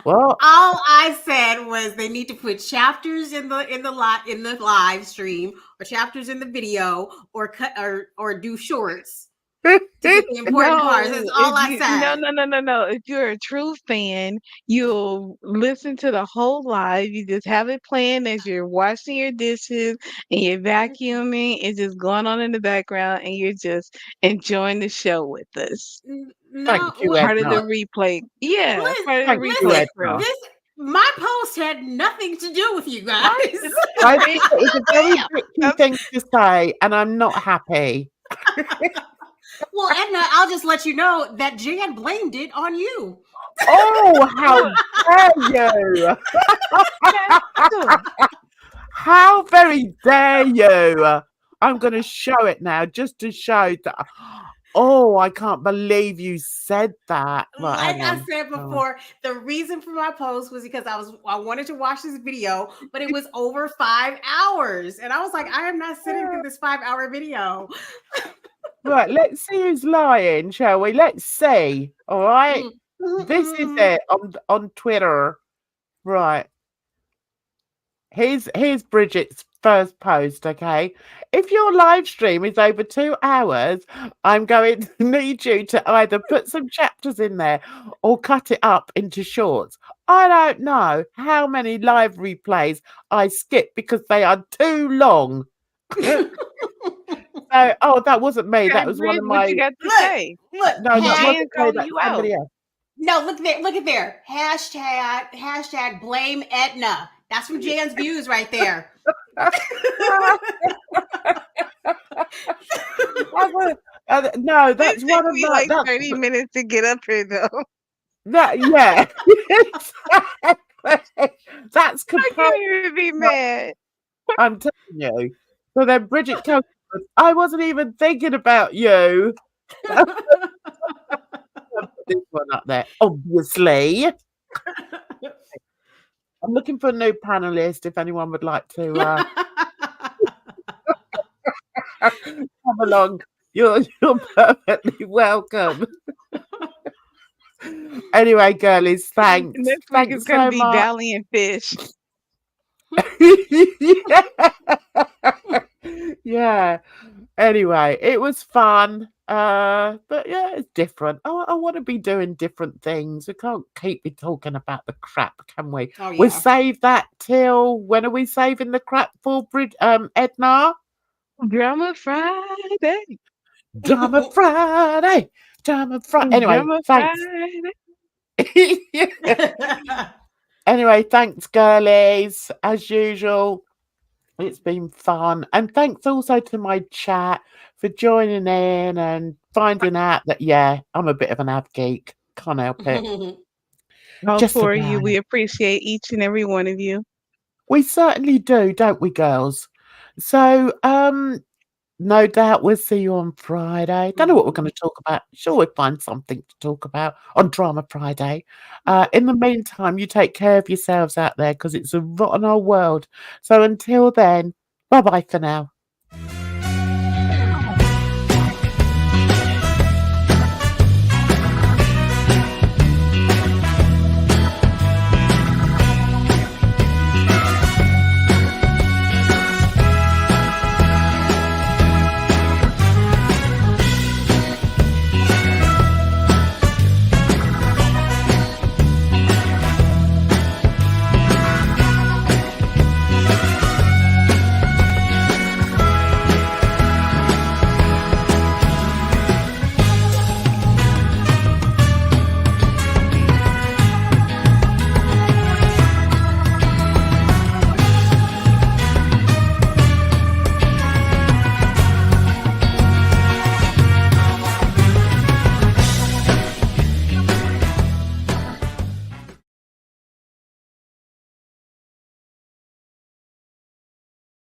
"What?" All I said was they need to put chapters in the live stream, or chapters in the video, or cut or do shorts to get the important parts. That's all I said. No. If you're a true fan, you'll listen to the whole live. You just have it playing as you're washing your dishes and you're vacuuming. It's just going on in the background, and you're just enjoying the show with us. No, Thank you, Part of Edna. the replay. Yeah, part of the Thank you, replay Edna. crew. My post had nothing to do with you guys. I think it's a very tricky thing to say, and I'm not happy. Well, Edna, I'll just let you know that Jan blamed it on you. Oh, how dare you! How very dare you! I'm going to show it now just to show that. Oh, I can't believe you said that. Right, Like I said before, the reason for my post was because I wanted to watch this video, but it was over 5 hours. And I was like, I am not sitting through this 5-hour video. Right, let's see who's lying, shall we? Let's see. All right. This is it on Twitter. Right. Here's Bridget's first post, okay? If your live stream is over 2 hours, I'm going to need you to either put some chapters in there or cut it up into shorts. I don't know how many live replays I skip because they are too long. So, that wasn't me. That was one of my. What you got to say? Look, No, not calling you out. No, look at there. Hashtag blame Edna. That's from Jan's views right there. No, that's one of my. Like 30 minutes to get up here, though. Yeah, exactly. That's completely. I can't even be mad. I'm telling you. So then Bridget comes. I wasn't even thinking about you. Put this one up there, obviously. I'm looking for a new panelist. If anyone would like to come along, you're perfectly welcome. Anyway, girlies, thanks. Next week Thanks is going to be much. Valiant Fish. Yeah. Anyway, it was fun. But yeah, it's different. I want to be doing different things. We can't keep talking about the crap, can we? Oh, yeah. We'll save that till when are we saving the crap for, Edna? Drama Friday. Drama Friday. Drama Friday. Anyway, Drama thanks. Friday. Anyway, thanks, girlies. As usual, It's been fun. And thanks also to my chat for joining in and finding out that, yeah, I'm a bit of an ab geek. Can't help it. All Just for you. about. We appreciate each and every one of you. We certainly do, don't we, girls? So, no doubt we'll see you on Friday. Don't know what we're going to talk about. Sure, we'll find something to talk about on Drama Friday. In the meantime, you take care of yourselves out there because it's a rotten old world. So until then, bye-bye for now.